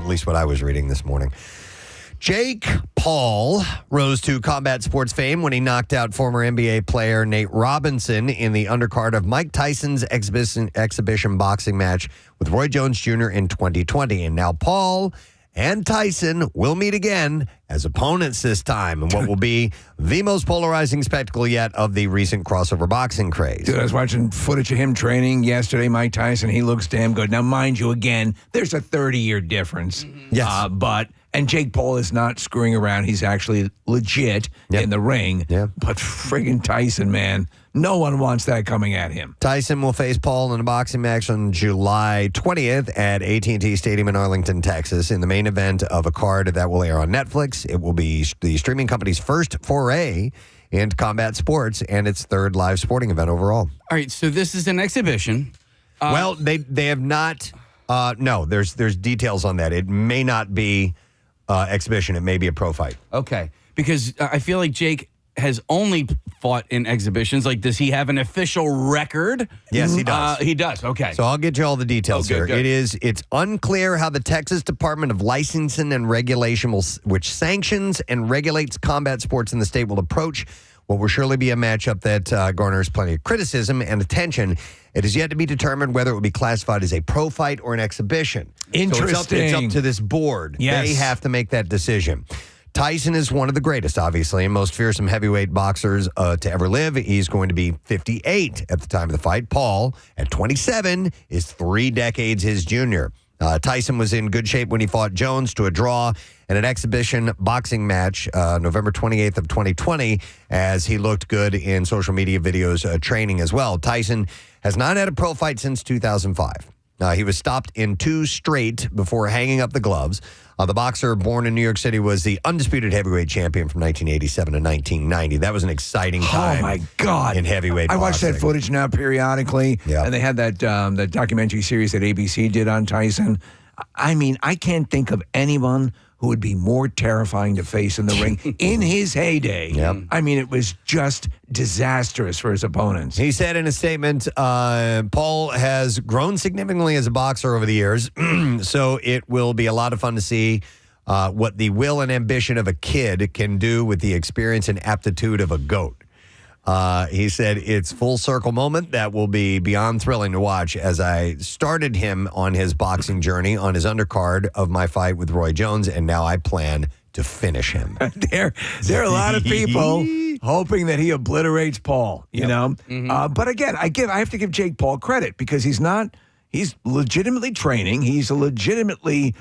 at least what I was reading this morning. Jake Paul rose to combat sports fame when he knocked out former NBA player Nate Robinson in the undercard of Mike Tyson's exhibition boxing match with Roy Jones Jr. in 2020. And now Paul and Tyson will meet again as opponents this time in what will be the most polarizing spectacle yet of the recent crossover boxing craze. Dude, I was watching footage of him training yesterday, Mike Tyson. He looks damn good. Now, mind you, again, there's a 30-year difference. Yes. And Jake Paul is not screwing around. He's actually legit in the ring. Yep. But friggin' Tyson, man, no one wants that coming at him. Tyson will face Paul in a boxing match on July 20th at AT&T Stadium in Arlington, Texas, in the main event of a card that will air on Netflix. It will be the streaming company's first foray into combat sports and its third live sporting event overall. All right, so this is an exhibition. Well, they have not. No, there's details on that. It may not be exhibition. It may be a pro fight. Okay, because I feel like Jake has only fought in exhibitions. Like, does he have an official record? Yes, he does. He does. Okay. So I'll get you all the details here. Good. It's unclear how the Texas Department of Licensing and Regulation, which sanctions and regulates combat sports in the state, will approach what will surely be a matchup that garners plenty of criticism and attention. It is yet to be determined whether it will be classified as a pro fight or an exhibition. Interesting. So it's up to this board. Yes. They have to make that decision. Tyson is one of the greatest, obviously, and most fearsome heavyweight boxers to ever live. He's going to be 58 at the time of the fight. Paul, at 27, is 3 decades his junior. Tyson was in good shape when he fought Jones to a draw in an exhibition boxing match November 28th of 2020, as he looked good in social media videos training as well. Tyson has not had a pro fight since 2005. He was stopped in 2 straight before hanging up the gloves. The boxer born in New York City was the undisputed heavyweight champion from 1987 to 1990. That was an exciting time. Oh, my God. In heavyweight I watch boxing. that footage now periodically. Yeah. And they had that documentary series that ABC did on Tyson. I mean, I can't think of anyone who would be more terrifying to face in the ring in his heyday. Yep. I mean, it was just disastrous for his opponents. He said in a statement, Paul has grown significantly as a boxer over the years, so it will be a lot of fun to see what the will and ambition of a kid can do with the experience and aptitude of a goat. He said, it's full circle moment that will be beyond thrilling to watch, as I started him on his boxing journey on his undercard of my fight with Roy Jones, and now I plan to finish him. There are a lot of people hoping that he obliterates Paul, you know? But again, I have to give Jake Paul credit, because he's legitimately training. He's legitimately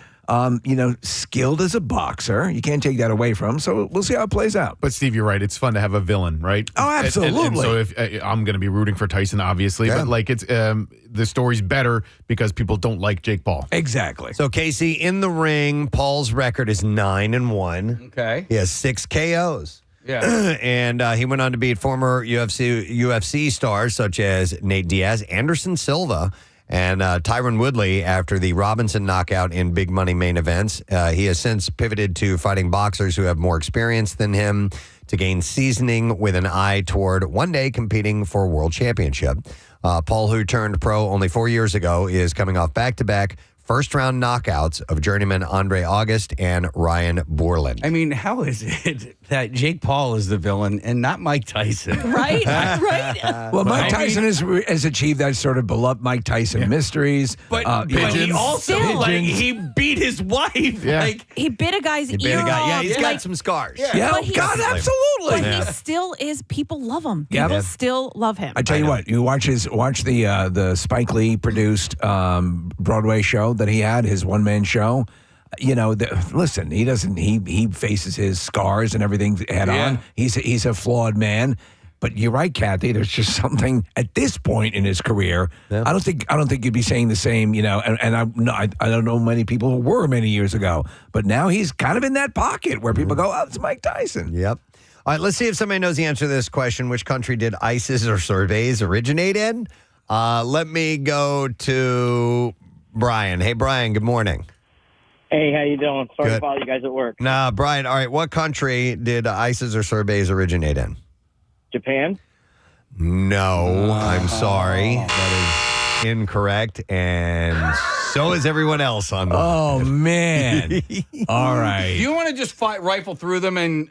skilled as a boxer. You can't take that away from him. So we'll see how it plays out. But Steve, you're right. It's fun to have a villain, right? Oh, absolutely. And so if I'm going to be rooting for Tyson, obviously, but like it's the story's better because people don't like Jake Paul. Exactly. So Casey, in the ring, Paul's record is 9-1. Okay. He has 6 KOs. Yeah. And he went on to beat former UFC stars such as Nate Diaz, Anderson Silva, and Tyron Woodley after the Robinson knockout in big money main events. He has since pivoted to fighting boxers who have more experience than him to gain seasoning with an eye toward one day competing for a world championship. Paul, who turned pro only 4 years ago, is coming off back-to-back first-round knockouts of journeyman Andre August and Ryan Borland. I mean, how is it that Jake Paul is the villain and not Mike Tyson? Right? Right? Well, Mike Tyson has achieved that sort of beloved Mike Tyson mysteries. But he also, he beat his wife. Yeah. Like, He bit a guy's ear Yeah, off. he's got some scars. Yeah, But he's- God, absolutely. But he still is. People love him. Yeah. People still love him. I tell you what, you watch the Spike Lee produced Broadway show that he had, his one-man show. Listen, he faces his scars and everything head on. He's a flawed man. But you're right, Kathy. There's just something at this point in his career. Yeah. I don't think you'd be saying the same. And I don't know many people who were many years ago. But now he's kind of in that pocket where people go, "Oh, it's Mike Tyson." Yep. All right, let's see if somebody knows the answer to this question. Which country did ISIS or sorbets originate in? Let me go to Brian. Hey, Brian, good morning. Hey, how you doing? Sorry Good. to bother you guys at work. Nah, Brian, all right, what country did ISIS or sorbets originate in? Japan? No, I'm sorry. incorrect, and so is everyone else on the Oh, man. All Do right. you want to just rifle through them and,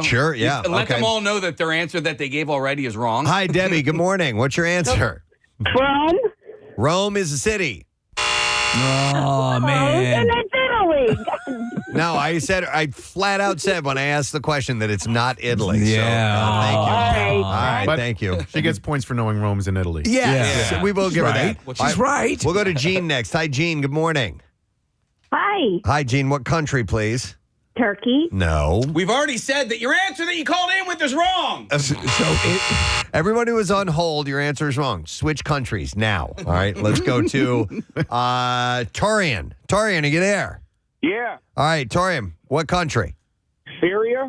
Sure, yeah, let okay. them all know that their answer that they gave already is wrong? Hi, Debbie. Good morning. What's your answer? From? Rome is a city. Oh, And man. it's Italy. No, I flat out said when I asked the question that it's not Italy. Yeah. So, thank you. All All right. right, But- thank you. She gets points for knowing Rome's in Italy. Yes, Yeah. we will give her Right. that. She's right. We'll go to Jean next. Hi, Jean. Good morning. Hi, Hi, Jean. What country, please? Turkey. No. We've already said that your answer that you called in with is wrong. Everyone who is on hold, your answer is wrong. Switch countries now. All right, let's go to Torian. Torian, are you there? Yeah. All right, Torian, what country? Syria.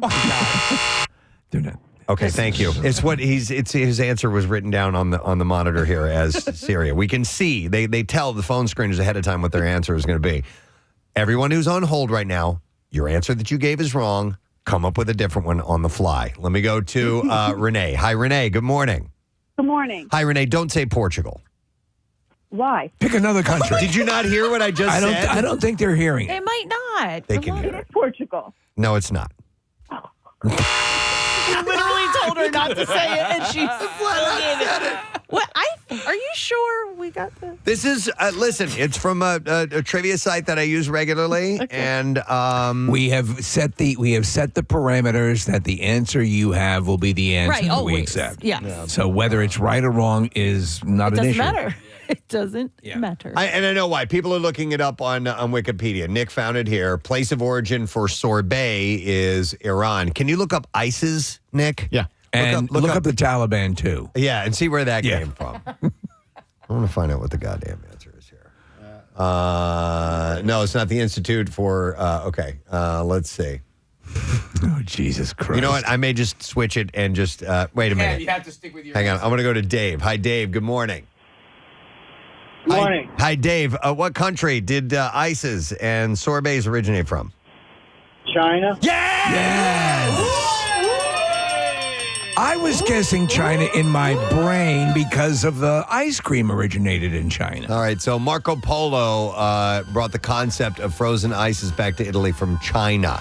They're not. Okay, thank you. It's what his answer was written down on the monitor here as Syria. We can see they tell the phone screeners ahead of time what their answer is going to be. Everyone who's on hold right now, your answer that you gave is wrong. Come up with a different one on the fly. Let me go to Renee. Hi, Renee. Good morning. Good morning. Hi, Renee. Don't say Portugal. Why? Pick another country. Did you not hear what I just said? I don't think they're hearing They it. might not. They Come can on. hear it. Portugal. No, it's not. You literally told her not to say it, and she still did it. What? Are you sure we got the? This is listen. It's from a trivia site that I use regularly, and We have set the parameters that the answer you have will be the answer Right, that we always. accept. Yeah. So whether it's right or wrong is not It an doesn't issue. matter. It doesn't matter. and I know why. People are looking it up on Wikipedia. Nick found it here. Place of origin for sorbet is Iran. Can you look up ISIS, Nick? Yeah. And look up the Taliban too. Yeah, and see where that Yeah. came from. I want to find out what the goddamn answer is here. No, it's not the Institute for. Okay, let's see. Oh Jesus Christ! You know what? I may just switch it and just wait a Yeah, minute. you have to stick with your Hang on. answer. I'm going to go to Dave. Hi, Dave. Good morning. Morning. Hi, Dave. What country did ISIS and sorbets originate from? China. I was guessing China in my brain because of the ice cream originated in China. All right. So Marco Polo brought the concept of frozen ices back to Italy from China.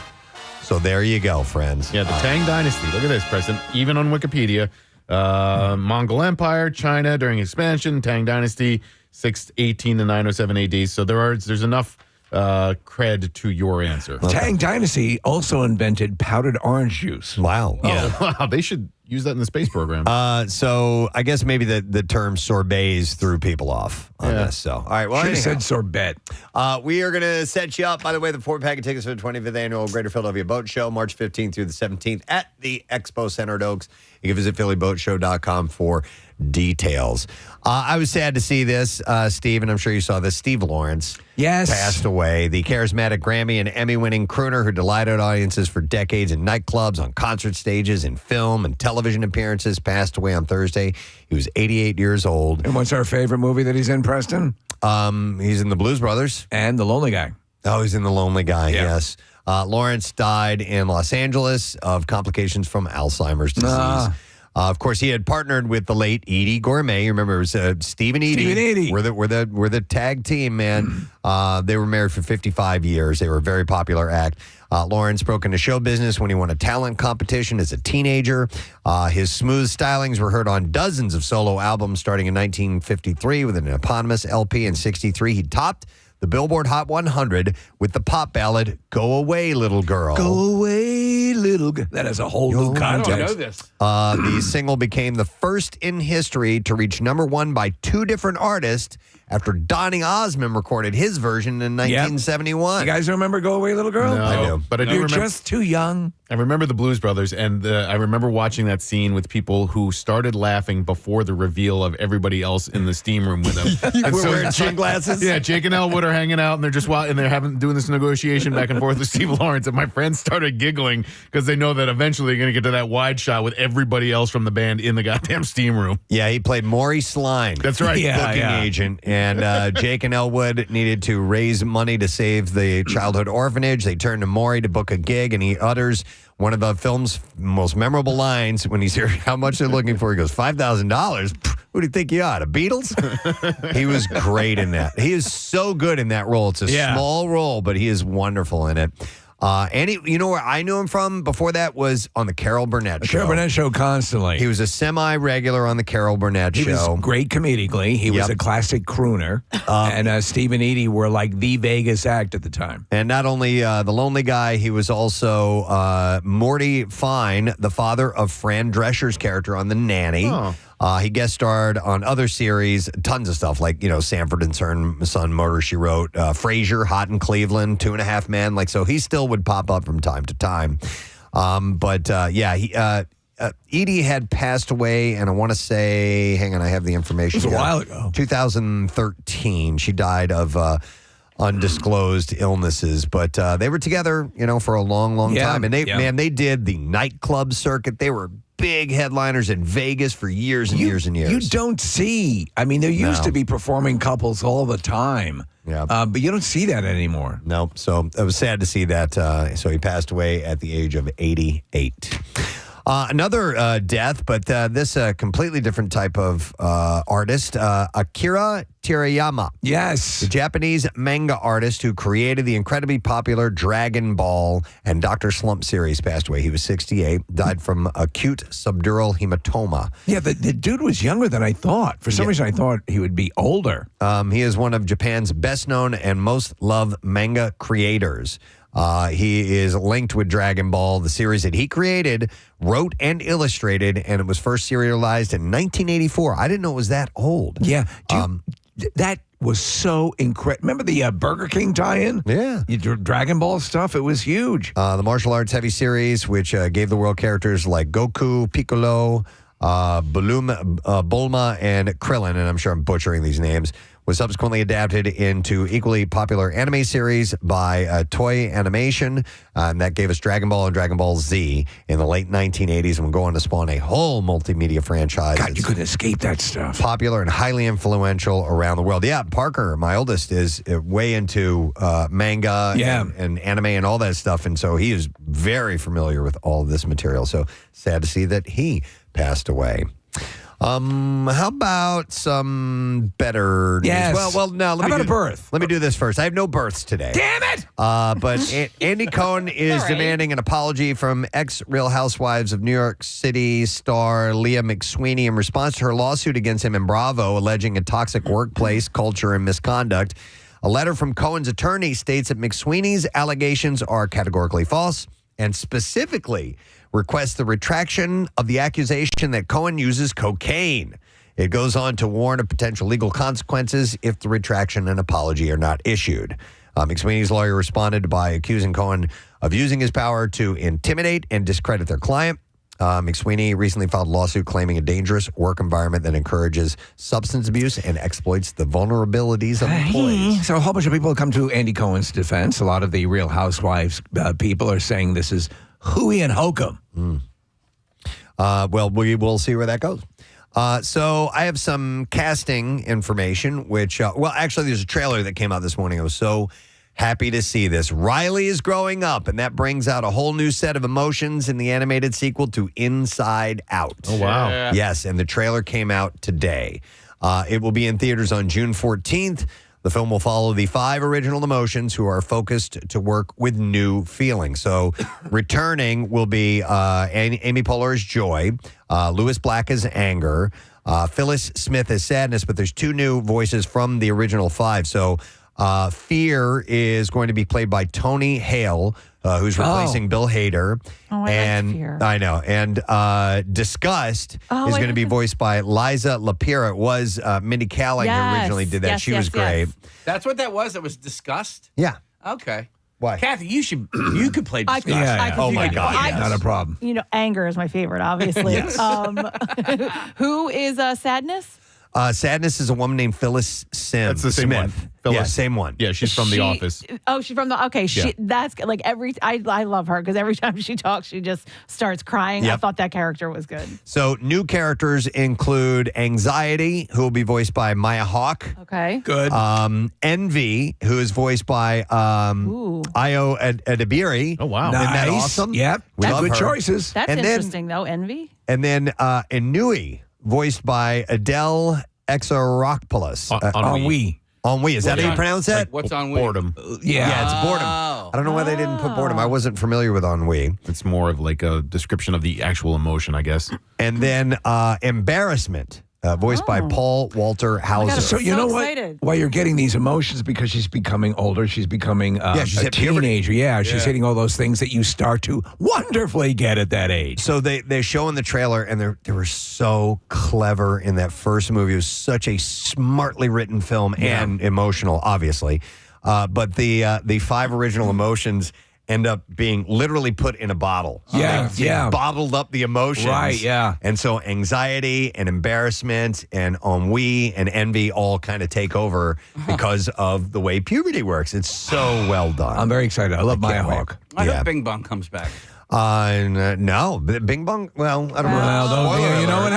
So there you go, friends. Yeah, the Tang Dynasty. Look at this, Preston. Even on Wikipedia, Mongol Empire, China during expansion, Tang Dynasty, 618 to 907 AD. So there's enough cred to your answer. Tang Dynasty also invented powdered orange juice. Wow. Oh, wow. They should use that in the space program. So I guess maybe the term sorbets threw people off on Yeah. this. So all right. Well, Should have anyhow. said sorbet. We are going to set you up. By the way, the 4-pack of tickets for the 25th annual Greater Philadelphia Boat Show, March 15th through the 17th at the Expo Center at Oaks. You can visit phillyboatshow.com for details. I was sad to see this, Steve, and I'm sure you saw this. Steve Lawrence Yes. passed away. The charismatic Grammy and Emmy-winning crooner who delighted audiences for decades in nightclubs, on concert stages, in film and television appearances, passed away on Thursday. He was 88 years old. And what's our favorite movie that he's in, Preston? He's in the Blues Brothers. And The Lonely Guy. Oh, he's in The Lonely Guy, Yeah. yes. Lawrence died in Los Angeles of complications from Alzheimer's disease. Of course, he had partnered with the late Edie Gourmet. You remember, it was Steve and Edie. Steve and Edie. We're the tag team, man. They were married for 55 years. They were a very popular act. Lawrence broke into show business when he won a talent competition as a teenager. His smooth stylings were heard on dozens of solo albums starting in 1953 with an eponymous LP. In 63, he topped the Billboard Hot 100 with the pop ballad "Go Away, Little Girl." Go away, little girl. That has a whole new I don't know context. this. The single became the first in history to reach number one by two different artists after Donny Osmond recorded his version in 1971. You guys remember Go Away, Little Girl? No, I do. But I do You're remember. just too young. I remember the Blues Brothers, and I remember watching that scene with people who started laughing before the reveal of everybody else in the steam room with them. And We're so wearing it's gin like- glasses? Yeah, Jake and Elwood are hanging out, and they're just and they're doing this negotiation back and forth with Steve Lawrence. And my friends started giggling because they know that eventually they're going to get to that wide shot with everybody else from the band in the goddamn steam room. Yeah, he played Maury Slime. That's right. Yeah. Booking agent, and Jake and Elwood needed to raise money to save the childhood orphanage. They turned to Maury to book a gig, and he utters one of the film's most memorable lines when he's here. How much they're looking for? He goes, $5,000. Who do you think you are, the Beatles? He was great in that. He is so good in that role. It's a small role, but he is wonderful in it. And you know where I knew him from before that was on the Carol Burnett show. Carol Burnett show constantly. He was a semi-regular on the Carol Burnett He show. was great comedically. He was a classic crooner. And Steve and Edie were like the Vegas act at the time. And not only the lonely guy, he was also Morty Fine, the father of Fran Drescher's character on The Nanny. He guest starred on other series, tons of stuff like, Sanford and Son, Murder, She Wrote, Frasier, Hot in Cleveland, 2.5 Men. So he still would pop up from time to time. Edie had passed away, and I want to say, hang on, I have the information. It was a while ago. 2013. She died of undisclosed illnesses, but they were together, for a long, long time. And they did the nightclub circuit. They were big headliners in Vegas for years and years and years. You don't see. I mean, there used to be performing couples all the time. Yeah. But you don't see that anymore. No. So it was sad to see that. So he passed away at the age of 88. Another death, but this completely different type of artist, Akira Toriyama. Yes. The Japanese manga artist who created the incredibly popular Dragon Ball and Dr. Slump series passed away. He was 68, died from acute subdural hematoma. Yeah, the dude was younger than I thought. For some reason, I thought he would be older. He is one of Japan's best-known and most loved manga creators. He is linked with Dragon Ball, the series that he created, wrote, and illustrated, and it was first serialized in 1984. I didn't know it was that old. Yeah. That was so incredible. Remember the Burger King tie-in? Yeah. Dragon Ball stuff? It was huge. The martial arts heavy series, which gave the world characters like Goku, Piccolo, Bulma, and Krillin, and I'm sure I'm butchering these names, was subsequently adapted into equally popular anime series by Toei Animation, and that gave us Dragon Ball and Dragon Ball Z in the late 1980s, and will go on to spawn a whole multimedia franchise. God, you couldn't escape that stuff. Popular and highly influential around the world. Yeah, Parker, my oldest, is way into manga and anime and all that stuff, and so he is very familiar with all of this material. So sad to see that he passed away. How about some better news? Yes. Well, no. How about a birth? Let me do this first. I have no births today. Damn it! But Andy Cohen is demanding an apology from ex-Real Housewives of New York City star Leah McSweeney in response to her lawsuit against him in Bravo, alleging a toxic workplace culture and misconduct. A letter from Cohen's attorney states that McSweeney's allegations are categorically false and specifically requests the retraction of the accusation that Cohen uses cocaine. It goes on to warn of potential legal consequences if the retraction and apology are not issued. McSweeney's lawyer responded by accusing Cohen of using his power to intimidate and discredit their client. McSweeney recently filed a lawsuit claiming a dangerous work environment that encourages substance abuse and exploits the vulnerabilities of employees. So a whole bunch of people come to Andy Cohen's defense. A lot of the Real Housewives people are saying this is hooey and hokum. Well, we will see where that goes. So I have some casting information, which, actually, there's a trailer that came out this morning. I was so happy to see this. Riley is growing up, and that brings out a whole new set of emotions in the animated sequel to Inside Out. Oh, wow. Yeah. Yes, and the trailer came out today. It will be in theaters on June 14th. The film will follow the 5 original emotions who are focused to work with new feelings. So returning will be Amy Poehler as joy, Louis Black as anger, Phyllis Smith as sadness, but there's 2 new voices from the original 5. So Fear is going to be played by Tony Hale, who's replacing Bill Hader. Oh, I like Fear. I know. And Disgust is going to be voiced by Liza Lapira. It was Mindy Kaling who originally did that. Yes, she was great. That's what that was? That was Disgust? Yeah. Okay. Why? Kathy, you could play I Disgust. could- I could Oh, do my that. God. Not a problem. Anger is my favorite, obviously. Yes. Who is Sadness? Sadness is a woman named Phyllis That's the same Smith. one. Phyllis. Yeah, same one. Yeah, she's from The Office. Oh, she's from the. Okay, that's like I love her because every time she talks, she just starts crying. I Yep. thought that character was good. So new characters include Anxiety, who will be voiced by Maya Hawke. Okay. Good. Envy, who is voiced by Ooh. Io Adibiri. Oh, wow. Isn't that Nice. awesome? Yep. We love Good her. choices. That's And then- interesting, though. Envy. And then Inui voiced by Adele Exarchopoulos. Ennui. Ennui. Is that how you pronounce that? What's on Wii? Boredom. Yeah, it's boredom. Oh. I don't know why they didn't put boredom. I wasn't familiar with ennui. It's more of like a description of the actual emotion, I guess. And then embarrassment, voiced by Paul Walter Hauser. So you know excited. what? Why you're getting these emotions because she's becoming older. She's becoming she's a at puberty. teenager. Yeah, she's hitting all those things that you start to wonderfully get at that age. So they show in the trailer, and they were so clever in that first movie. It was such a smartly written film and emotional, obviously. But the 5 original emotions end up being literally put in a bottle. They bottled up the emotions. Right, yeah. And so anxiety and embarrassment and ennui and envy all kind of take over because of the way puberty works. It's so well done. I'm very excited. I love Maya can't wait. Hawke. I hope Bing Bong comes back. No, Bing Bong. Well, I don't know. Well, Spoiler you know alert.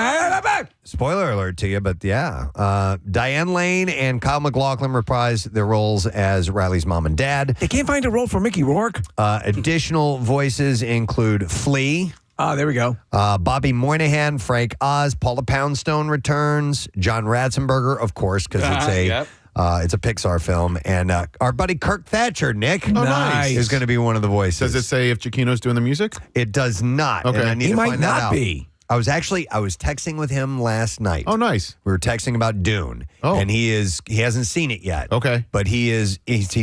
what? Spoiler alert to you, but yeah. Diane Lane and Kyle MacLachlan reprised their roles as Riley's mom and dad. They can't find a role for Mickey Rourke. Additional voices include Flea, There we go. Bobby Moynihan, Frank Oz, Paula Poundstone returns, John Ratzenberger, of course, because it's a Pixar film, and our buddy Kirk Thatcher, Nick, nice. is going to be one of the voices. Does it say if Chiquino's doing the music? It does not. Okay. And I need He to might find that not out. be. I was texting with him last night. Oh, nice. We were texting about Dune. Oh. And he hasn't seen it yet. Okay. But he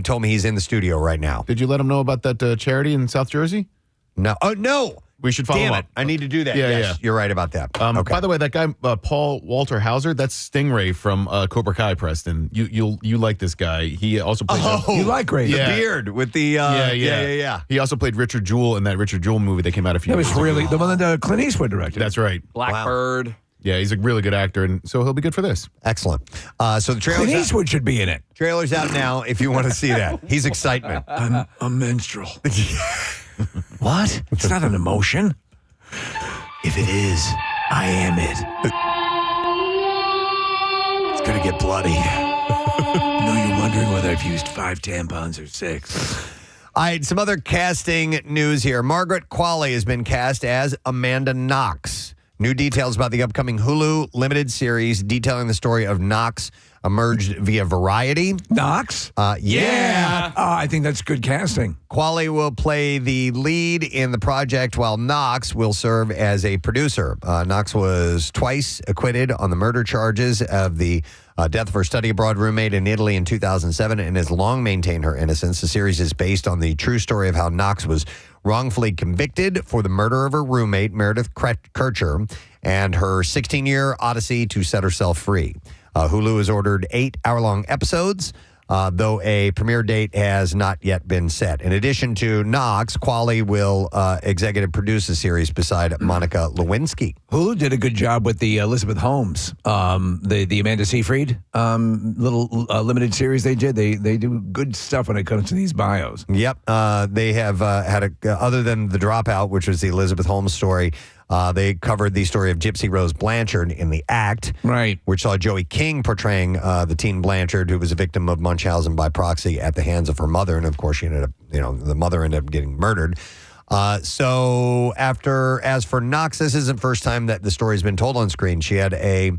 told me he's in the studio right now. Did you let him know about that charity in South Jersey? No. Oh, no. We should follow Damn up. it. I need to do that. Yeah, yes, yeah. You're right about that. Okay. By the way, that guy Paul Walter Hauser, that's Stingray from Cobra Kai. Preston, you like this guy? He also played. You like Ray? the Yeah. beard with the yeah. He also played Richard Jewell in that Richard Jewell movie that came out a few That years was ago. really the one that Clint Eastwood directed. That's right. Blackbird. Yeah, he's a really good actor, and so he'll be good for this. Excellent. So the Clint trailer's out, Eastwood should be in it. trailer's out now if you want to see that. He's excitement. I'm a minstrel. What? It's not an emotion. If it is, I am it. it's going to get bloody. No, you're wondering whether I've used 5 tampons or 6. All right, some other casting news here. Margaret Qualley has been cast as Amanda Knox. New details about the upcoming Hulu limited series detailing the story of Knox emerged via Variety. Knox? Yeah. I think that's good casting. Qualley will play the lead in the project while Knox will serve as a producer. Knox was twice acquitted on the murder charges of the death of her study abroad roommate in Italy in 2007 and has long maintained her innocence. The series is based on the true story of how Knox was wrongfully convicted for the murder of her roommate, Meredith Kircher, and her 16-year odyssey to set herself free. Hulu has ordered 8 hour-long episodes, though a premiere date has not yet been set. In addition to Knox, Qualley will executive produce the series beside Monica Lewinsky. Hulu did a good job with the Elizabeth Holmes, the Amanda Seyfried little limited series they did. They do good stuff when it comes to these bios. Yep. They have had other than The Dropout, which was the Elizabeth Holmes story, they covered the story of Gypsy Rose Blanchard in The Act, Right. which saw Joey King portraying the teen Blanchard, who was a victim of Munchausen by proxy at the hands of her mother. And of course, she ended up, the mother ended up getting murdered. As for Knox, this isn't the first time that the story's been told on screen. She had a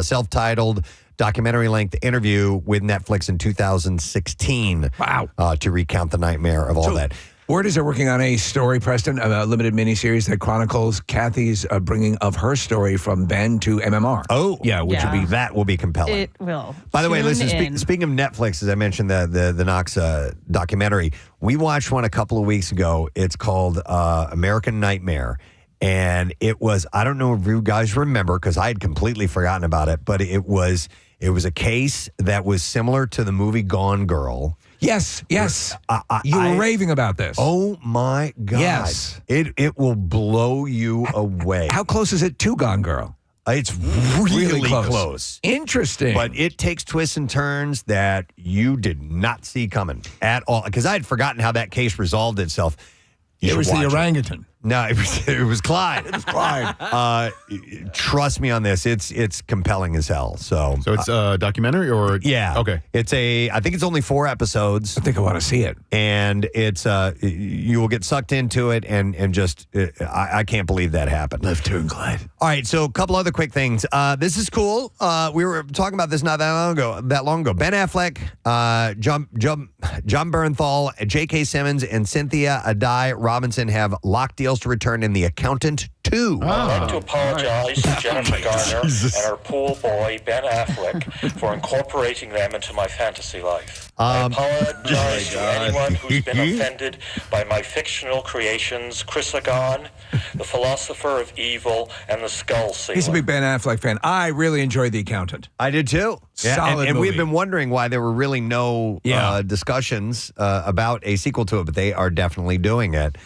self-titled documentary-length interview with Netflix in 2016. Wow. To recount the nightmare of all that. Word is they're working on a story, Preston, a limited miniseries that chronicles Kathy's bringing of her story from Ben to MMR. Oh, yeah, which would be that will be compelling. It will. By the way, Tune listen, in. speaking of Netflix, as I mentioned, the Knox documentary, we watched one a couple of weeks ago. It's called American Nightmare. And it was, I don't know if you guys remember, because I had completely forgotten about it, but it was a case that was similar to the movie Gone Girl. Yes. You were raving about this. Oh, my God. Yes. It will blow you away. How close is it to Gone Girl? It's really close. Interesting. But it takes twists and turns that you did not see coming at all. Because I had forgotten how that case resolved itself. You it should was the watch orangutan. No, it was Clyde. It was Clyde. Trust me on this. It's compelling as hell. So it's a documentary or yeah. Okay. I think it's only 4 episodes. I think I want to see it. And it's you will get sucked into it and just I can't believe that happened. Live to and Clyde. All right, so a couple other quick things. This is cool. We were talking about this not that long ago. Ben Affleck, John Bernthal, J.K. Simmons, and Cynthia Adai Robinson have locked deals to return in The Accountant 2. I'd like to apologize to Jennifer Garner and her pool boy, Ben Affleck, for incorporating them into my fantasy life. I apologize to anyone who's been offended by my fictional creations, Chrysagon, the Philosopher of Evil, and the Skull Sealer. He's a big Ben Affleck fan. I really enjoyed The Accountant. I did too. Solid and we've movie. been wondering why there were really no discussions about a sequel to it, but they are definitely doing it.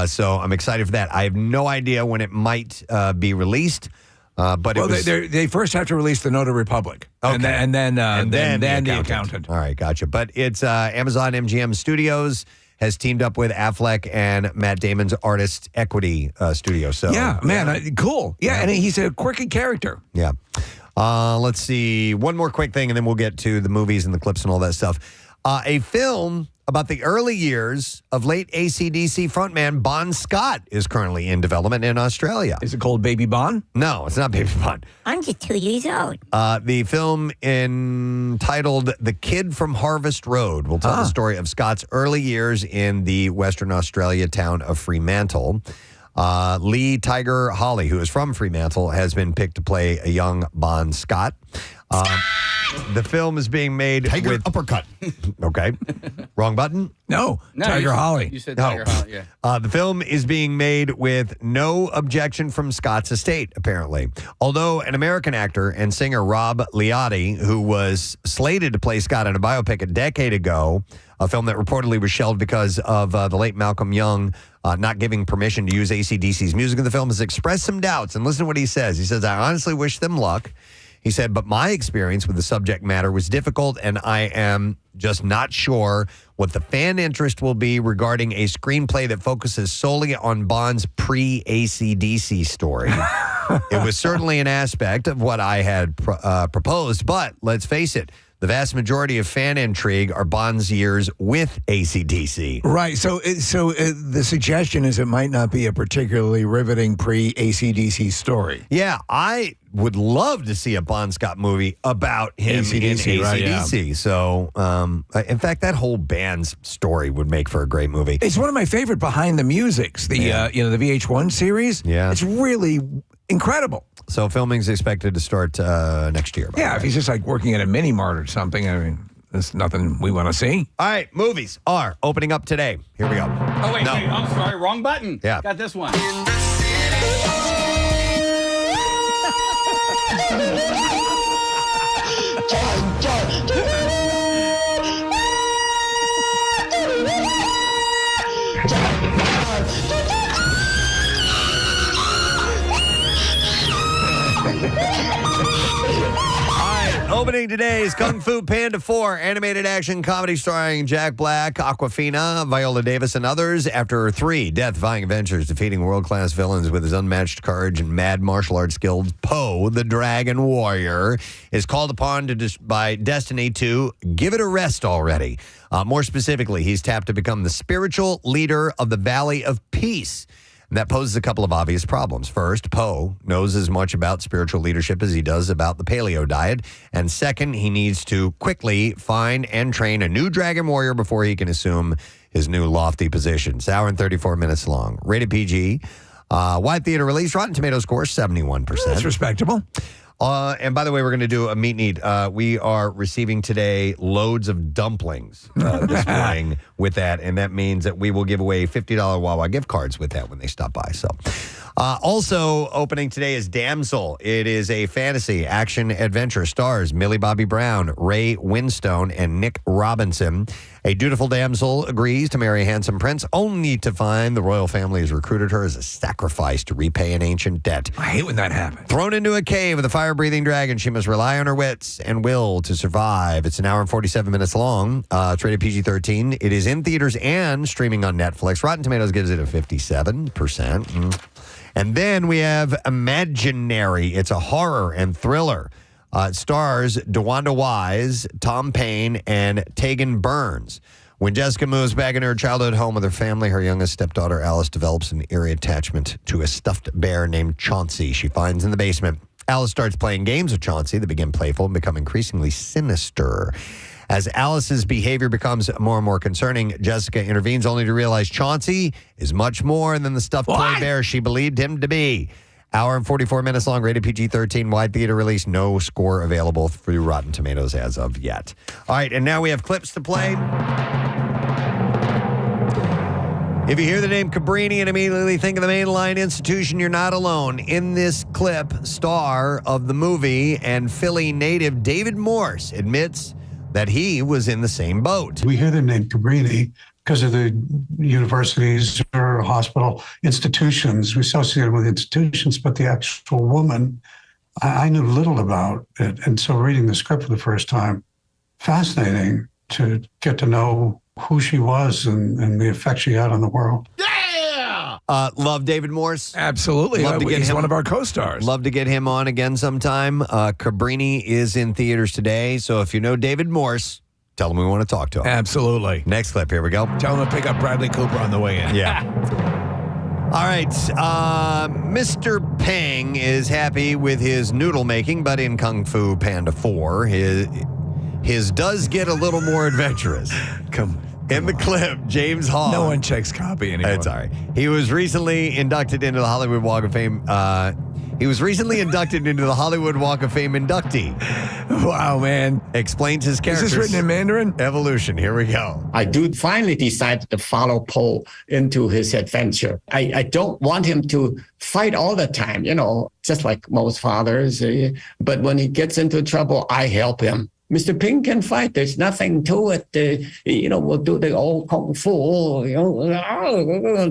So I'm excited for that. I have no idea when it might be released, but they first have to release The Note of Republic, Okay. and then The The Accountant. All right, gotcha. But it's Amazon MGM Studios has teamed up with Affleck and Matt Damon's Artist Equity Studio. So Cool. Yeah, and he's a quirky character. Yeah. Let's see. One more quick thing, and then we'll get to the movies and the clips and all that stuff. A film about the early years of late AC/DC frontman Bon Scott is currently in development in Australia. Is it called Baby Bon? No, it's not Baby Bon. I'm just 2 years old. The film entitled The Kid from Harvest Road will tell the story of Scott's early years in the Western Australia town of Fremantle. Lee Tiger Holly, who is from Fremantle, has been picked to play a young Bon Scott. The film is being made Tiger with uppercut. Okay, wrong button. No, Tiger Holly. You said Tiger Holly, yeah. The film is being made with no objection from Scott's estate, apparently. Although an American actor and singer Rob Liotti, who was slated to play Scott in a biopic a decade ago, a film that reportedly was shelved because of the late Malcolm Young not giving permission to use AC/DC's music in the film, has expressed some doubts. And listen to what he says. He says, "I honestly wish them luck." He said, "But my experience with the subject matter was difficult, and I am just not sure what the fan interest will be regarding a screenplay that focuses solely on Bond's pre-AC/DC story." It was certainly an aspect of what I had proposed, but let's face it, the vast majority of fan intrigue are Bond's years with AC/DC. Right. So the suggestion is it might not be a particularly riveting pre-AC/DC story. Yeah, I would love to see a Bon Scott movie about him AC/DC, in right, AC/DC. So, in fact, that whole band's story would make for a great movie. It's one of my favorite behind the musics. The the VH1 series. Yeah. It's really incredible. So filming is expected to start next year. Yeah, if he's just like working at a mini mart or something, I mean, there's nothing we want to see. All right, movies are opening up today. Here we go. Oh, wait, No. wait, I'm sorry, wrong button. Yeah. Got this one. Opening today is Kung Fu Panda 4, animated action comedy starring Jack Black, Awkwafina, Viola Davis, and others. After 3 death-defying adventures defeating world-class villains with his unmatched courage and mad martial arts skills, Po, the Dragon Warrior, is called upon by Destiny to give it a rest already. More specifically, he's tapped to become the spiritual leader of the Valley of Peace. And that poses a couple of obvious problems. First, Po knows as much about spiritual leadership as he does about the paleo diet. And second, he needs to quickly find and train a new Dragon Warrior before he can assume his new lofty position. It's an hour and 34 minutes long. Rated PG. Wide theater release. Rotten Tomatoes score 71%. That's respectable. And by the way, we're going to do a meet and eat. We are receiving today loads of dumplings this morning with that. And that means that we will give away $50 Wawa gift cards with that when they stop by. So Also opening today is Damsel. It is a fantasy action adventure. Stars Millie Bobby Brown, Ray Winstone, and Nick Robinson. A dutiful damsel agrees to marry a handsome prince only to find the royal family has recruited her as a sacrifice to repay an ancient debt. I hate when that happens. Thrown into a cave with a fire-breathing dragon, she must rely on her wits and will to survive. It's an hour and 47 minutes long. It's rated PG-13. It is in theaters and streaming on Netflix. Rotten Tomatoes gives it a 57%. And then we have Imaginary. It's a horror and thriller. It stars DeWanda Wise, Tom Payne, and Tegan Burns. When Jessica moves back into her childhood home with her family, her youngest stepdaughter Alice develops an eerie attachment to a stuffed bear named Chauncey she finds in the basement. Alice starts playing games with Chauncey that begin playful and become increasingly sinister. As Alice's behavior becomes more and more concerning, Jessica intervenes only to realize Chauncey is much more than the stuffed toy bear she believed him to be. Hour and 44 minutes long, rated PG-13, wide theater release, no score available through Rotten Tomatoes as of yet. All right, and now we have clips to play. If you hear the name Cabrini and immediately think of the mainline institution, you're not alone. In this clip, star of the movie and Philly native David Morse admits that he was in the same boat. We hear the name Cabrini because of the universities or hospital institutions. We associate them with institutions, but the actual woman, I knew little about it. And so reading the script for the first time, fascinating to get to know who she was and the effect she had on the world. Love David Morse. Absolutely. Love to get He's him, one of our co-stars. Love to get him on again sometime. Cabrini is in theaters today. So if you know David Morse, tell him we want to talk to him. Absolutely. Next clip. Here we go. Tell him to pick up Bradley Cooper on the way in. Yeah. All right. Mr. Peng is happy with his noodle making, but in Kung Fu Panda 4, his does get a little more adventurous. In the clip, James Hall. No one checks copy anymore. It's all right. He was recently inducted into the Hollywood Walk of Fame. inductee. Wow, man. Explains his character. Is this written in Mandarin? Evolution. Here we go. I do finally decided to follow Paul into his adventure. I don't want him to fight all the time, just like most fathers. But when he gets into trouble, I help him. Mr. Ping can fight. There's nothing to it. We'll do the old kung fu.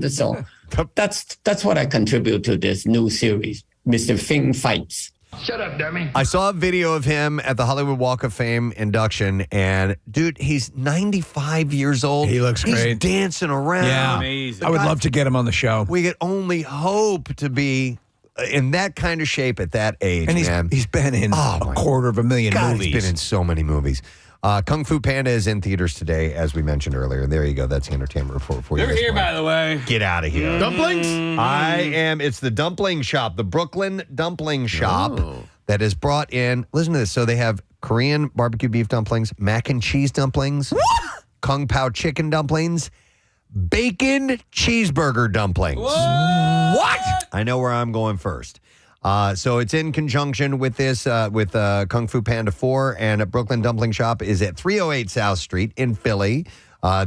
So that's what I contribute to this new series, Mr. Fing Fights. Shut up, dummy. I saw a video of him at the Hollywood Walk of Fame induction, and dude, he's 95 years old. He looks great. He's dancing around. Yeah, amazing. I would love to get him on the show. We could only hope to be in that kind of shape at that age, and man. He's been in a 250,000 movies. He's been in so many movies. Kung Fu Panda is in theaters today, as we mentioned earlier. There you go. That's the entertainment report for you. They're here, by the way. Get out of here. Dumplings? It's the dumpling shop, the Brooklyn Dumpling Shop that has brought in, listen to this. So they have Korean barbecue beef dumplings, mac and cheese dumplings, Kung Pao chicken dumplings, bacon cheeseburger dumplings. What? I know where I'm going first. So it's in conjunction with this, with Kung Fu Panda 4, and at Brooklyn Dumpling Shop is at 308 South Street in Philly.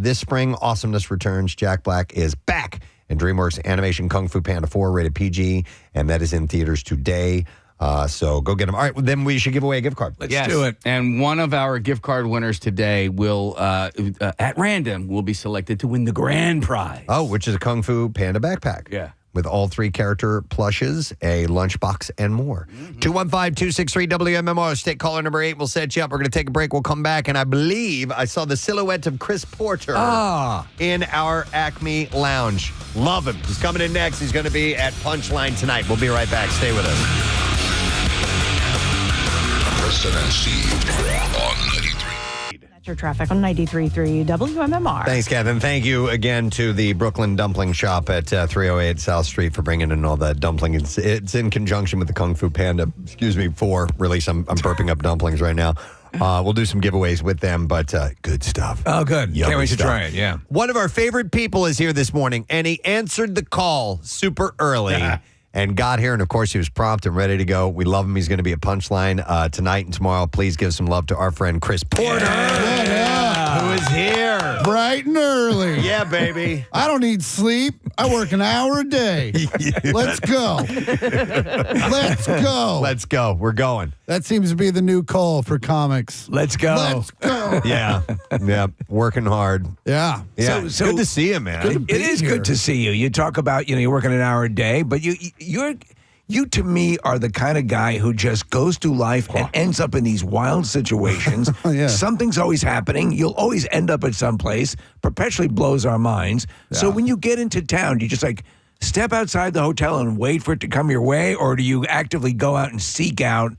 This spring, awesomeness returns. Jack Black is back in DreamWorks Animation Kung Fu Panda 4, rated PG, and that is in theaters today. So go get them. All right, then we should give away a gift card. Let's do it. And one of our gift card winners today will, at random, will be selected to win the grand prize. Oh, which is a Kung Fu Panda backpack. Yeah. With all 3 character plushes, a lunchbox, and more. 215-263-WMMR. State caller number 8 will set you up. We're going to take a break. We'll come back, and I believe I saw the silhouette of Chris Porter in our Acme Lounge. Love him. He's coming in next. He's going to be at Punchline tonight. We'll be right back. Stay with us. Preston and Steve on 93. Your traffic on 93.3 WMMR. Thanks, Catherine. Thank you again to the Brooklyn Dumpling Shop at 308 South Street for bringing in all that dumpling. It's in conjunction with the Kung Fu Panda, 4 release. I'm burping up dumplings right now. We'll do some giveaways with them, but good stuff. Oh, good. Yummy Can't wait to stuff. try it, yeah. One of our favorite people is here this morning, and he answered the call super early. And got here, and of course, he was prompt and ready to go. We love him. He's going to be at Punchline tonight and tomorrow. Please give some love to our friend Chris Porter. Who is here? Bright and early. Yeah, baby. I don't need sleep. I work an hour a day. Let's go. Let's go. Let's go. We're going. That seems to be the new call for comics. Let's go. Let's go. Yeah. Yeah. Working hard. Yeah. Yeah. So good to see you, man. It is good to see you. You talk about, you're working an hour a day, but you to me are the kind of guy who just goes through life and ends up in these wild situations. Yeah. Something's always happening. You'll always end up at some place. Perpetually blows our minds. So when you get into town, do you just like step outside the hotel and wait for it to come your way, or do you actively go out and seek out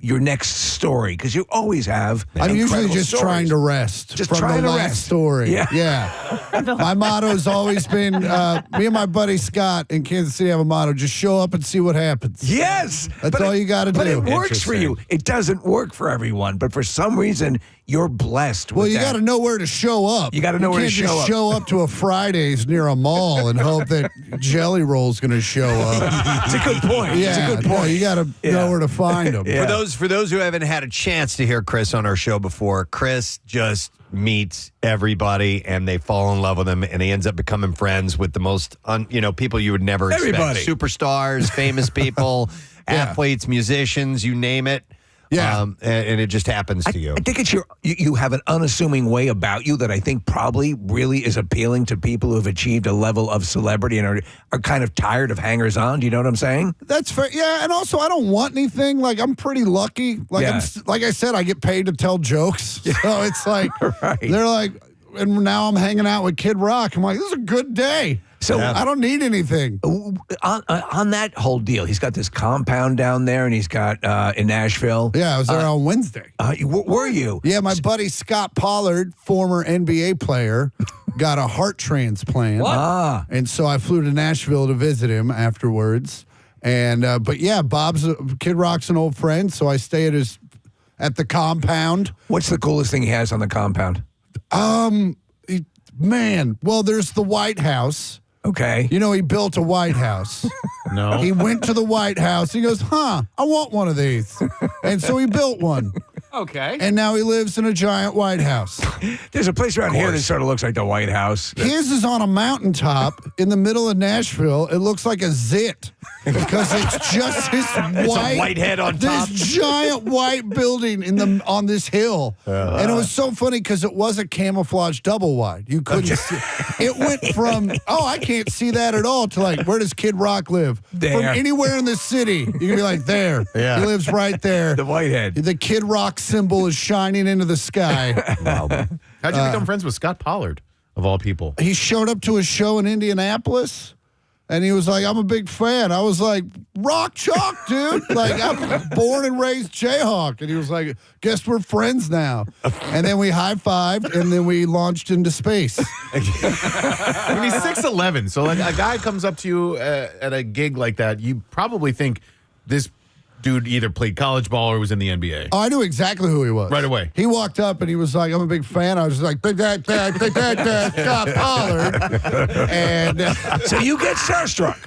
your next story? Because you always have. I'm usually incredible just stories. trying to rest Just from trying the to last rest. story. Yeah. My motto's always been, me and my buddy Scott in Kansas City have a motto, just show up and see what happens. Yes. That's all you got to But do. it works for you. It doesn't work for everyone, but for some reason, you're blessed with Well, you that. got to know where to show up. You gotta know where to can't show just up. show up to a Fridays near a mall and hope that Jelly Roll's going to show up. It's a good point. Yeah, It's a good no, point. you got to know where to find them. Yeah. For those who haven't had a chance to hear Chris on our show before, Chris just meets everybody and they fall in love with him, and he ends up becoming friends with the most people you would never Everybody. expect. Superstars, famous people, athletes, musicians, you name it. Yeah. And it just happens to you. I think it's you have an unassuming way about you that I think probably really is appealing to people who have achieved a level of celebrity and are kind of tired of hangers-on. Do you know what I'm saying? That's fair. Yeah, and also I don't want anything. Like, I'm pretty lucky. Like, Yeah. like I said, I get paid to tell jokes. So it's like, Right. they're like, and now I'm hanging out with Kid Rock. I'm like, this is a good day. So I don't need anything. On that whole deal, he's got this compound down there, and he's got in Nashville. Yeah, I was there on Wednesday. Were you? Yeah, my buddy Scott Pollard, former NBA player, got a heart transplant. Ah. And so I flew to Nashville to visit him afterwards. And but yeah, Kid Rock's an old friend, so I stay at the compound. What's the coolest thing he has on the compound? Man, well, there's the White House. Okay. You know, he built a White House. No. He went to the White House. He goes, I want one of these. And so he built one. Okay. And now he lives in a giant White House. There's a place around here that sort of looks like the White House. His is on a mountaintop in the middle of Nashville. It looks like a zit because it's just this white, white head on top. This giant white building on this hill. And it was so funny because it was a camouflage double wide. You couldn't see. It went from, I can't see that at all, to like, where does Kid Rock live? There. From anywhere in the city. You can be like, there. Yeah. He lives right there. The Whitehead. The Kid Rock symbol is shining into the sky. How'd you become friends with Scott Pollard, of all people? He showed up to a show in Indianapolis, and he was like, I'm a big fan. I was like, rock chalk, dude. Like, I'm born and raised Jayhawk. And he was like, guess we're friends now. And then we high-fived, and then we launched into space. I mean, he's 6'11", so like a guy comes up to you at a gig like that, you probably think this dude either played college ball or was in the NBA. Oh, I knew exactly who he was. Right away. He walked up, and he was like, I'm a big fan. I was just like, big dad, Scott Pollard. And So you get starstruck.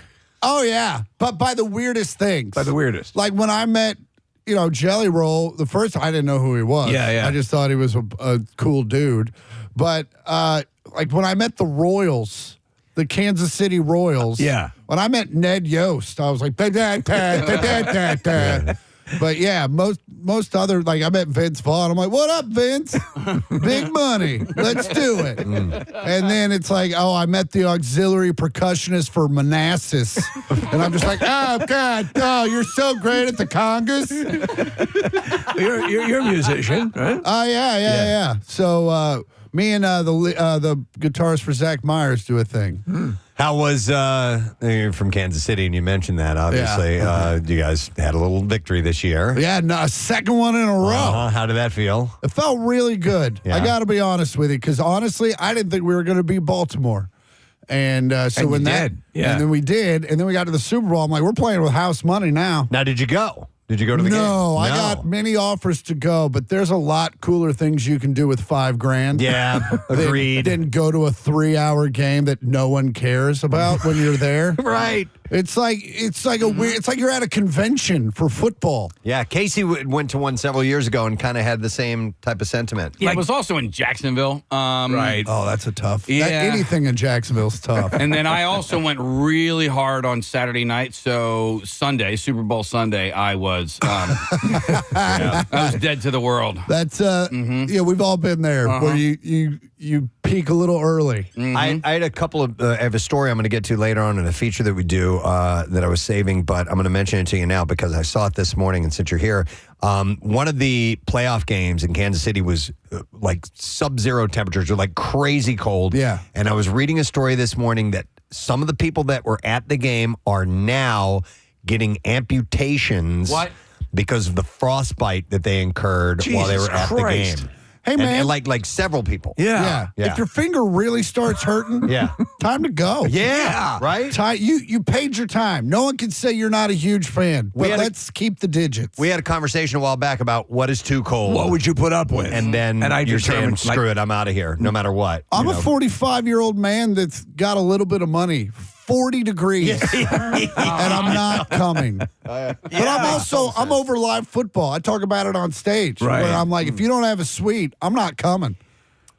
oh, yeah. But by the weirdest things. By the weirdest. Like when I met, Jelly Roll, the first time I didn't know who he was. Yeah. I just thought he was a cool dude. But like when I met the Royals, the Kansas City Royals. Yeah. When I met Ned Yost, I was like, But yeah, most other, like I met Vince Vaughn. I'm like, what up, Vince? Big money. Let's do it. And then it's like, I met the auxiliary percussionist for Manassas. And I'm just like, oh, God, you're so great at the congas. You're a musician, right? Oh, yeah. So me and the guitarist for Zach Myers do a thing. How was you're from Kansas City, and you mentioned that, obviously. You guys had a little victory this year. Yeah, a second one in a row. How did that feel? It felt really good. Yeah. I got to be honest with you, because honestly, I didn't think we were going to beat Baltimore. And so And when you that, did. Yeah. and then we did, and then we got to the Super Bowl. I'm like, we're playing with house money now. Now, did you go? Did you go to the game? No, I got many offers to go, but there's a lot cooler things you can do with $5,000. Yeah, agreed. Than go to a 3-hour game that no one cares about when you're there. Right. It's like a weird. It's like you're at a convention for football. Yeah, Casey went to one several years ago and kind of had the same type of sentiment. Yeah, it was also in Jacksonville. Right. Oh, that's a tough. Yeah. Anything in Jacksonville's tough. And then I also went really hard on Saturday night. So Sunday, Super Bowl Sunday, I was I was dead to the world. That's yeah, we've all been there where you peak a little early. I had a couple of I have a story I'm going to get to later on in a feature that we do that I was saving, but I'm going to mention it to you now because I saw it this morning. And since you're here, one of the playoff games in Kansas City was like sub-zero temperatures, or like crazy cold. Yeah. And I was reading a story this morning that some of the people that were at the game are now getting amputations. What? Because of the frostbite that they incurred while they were at the game. Hey, man. And like several people. Yeah. Yeah. If your finger really starts hurting, time to go. Yeah. Right? You paid your time. No one can say you're not a huge fan, but let's keep the digits. We had a conversation a while back about what is too cold. What would you put up with? And then you're saying, screw it, I'm out of here, no matter what. I'm a 45-year-old man that's got a little bit of money. 40 degrees, and I'm not coming. But I'm over live football. I talk about it on stage. Right. Where I'm like, if you don't have a suite, I'm not coming.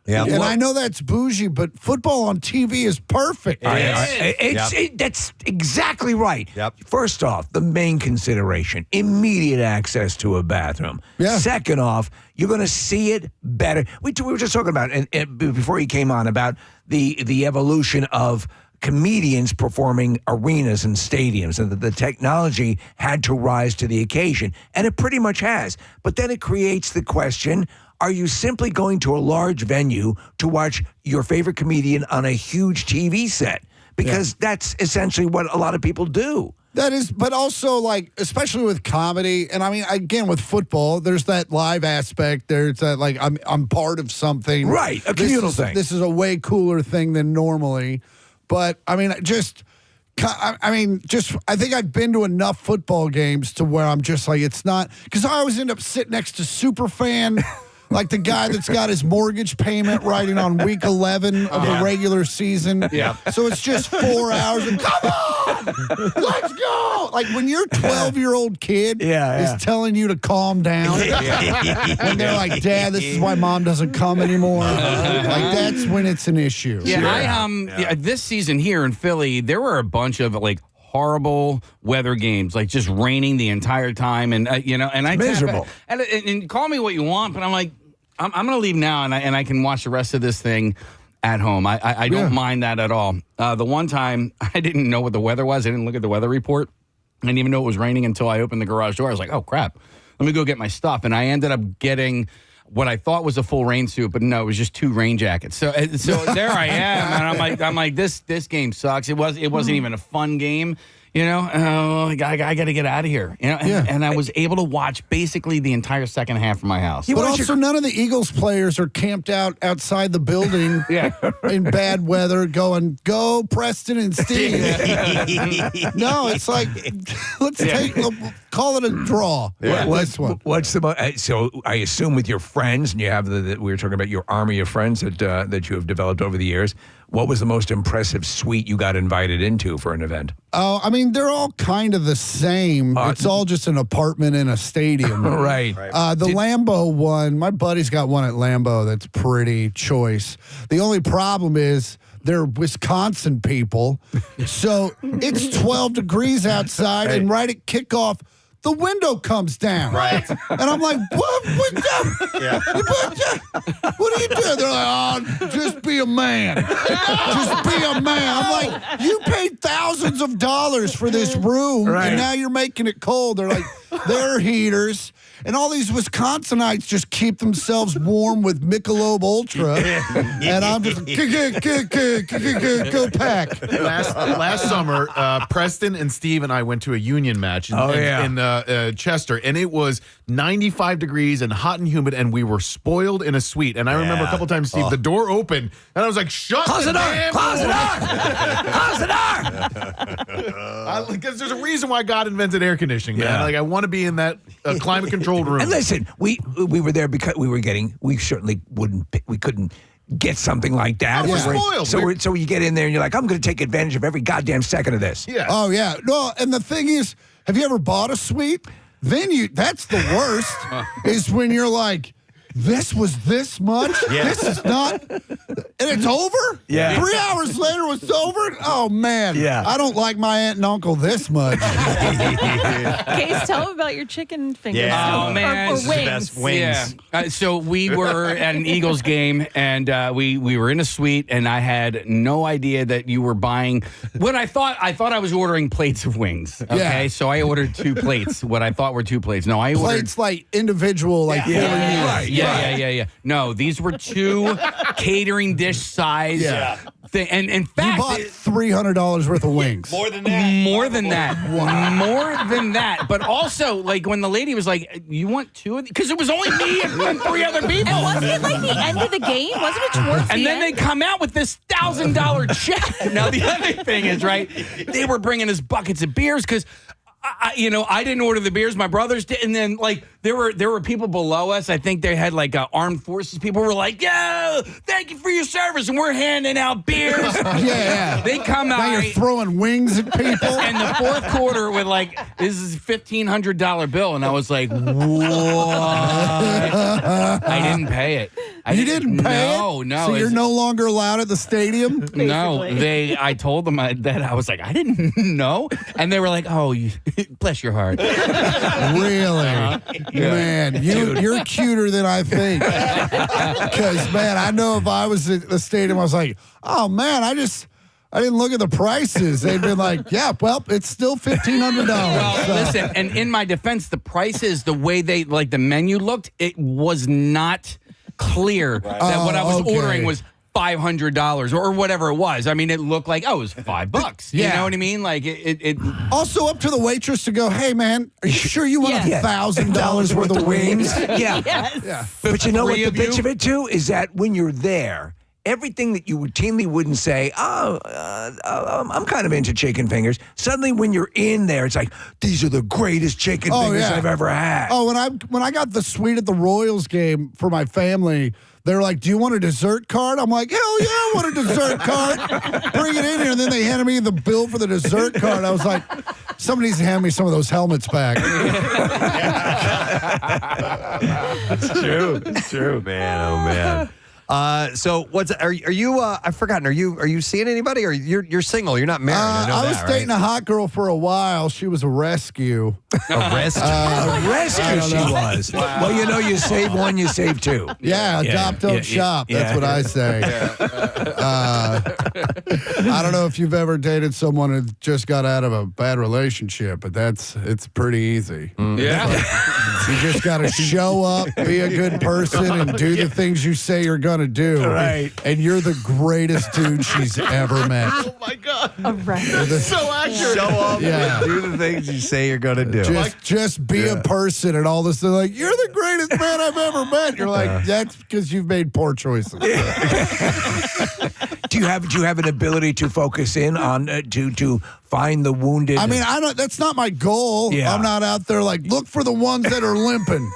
Yeah. And I know that's bougie, but football on TV is perfect. That's exactly right. Yep. First off, the main consideration, immediate access to a bathroom. Yeah. Second off, you're going to see it better. We were just talking about, and before he came on, about the evolution of comedians performing arenas and stadiums, and that the technology had to rise to the occasion, and it pretty much has. But then it creates the question, are you simply going to a large venue to watch your favorite comedian on a huge TV set? Because that's essentially what a lot of people do. That is, but also, like, especially with comedy, and I mean, again, with football, there's that live aspect. There's that, like, I'm part of something. Right, a communal thing. This is a way cooler thing than normally. But, I mean, I think I've been to enough football games to where I'm just like, it's not, because I always end up sitting next to Superfan, like the guy that's got his mortgage payment writing on week 11 of the regular season. Yeah. So it's just 4 hours and come on, let's go. Like when your 12-year-old kid is telling you to calm down, and they're like, Dad, this is why Mom doesn't come anymore. Like that's when it's an issue. Yeah, this season here in Philly, there were a bunch of like horrible weather games, like just raining the entire time, and and I miserable. And call me what you want, but I'm like, I'm going to leave now, and I can watch the rest of this thing at home. I don't mind that at all. The one time I didn't know what the weather was, I didn't look at the weather report. I didn't even know it was raining until I opened the garage door. I was like, oh crap, let me go get my stuff, and I ended up getting what I thought was a full rain suit, but no, it was just 2 rain jackets. So there I am, and I'm like, this game sucks. It wasn't even a fun game, I got to get out of here, and I was able to watch basically the entire second half from my house. But also, none of the Eagles players are camped outside the building in bad weather going, go Preston and Steve. No, it's like, let's call it a draw. What's the most? So I assume with your friends, and you have we were talking about your army of friends that you have developed over the years. What was the most impressive suite you got invited into for an event? Oh, I mean, they're all kind of the same. It's all just an apartment in a stadium. Right. The Lambeau one, my buddy's got one at Lambeau that's pretty choice. The only problem is they're Wisconsin people. So it's 12 degrees outside, and right at kickoff, the window comes down. Right. And I'm like, what? What are you doing? They're like, oh, just be a man. Just be a man. I'm like, you paid thousands of dollars for this room, and now you're making it cold. They're like, there are heaters. And all these Wisconsinites just keep themselves warm with Michelob Ultra. And I'm just, go pack. Last summer, Preston and Steve and I went to a Union match in Chester, and it was 95 degrees and hot and humid, and we were spoiled in a suite. And I remember a couple times, Steve, the door opened, and I was like, Close the door! Because there's a reason why God invented air conditioning, man. Like, I want to be in that climate-controlled room. And listen, we were there because we certainly couldn't get something like that. We're So spoiled. so you get in there and you're like, I'm going to take advantage of every goddamn second of this. Yeah. Oh, yeah. No, and the thing is, have you ever bought a suite? Then that's the worst, is when you're like, this was this much? Yeah. This is not, and it's over? Yeah. 3 hours later, it's over? Oh, man. Yeah. I don't like my aunt and uncle this much. Case, tell them about your chicken fingers. Yeah. Or- Oh, man. Or, This is the wings. best wings. Yeah. So we were at an Eagles game, and we were in a suite, and I had no idea that you were buying what I thought. I thought I was ordering plates of wings. Okay, Yeah. so I ordered 2 plates. What I thought were 2 plates. No, I ordered. Plates like individual, like for you. Right. Yeah. No, these were 2 catering dish size. Yeah. And in You fact, bought $300 worth of wings. More than that. more than that. More than that. But also, like, when the lady was like, you want 2 of these? Because it was only me and 3 other people. And wasn't it like the end of the game? Wasn't it towards the And then they end? come out with this $1,000 check. Now, the other thing is, right, they were bringing us buckets of beers because, I didn't order the beers. My brothers did. And then, like, there were people below us. I think they had, like, armed forces. People were like, yo, thank you for your service. And we're handing out beers. Yeah. They come out. Now you're throwing wings at people. And the fourth quarter with like, this is a $1,500 bill. And I was like, what? I didn't pay it. You didn't pay it? No. So you're it's- no longer allowed at the stadium? No, Basically. I told them that I was like, I didn't know. And they were like, oh, bless your heart. Really? Man, you're cuter than I think. Because, man, I know if I was at the stadium, I was like, oh, man, I didn't look at the prices. They'd been like, yeah, well, it's still $1,500. Well, So- listen, and in my defense, the prices, the way they, like, the menu looked, it was not clear that what I was okay. ordering was $500 or whatever it was. I mean, it looked like, oh, it was $5. You Yeah. know what I mean? Like, it Also up to the waitress to go, hey, man, are you sure you want Yeah. $1,000 worth of wings? Yeah. Yes. But you know what 3 the of you? bitch of it too is that when you're there, everything that you routinely wouldn't say, I'm kind of into chicken fingers. Suddenly, when you're in there, it's like, these are the greatest chicken fingers I've ever had. Oh, when I got the suite at the Royals game for my family, they were like, do you want a dessert card? I'm like, hell yeah, I want a dessert card. Bring it in here. And then they handed me the bill for the dessert card. I was like, somebody needs to hand me some of those helmets back. It's true, man. Oh man. So are you? I've forgotten. Are you seeing anybody? Or you're single? You're not married. I know I was that, dating right? a hot girl for a while. She was a rescue. A rest. A rescue she was. Well, you save one, you save 2. Yeah, adopt, don't shop. That's what I say. I don't know if you've ever dated someone who just got out of a bad relationship, but it's pretty easy. Yeah. You just got to show up, be a good person, and do the things you say you're going to do. Right. And you're the greatest dude she's ever met. Oh my God. A right. So accurate. Show up. Yeah. Do the things you say you're gonna do. Just be a person, and all this. They're like, you're the greatest man I've ever met. You're like, that's because you've made poor choices. Do you have an ability to focus in on to find the wounded? I mean, I don't. That's not my goal. Yeah. I'm not out there like look for the ones that are limping,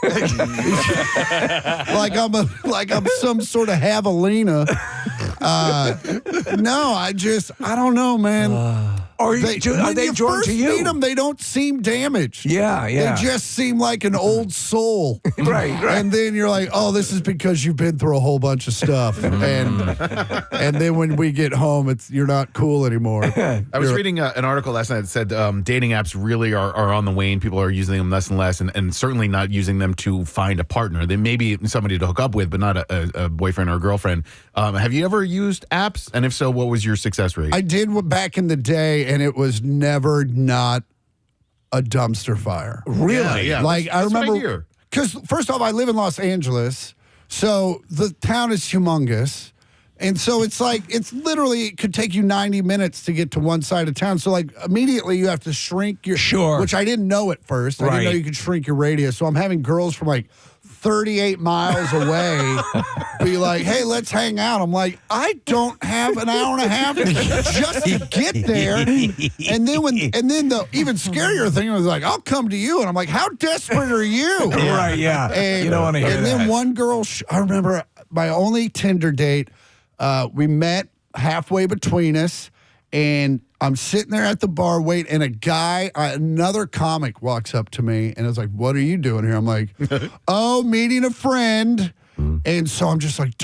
like I'm some sort of javelina. No, I don't know, man. Are When they you drawn first to you? meet them, they don't seem damaged. Yeah. They just seem like an old soul. Right. And then you're like, oh, this is because you've been through a whole bunch of stuff. and then when we get home, you're not cool anymore. I was reading an article last night that said dating apps really are on the wane. People are using them less and less, and certainly not using them to find a partner. They may be somebody to hook up with, but not a boyfriend or a girlfriend. Have you ever used apps? And if so, what was your success rate? I did back in the day, and it was never not a dumpster fire. Really? Yeah. Like, I that's what remember, hear. because first off, I live in Los Angeles, so the town is humongous. And so it's like, it could take you 90 minutes to get to one side of town. So like immediately you have to shrink your, Sure. which I didn't know at first. I didn't know Right. you could shrink your radius. So I'm having girls from like 38 miles away be like, hey, let's hang out. I'm like, I don't have an hour and a half just to get there. And then the even scarier thing was like, I'll come to you. And I'm like, how desperate are you? Right, yeah. And, You don't wanna hear and then that. one girl, I remember my only Tinder date. We met halfway between us, and I'm sitting there at the bar waiting, and a guy, another comic, walks up to me, and is like, "What are you doing here?" I'm like, "Oh, meeting a friend." And so I'm just like,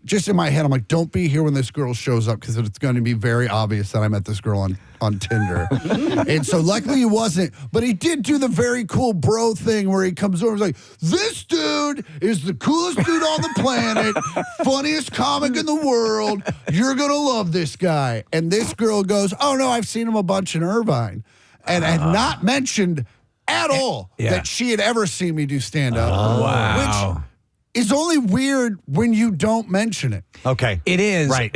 just in my head, I'm like, don't be here when this girl shows up because it's going to be very obvious that I met this girl on Tinder. And so luckily he wasn't, but he did do the very cool bro thing where he comes over and is like, this dude is the coolest dude on the planet, funniest comic in the world. You're going to love this guy. And this girl goes, oh no, I've seen him a bunch in Irvine. And had not mentioned at all that she had ever seen me do stand-up. Wow. Which is only weird when you don't mention it. Okay. It is. Right.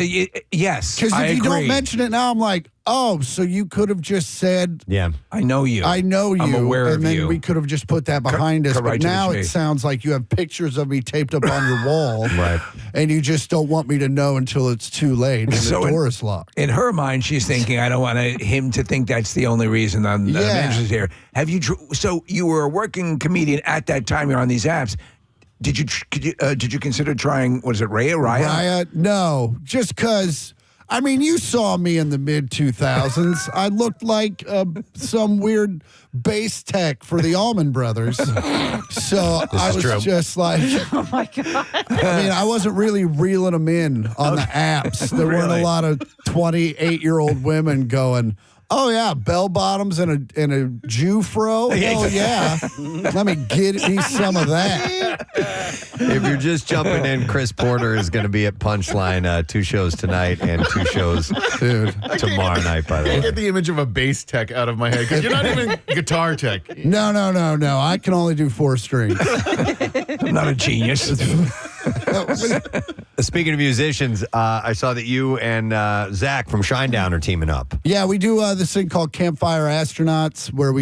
Yes. Because if you agree. don't mention it now, I'm like, oh, so you could have just said, Yeah. I know you. I'm aware and of then you. we could have just put that behind us. But right to the now it chase. sounds like you have pictures of me taped up on your wall. Right. And you just don't want me to know until it's too late and So the door is locked. In her mind, she's thinking, I don't want him to think that's the only reason I'm interested here. Have you? So you were a working comedian at that time. You're on these apps. Did you consider trying? What is it, Raya? Raya? No, just because. I mean, you saw me in the mid 2000s. I looked like some weird bass tech for the Allman Brothers. So I was just like, Oh my God. I mean, I wasn't really reeling them in on the apps. There weren't a lot of 28-year-old women going, oh yeah, bell bottoms and a Jew fro. Hell yeah, let me get me some of that. If you're just jumping in, Chris Porter is going to be at Punchline 2 shows tonight and 2 shows tomorrow night, by the I way. get the image of a bass tech out of my head because you're not even guitar tech. No. I can only do 4 strings. I'm not a genius. Speaking of musicians, I saw that you and Zach from Shinedown are teaming up. Yeah, we do this thing called Campfire Astronauts, where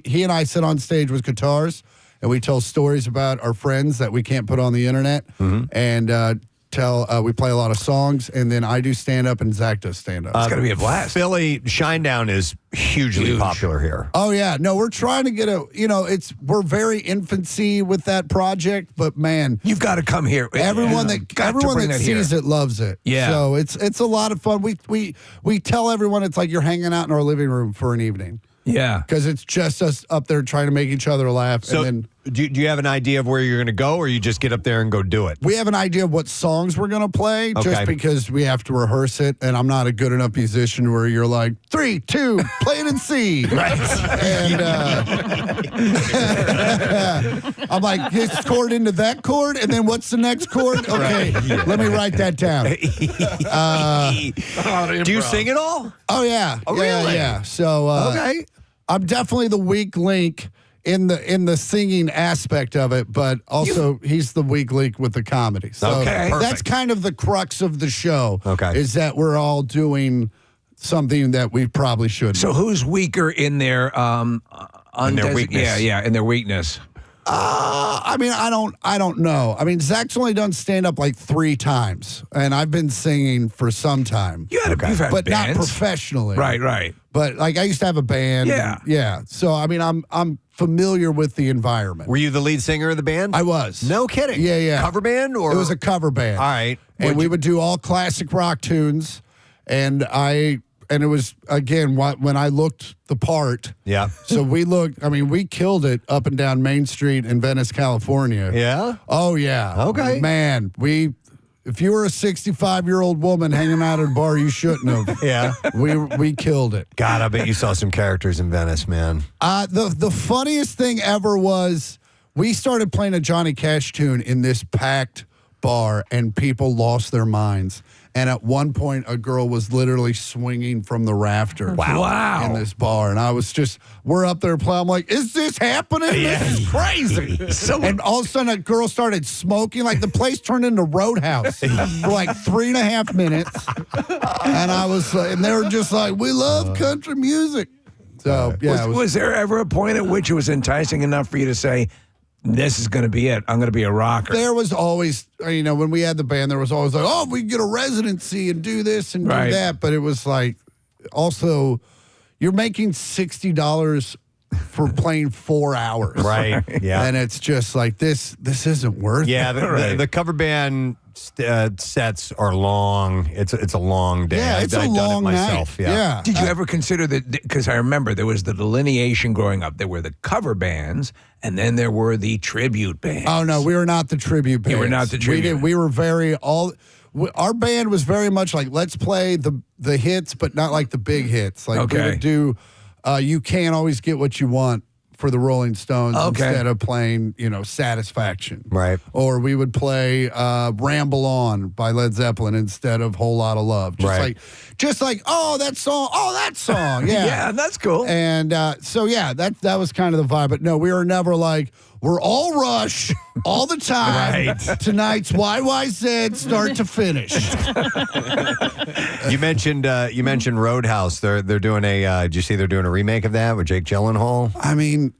he and I sit on stage with guitars and we tell stories about our friends that we can't put on the internet, and we play a lot of songs, and then I do stand up and Zach does stand up. It's going to be a blast. Philly Shinedown is hugely popular here. Oh yeah, no, we're trying to get we're very infancy with that project, but man, You've got to come here. everyone that sees it loves it. Yeah. So it's a lot of fun. We tell everyone it's like you're hanging out in our living room for an evening. Yeah. Because it's just us up there trying to make each other laugh. So, and then do you have an idea of where you're going to go, or you just get up there and go do it? we have an idea of what songs we're going to play, Okay. just because we have to rehearse it, and I'm not a good enough musician where you're like, 3, 2, play it in C. Right. And I'm like, this chord into that chord, and then what's the next chord? Okay, let me write that down. Do you sing it all? Oh, yeah. Oh, yeah, really? yeah. So Okay. I'm definitely the weak link in the singing aspect of it, but also he's the weak link with the comedy. So Okay, that's perfect. kind of the crux of the show. Okay. Is that we're all doing something that we probably shouldn't. So who's weaker in their weakness? Yeah, in their weakness. I mean, I don't know. I mean, Zach's only done stand up like 3 times, and I've been singing for some time. You've had but bands. not professionally. Right. But like I used to have a band. Yeah. Yeah. So I mean, I'm familiar with the environment. Were you the lead singer of the band? I was. No kidding. Yeah. Cover band or It was a cover band. All right. And we would do all classic rock tunes, and it was, again, when I looked the part. Yeah. So we killed it up and down Main Street in Venice, California. Yeah. Oh, yeah. Okay. Man, if you were a 65-year-old woman hanging out at a bar, you shouldn't have. Yeah. We killed it. God, I bet you saw some characters in Venice, man. The funniest thing ever was we started playing a Johnny Cash tune in this packed bar, and people lost their minds. And at one point, a girl was literally swinging from the rafters. Wow. In this bar. And we're up there playing. I'm like, is this happening? This is crazy. And all of a sudden, a girl started smoking. Like, the place turned into Roadhouse for like 3.5 minutes. And they were just like, we love country music. So, yeah. Was there ever a point at which it was enticing enough for you to say, this is going to be it. I'm going to be a rocker. There was always, when we had the band, there was always like, oh, we can get a residency and do this and do that. But it was like, also, you're making $60 for playing 4 hours. Right. Yeah. And it's just like, this isn't worth it. Yeah, the cover band sets are long. It's a long day. Yeah, it's a I've long done it myself. night. Yeah. Did you ever consider that? Because I remember there was the delineation growing up. There were the cover bands, and then there were the tribute bands. Oh, no, we were not the tribute band. You were not the tribute. We were our band was very much like, let's play the hits, but not like the big hits. Like we would do, You Can't Always Get What You Want for the Rolling Stones instead of playing, Satisfaction. Right. Or we would play Ramble On by Led Zeppelin instead of Whole Lotta Love. Just like, oh, that song. Yeah. Yeah, that's cool. And that was kind of the vibe. But no, we were never like, we're all Rush all the time. Right. Tonight's YYZ start to finish. You mentioned Roadhouse. They're doing did you see they're doing a remake of that with Jake Gyllenhaal? I mean,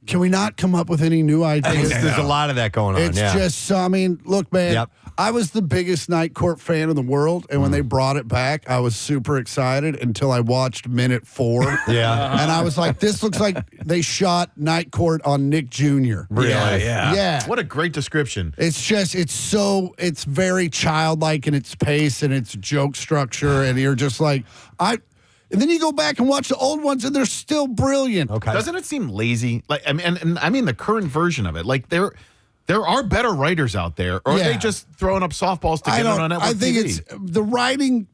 can we not come up with any new ideas? There's a lot of that going on. It's just, look, man, Yep. I was the biggest Night Court fan in the world, and when they brought it back, I was super excited until I watched minute 4. Yeah. And I was like, this looks like they shot Night Court on Nick Jr. Really? Yeah. What a great description. It's very childlike in its pace and its joke structure, and you're just like, and then you go back and watch the old ones, and they're still brilliant. Okay. Doesn't it seem lazy? Like, I mean, the current version of it. Like, there are better writers out there, or are they just throwing up softballs to get it on network I think TV? it's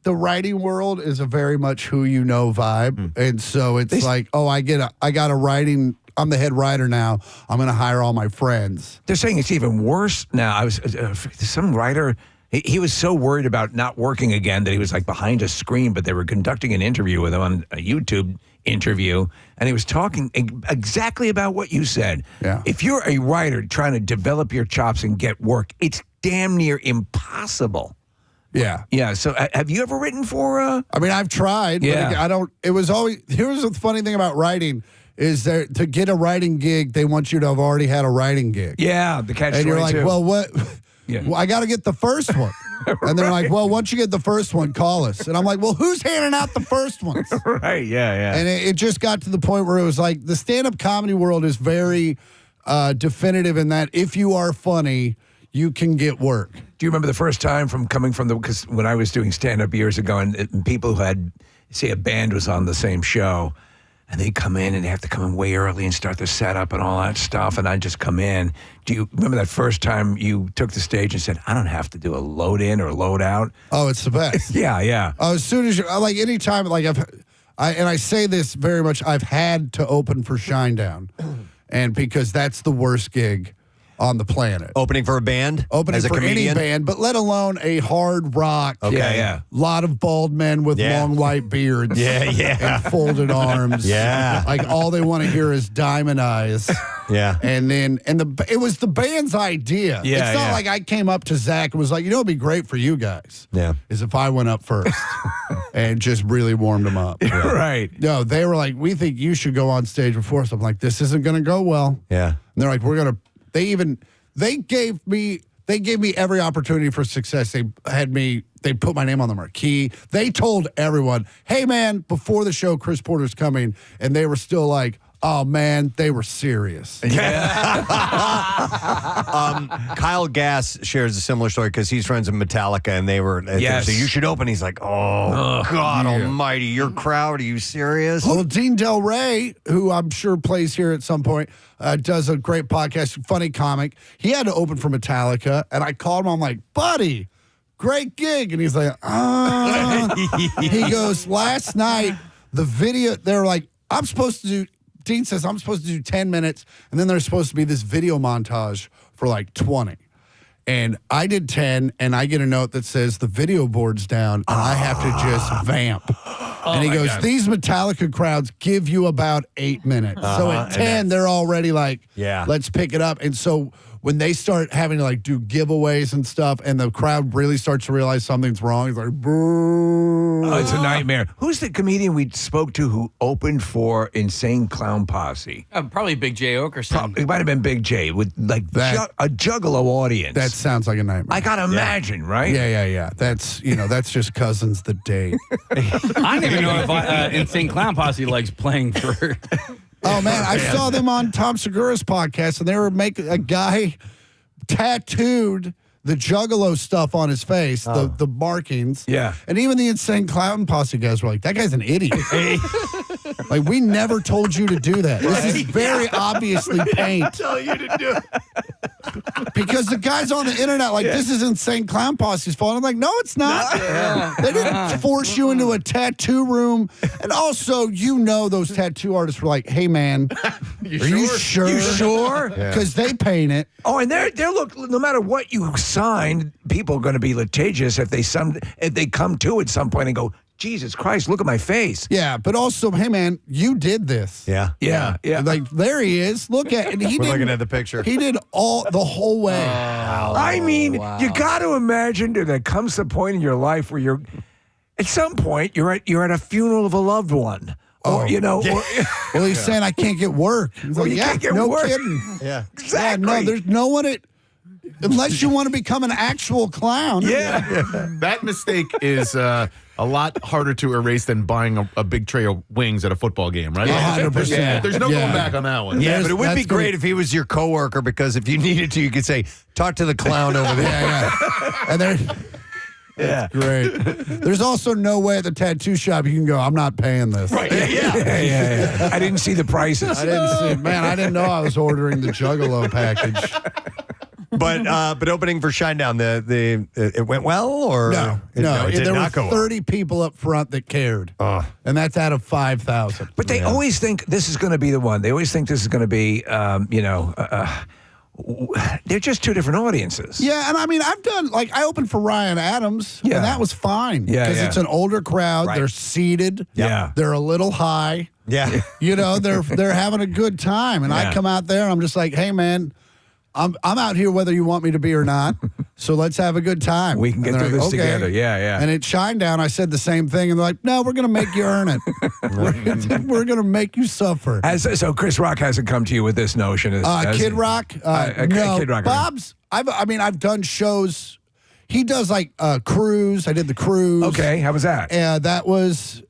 the writing world is a very much who you know vibe, and so it's like, oh, I got a writing. I'm the head writer now. I'm going to hire all my friends. They're saying it's even worse now. I was some writer. He was so worried about not working again that he was like behind a screen, but they were conducting an interview with him on a YouTube interview, and he was talking exactly about what you said. Yeah. If you're a writer trying to develop your chops and get work, it's damn near impossible. Yeah. Yeah. So have you ever written for I mean, I've tried. Yeah. But I don't. It was always. Here's the funny thing about writing is that to get a writing gig, they want you to have already had a writing gig. Yeah, the catch. And you're like, well, what? Yeah. Well, I got to get the first one. And they're like, well, once you get the first one, call us. And I'm like, well, who's handing out the first ones? Right. Yeah. And it just got to the point where it was like the stand-up comedy world is very definitive in that if you are funny, you can get work. Do you remember the first time because when I was doing stand-up years ago, and people who had, say, a band was on the same show, and they come in and they have to come in way early and start the setup and all that stuff, and I just come in. Do you remember that first time you took the stage and said, I don't have to do a load in or load out? Oh, it's the best. Yeah. As soon as like anytime, like I say this very much, I've had to open for Shinedown, and because that's the worst gig on the planet. Opening for a band? Opening as a for comedian? any band, but let alone a hard rock. Okay. Yeah. Lot of bald men with long white beards. Yeah. And folded arms. Yeah. Like all they want to hear is Diamond Eyes. Yeah. And it was the band's idea. Yeah, it's not like I came up to Zach and was like, it'd be great for you guys. Yeah. Is if I went up first and just really warmed them up. Right. No, they were like, we think you should go on stage before us. I'm like, this isn't going to go well. Yeah. And they're like, they gave me every opportunity for success. They put my name on the marquee. They told everyone, hey man, before the show, Chris Porter's coming. And they were still like, oh man, they were serious. Yeah. Kyle Gass shares a similar story because he's friends with Metallica, and they were Yes. so you should open. He's like, oh God Almighty, your crowd? Are you serious? Well, Dean Del Rey, who I'm sure plays here at some point, does a great podcast, funny comic. He had to open for Metallica, and I called him. I'm like, buddy, great gig. And he's like, He goes, last night, the video, they're like, Dean says, I'm supposed to do 10 minutes, and then there's supposed to be this video montage for like 20. And I did 10, and I get a note that says the video board's down, and I have to just vamp. And he goes, these Metallica crowds give you about 8 minutes. So at 10, they're already like, Yeah. let's pick it up. And so when they start having to like do giveaways and stuff, and the crowd really starts to realize something's wrong, it's like, boo. Oh, it's a nightmare. Who's the comedian we spoke to who opened for Insane Clown Posse? Probably Big J Okerson. It might have been Big J with like a juggalo audience. That sounds like a nightmare. I gotta imagine, right? Yeah. That's that's just Cousins the date. I don't even know if Insane Clown Posse likes playing for. Oh man, I saw them on Tom Segura's podcast, and they were making a guy tattooed the Juggalo stuff on his face, the markings. Yeah. And even the Insane Clown Posse guys were like, that guy's an idiot. Like, we never told you to do that. This is very obviously paint. Tell you to do it. Because the guys on the internet, like, this is Insane Clown Posse's fault. I'm like, no, it's not. They didn't force you into a tattoo room. And also, those tattoo artists were like, hey, man, are you sure? You sure? Because they paint it. Oh, and they're look. No matter what you sign, people are going to be litigious if they come to at some point and go, Jesus Christ, look at my face. Yeah, but also, hey man, you did this. Yeah. Like there he is. Look at, and We're looking at the picture. He did the whole way. I mean, you got to imagine that there comes a point in your life where you're, at some point, you're at a funeral of a loved one. Or, well, he's saying I can't get work. He's like, you can't get work. Kidding. Yeah. Exactly. Yeah, no, there's no one unless you want to become an actual clown. Yeah. That mistake is a lot harder to erase than buying a big tray of wings at a football game, right? 100%. There's no going back on that one. Yeah, but it would be That's great if he was your coworker, because if you needed to, you could say, talk to the clown over there. Yeah. And there. Yeah. Great. There's also no way at the tattoo shop you can go, I'm not paying this. Right. Yeah. I didn't see the prices. I didn't know I was ordering the Juggalo package. But opening for Shinedown, it went well, or No, it did there not were go 30 people up front that cared, and that's out of 5,000. But they always think this is going to be the one. They always think this is going to be, they're just two different audiences. Yeah, and I mean, I opened for Ryan Adams, and that was fine. Yeah, because it's an older crowd. Right. They're seated. Yeah. They're a little high. Yeah. They're having a good time, and I come out there and I'm just like, hey man, I'm out here whether you want me to be or not. So let's have a good time. We can get through this together. Yeah. And at Shinedown, I said the same thing, and they're like, no, we're going to make you earn it. We're going to make you suffer. So Chris Rock hasn't come to you with this notion. Kid Rock? No. Kid Rock. Bob's, I've done shows. He does like Cruise. I did the Cruise. Okay, how was that? That was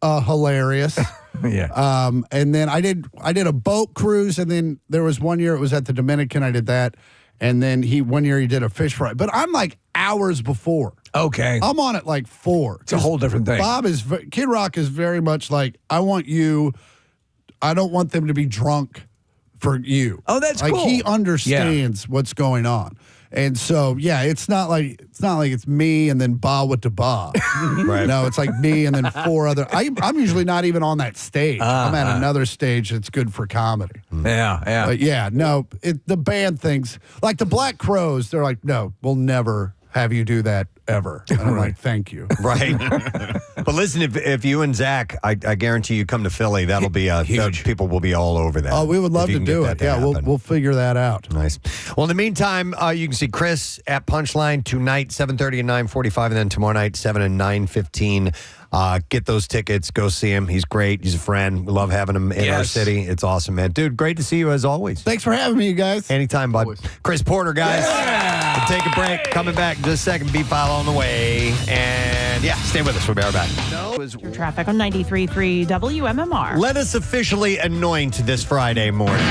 hilarious. Yeah. And then I did a boat cruise, and then there was one year it was at the Dominican. I did that, and then one year he did a fish fry. But I'm like hours before. Okay. I'm on at like 4. It's a whole different thing. Kid Rock is very much like, I don't want them to be drunk for you. Oh, that's like cool. He understands what's going on. And so, it's not like it's me and then Ba with the Ba. Right. No, it's like me and then 4 other. I'm usually not even on that stage. I'm at another stage that's good for comedy. Yeah. But the band thinks, like the Black Crowes, they're like, no, we'll never have you do that ever. And I'm like, thank you. Right. But listen, if you and Zach, I guarantee you come to Philly, that'll be huge. People will be all over that. Oh, we would love if you to can do get it. that to Yeah, happen. we'll figure that out. Nice. Well, in the meantime, you can see Chris at Punchline tonight, 7:30 and 9:45, and then tomorrow night, 7 and 9:15. Get those tickets. Go see him. He's great. He's a friend. We love having him in our city. It's awesome, man. Dude, great to see you as always. Thanks for having me, you guys. Anytime, bud. Chris Porter, guys. We'll take a break. Coming back in just a second. B-File on the way. And stay with us. We'll be right back. Traffic on 93.3 WMMR. Let us officially anoint this Friday morning.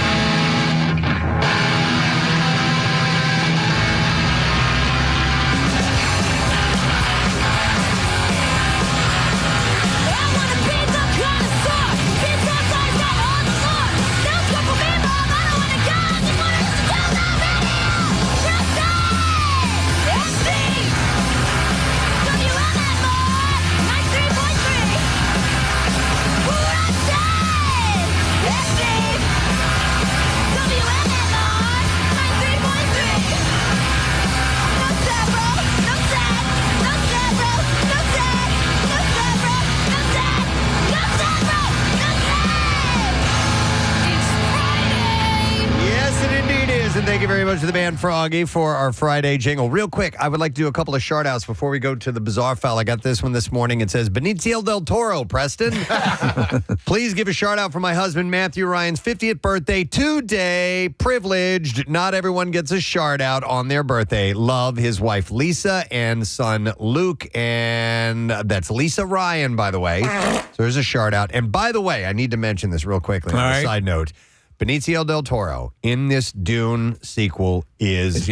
And thank you very much to the band Froggy for our Friday jingle. Real quick, I would like to do a couple of shout-outs before we go to the bizarre file. I got this one this morning. It says, Benicio del Toro, Preston. Please give a shout-out for my husband, Matthew Ryan's 50th birthday today. Privileged. Not everyone gets a shout-out on their birthday. Love his wife, Lisa, and son, Luke. And that's Lisa Ryan, by the way. So there's a shout-out. And by the way, I need to mention this real quickly on a side note. Benicio del Toro in this Dune sequel is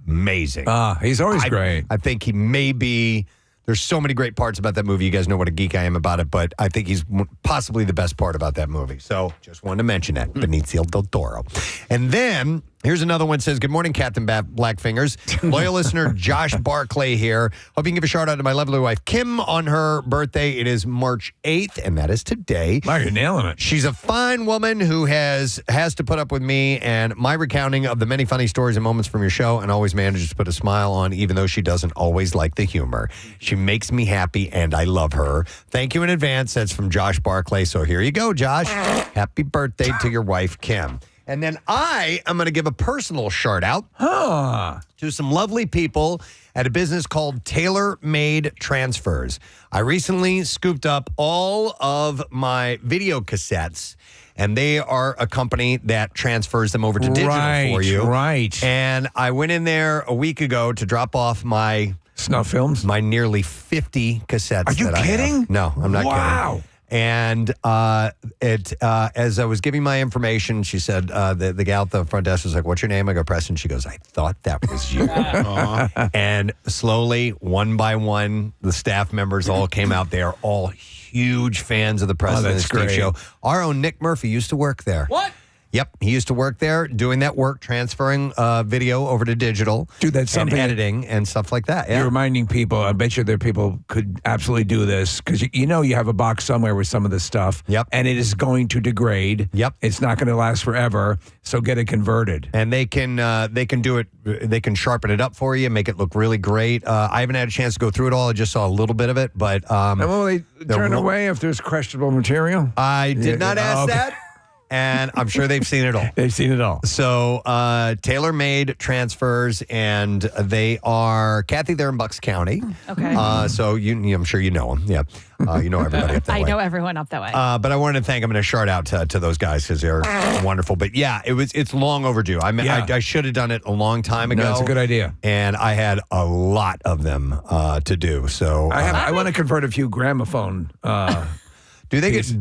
amazing. He's always great. I think he may be. There's so many great parts about that movie. You guys know what a geek I am about it, but I think he's possibly the best part about that movie. So just wanted to mention that. Benicio del Toro. And then here's another one that says, good morning, Captain Blackfingers. Loyal listener Josh Barclay here. Hope you can give a shout out to my lovely wife, Kim, on her birthday. It is March 8th, and that is today. Wow, you're nailing it. She's a fine woman who has to put up with me and my recounting of the many funny stories and moments from your show, and always manages to put a smile on, even though she doesn't always like the humor. She makes me happy, and I love her. Thank you in advance. That's from Josh Barclay. So here you go, Josh. Happy birthday to your wife, Kim. And then I am going to give a personal shout out to some lovely people at a business called Tailor Made Transfers. I recently scooped up all of my video cassettes, and they are a company that transfers them over to digital for you. Right. And I went in there a week ago to drop off my snuff films, my nearly 50 cassettes. Are you kidding? No, I'm not kidding. Wow. And as I was giving my information, she said, the gal at the front desk was like, what's your name? I go, Preston. She goes, I thought that was you. And slowly, one by one, the staff members all came out. They are all huge fans of the Preston and Steve show. Our own Nick Murphy used to work there. What? Yep, he used to work there doing that work, transferring video over to digital. Dude, that's something. And editing and stuff like that. Yeah. You're reminding people, I bet you there people could absolutely do this, because you know you have a box somewhere with some of this stuff. Yep. And it is going to degrade. Yep. It's not going to last forever, so get it converted. And they can do it, they can sharpen it up for you, make it look really great. I haven't had a chance to go through it all. I just saw a little bit of it, but... and will they turn away if there's questionable material? I did not ask that. And I'm sure they've seen it all. They've seen it all. So, tailor-made transfers, and they are, Kathy, they're in Bucks County. Okay. So, I'm sure you know them. Yeah. You know everybody up that way. I know everyone up that way. But I wanted to thank them and a shout out to those guys because they're wonderful. But yeah, it's long overdue. I should have done it a long time ago. No, it's a good idea. And I had a lot of them to do. So I want to convert a few gramophone. Do they get?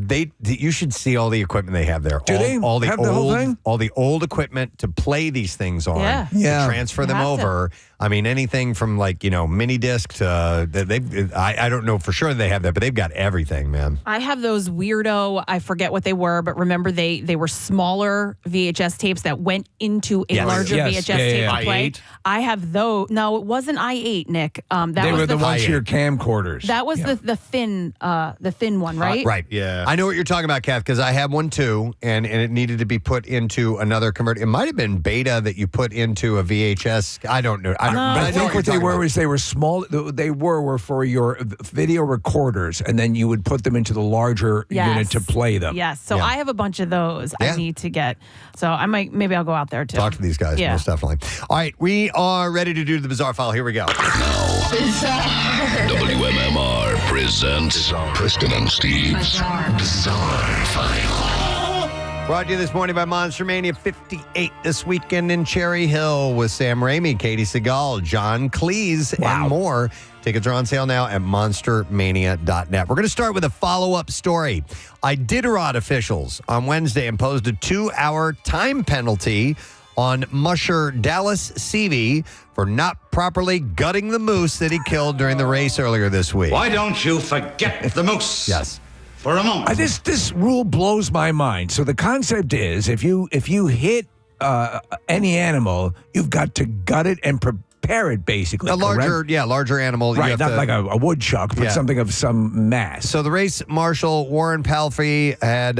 You should see all the equipment they have there. Do they all the have old, the whole thing? All the old equipment to play these things on. Yeah. To transfer them over. I mean, anything from mini disc to I don't know for sure they have that, but they've got everything, man. I have those weirdo, I forget what they were, but remember they were smaller VHS tapes that went into a larger VHS tape to play. I8? I have those. No, it wasn't I8, Nick. They were the ones for your camcorders. That was the thin one, right? Right. Yeah. I know what you're talking about, Kath, because I have one too, and it needed to be put into another converter. It might have been beta that you put into a VHS. I don't know. I think what they were was they were small. They were for your video recorders, and then you would put them into the larger unit to play them. Yes. So I have a bunch of those I need to get. So maybe I'll go out there too. Talk to these guys, most definitely. All right, we are ready to do the Bizarre File. Here we go. WMMR presents Preston and Steve's Bizarre File. Brought to you this morning by Monster Mania 58 this weekend in Cherry Hill with Sam Raimi, Katie Seagal, John Cleese, and more. Tickets are on sale now at monstermania.net. We're going to start with a follow-up story. Iditarod officials on Wednesday imposed a 2-hour time penalty on musher Dallas Seavey for not properly gutting the moose that he killed during the race earlier this week. Why don't you forget the moose? Yes. For a moment. This rule blows my mind. So the concept is if you hit any animal, you've got to gut it and prepare it, basically. A larger animal. Right, not like a woodchuck, but something of some mass. So the race marshal, Warren Palfrey, had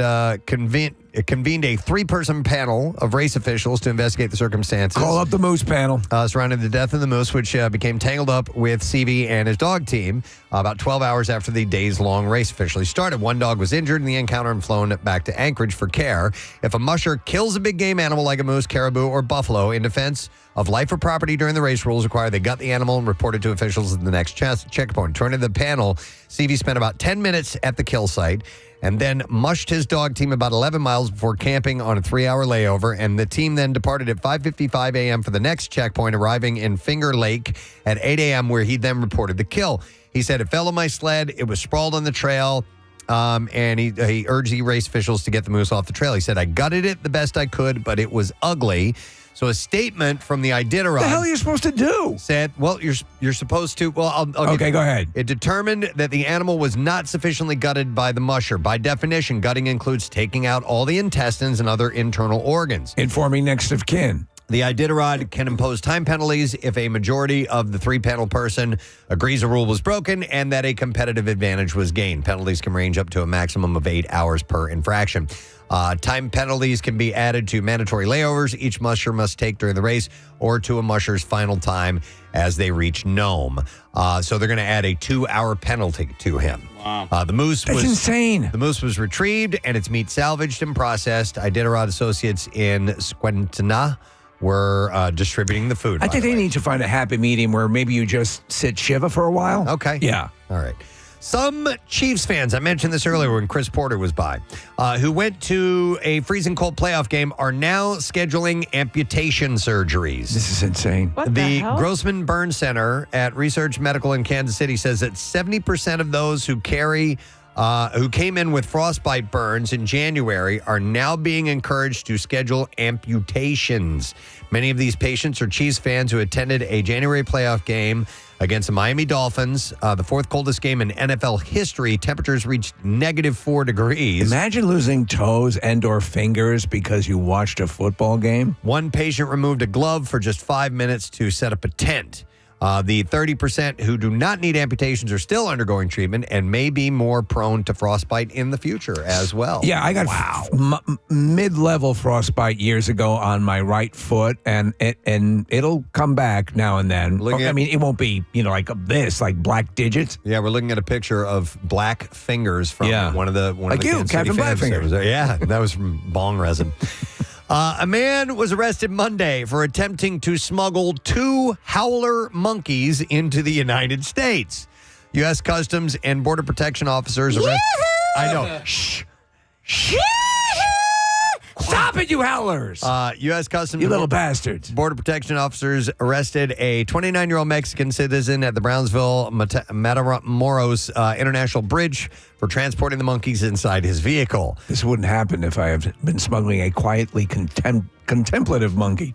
it convened a 3-person panel of race officials to investigate the circumstances. Call up the moose panel. Surrounding the death of the moose, which became tangled up with CV and his dog team about 12 hours after the days-long race officially started. One dog was injured in the encounter and flown back to Anchorage for care. If a musher kills a big game animal like a moose, caribou, or buffalo in defense of life or property during the race, rules require they gut the animal and report it to officials at the next checkpoint. According to the panel, CV spent about 10 minutes at the kill site and then mushed his dog team about 11 miles before camping on a 3-hour layover. And the team then departed at 5:55 a.m. for the next checkpoint, arriving in Finger Lake at 8 a.m., where he then reported the kill. He said, "It fell on my sled. It was sprawled on the trail." And he urged the race officials to get the moose off the trail. He said, "I gutted it the best I could, but it was ugly." So a statement from the Iditarod. What the hell are you supposed to do? Said, well, you're supposed to. Well, I'll okay, go ahead. It determined that the animal was not sufficiently gutted by the musher. By definition, gutting includes taking out all the intestines and other internal organs. Informing next of kin. The Iditarod can impose time penalties if a majority of the 3-panel person agrees a rule was broken and that a competitive advantage was gained. Penalties can range up to a maximum of 8 hours per infraction. Time penalties can be added to mandatory layovers each musher must take during the race or to a musher's final time as they reach Nome. So they're going to add a 2-hour penalty to him. Wow. That's insane. The moose was retrieved and its meat salvaged and processed. Iditarod Associates in Squentina were distributing the food. I think they need to find a happy medium where maybe you just sit Shiva for a while. Okay. Yeah. All right. Some Chiefs fans, I mentioned this earlier when Chris Porter was by, who went to a freezing cold playoff game are now scheduling amputation surgeries. This is insane. What the hell? Grossman Burn Center at Research Medical in Kansas City says that 70% of those who came in with frostbite burns in January are now being encouraged to schedule amputations. Many of these patients are Chiefs fans who attended a January playoff game against the Miami Dolphins, the fourth coldest game in NFL history. Temperatures reached -4 degrees. Imagine losing toes and/or fingers because you watched a football game. One patient removed a glove for just 5 minutes to set up a tent. The 30% who do not need amputations are still undergoing treatment and may be more prone to frostbite in the future as well. Yeah, I got mid-level frostbite years ago on my right foot, and it'll come back now and then. It won't be like this, like black digits. Yeah, we're looking at a picture of black fingers from one of the Kansas City Captain Blackfinger. Yeah, that was from bong resin. A man was arrested Monday for attempting to smuggle 2 howler monkeys into the United States. U.S. Customs and Border Protection officers arrested. I know. Shh. Stop it, you howlers! U.S. Customs, you little bastards. Border Protection officers arrested a 29-year-old Mexican citizen at the Brownsville Matamoros International Bridge for transporting the monkeys inside his vehicle. This wouldn't happen if I had been smuggling a quietly contemplative monkey.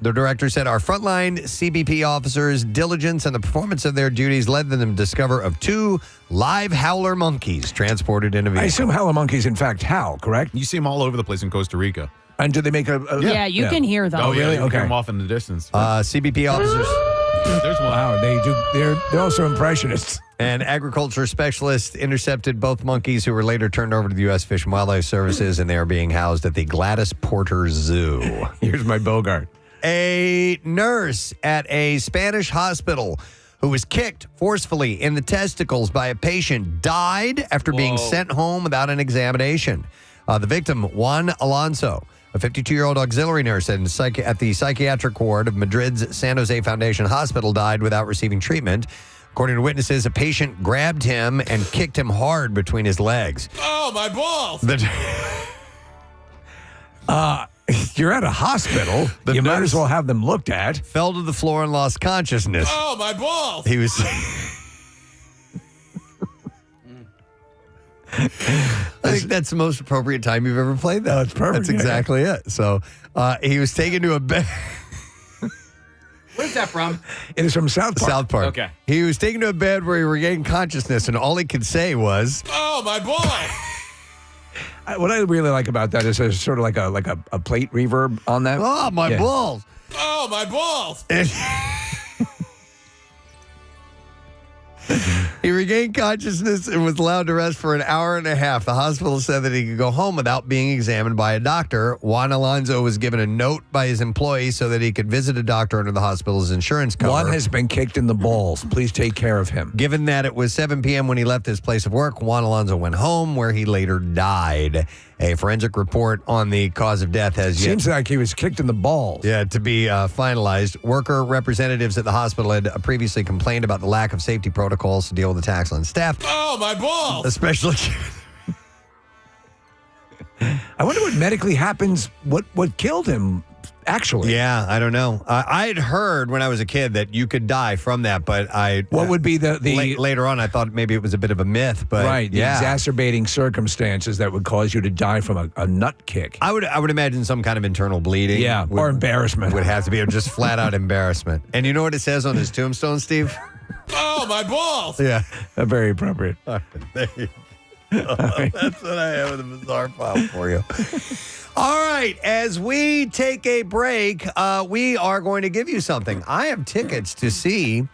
The director said our frontline CBP officers' diligence and the performance of their duties led them to the discovery of 2 live howler monkeys transported in a vehicle. I assume howler monkeys, in fact, howl, correct? You see them all over the place in Costa Rica. And do they make Yeah, you can hear them. Oh, really? You Okay. hear them off in the distance. CBP officers. There's one. Wow, they do. They're also impressionists. And agriculture specialists intercepted both monkeys who were later turned over to the U.S. Fish and Wildlife Services, and they are being housed at the Gladys Porter Zoo. Here's my Bogart. A nurse at a Spanish hospital who was kicked forcefully in the testicles by a patient died after being sent home without an examination. The victim, Juan Alonso, a 52-year-old auxiliary nurse at the psychiatric ward of Madrid's San Jose Foundation Hospital, died without receiving treatment. According to witnesses, a patient grabbed him and kicked him hard between his legs. Oh, my balls! You're at a hospital. You might as well have them looked at. Fell to the floor and lost consciousness. Oh, my balls! He was... I think that's the most appropriate time you've ever played that. That's perfect. That's exactly it. So he was taken to a bed. Where's that from? It is from South Park. South Park. Okay. He was taken to a bed where he regained consciousness, and all he could say was, Oh, my balls! What I really like about that is there's sort of like a plate reverb on that. "Oh, my balls." Oh, my balls! He regained consciousness and was allowed to rest for an hour and a half. The hospital said that he could go home without being examined by a doctor. Juan Alonso was given a note by his employee so that he could visit a doctor under the hospital's insurance cover. Juan has been kicked in the balls. Please take care of him. Given that it was 7 p.m. when he left his place of work, Juan Alonso went home, where he later died. A forensic report on the cause of death has yet... Seems like he was kicked in the balls. Yeah, to be finalized. Worker representatives at the hospital had previously complained about the lack of safety protocols to deal with attacks on staff. Oh, my balls! Especially... I wonder what medically happens, what killed him, actually. Yeah, I don't know. I had heard when I was a kid that you could die from that, but What would be the later on, I thought maybe it was a bit of a myth, but right, the exacerbating circumstances that would cause you to die from a nut kick. I would imagine some kind of internal bleeding. Yeah, or embarrassment. Would have to be just flat out embarrassment. And you know what it says on his tombstone, Steve? Oh, my balls! Yeah. Very appropriate. There you go. That's what I have in the bizarre file for you. All right, as we take a break, we are going to give you something. I have tickets to see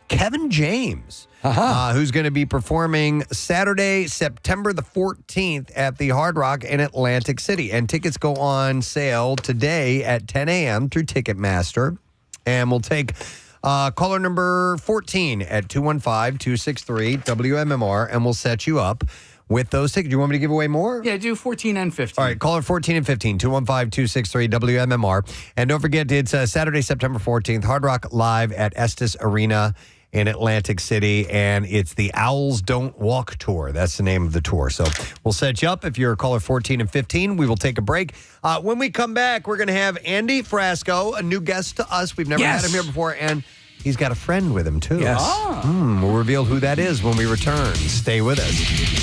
Kevin James, who's going to be performing Saturday, September the 14th at the Hard Rock in Atlantic City. And tickets go on sale today at 10 a.m. through Ticketmaster. And we'll take caller number 14 at 215-263-WMMR, and we'll set you up with those tickets. Do you want me to give away more? Yeah, do 14 and 15. All right, caller 14 and 15, 215-263-WMMR. And don't forget, it's Saturday, September 14th, Hard Rock Live at Estes Arena in Atlantic City, and it's the Owls Don't Walk Tour. That's the name of the tour. So we'll set you up if you're caller 14 and 15. We will take a break. When we come back, we're going to have Andy Frasco, a new guest to us. We've never had him here before, and he's got a friend with him, too. Yes. We'll reveal who that is when we return. Stay with us.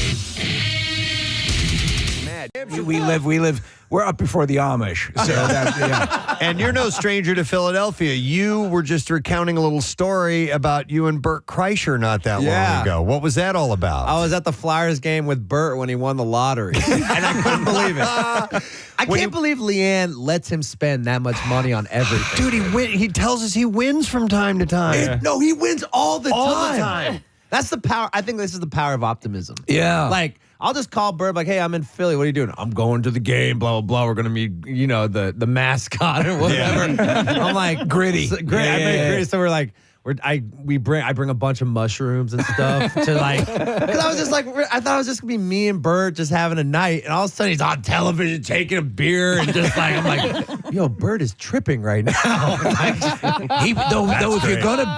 We live. We're up before the Amish. So And you're no stranger to Philadelphia. You were just recounting a little story about you and Bert Kreischer not that long ago. What was that all about? I was at the Flyers game with Bert when he won the lottery, and I couldn't believe it. I can't believe Leanne lets him spend that much money on everything. Dude, he tells us he wins from time to time. No, he wins all the time. time. That's the power. I think this is the power of optimism. Yeah. Like, I'll just call Bert, like, hey, I'm in Philly. What are you doing? I'm going to the game, blah, blah, blah. We're going to meet, the mascot or whatever. I'm like, Gritty. Gritty. So we're like, I bring a bunch of mushrooms and stuff to like, because I was just like, I thought it was just gonna be me and Bert just having a night, and all of a sudden he's on television taking a beer and just like, I'm like, yo, Bert is tripping right now. Though if you're gonna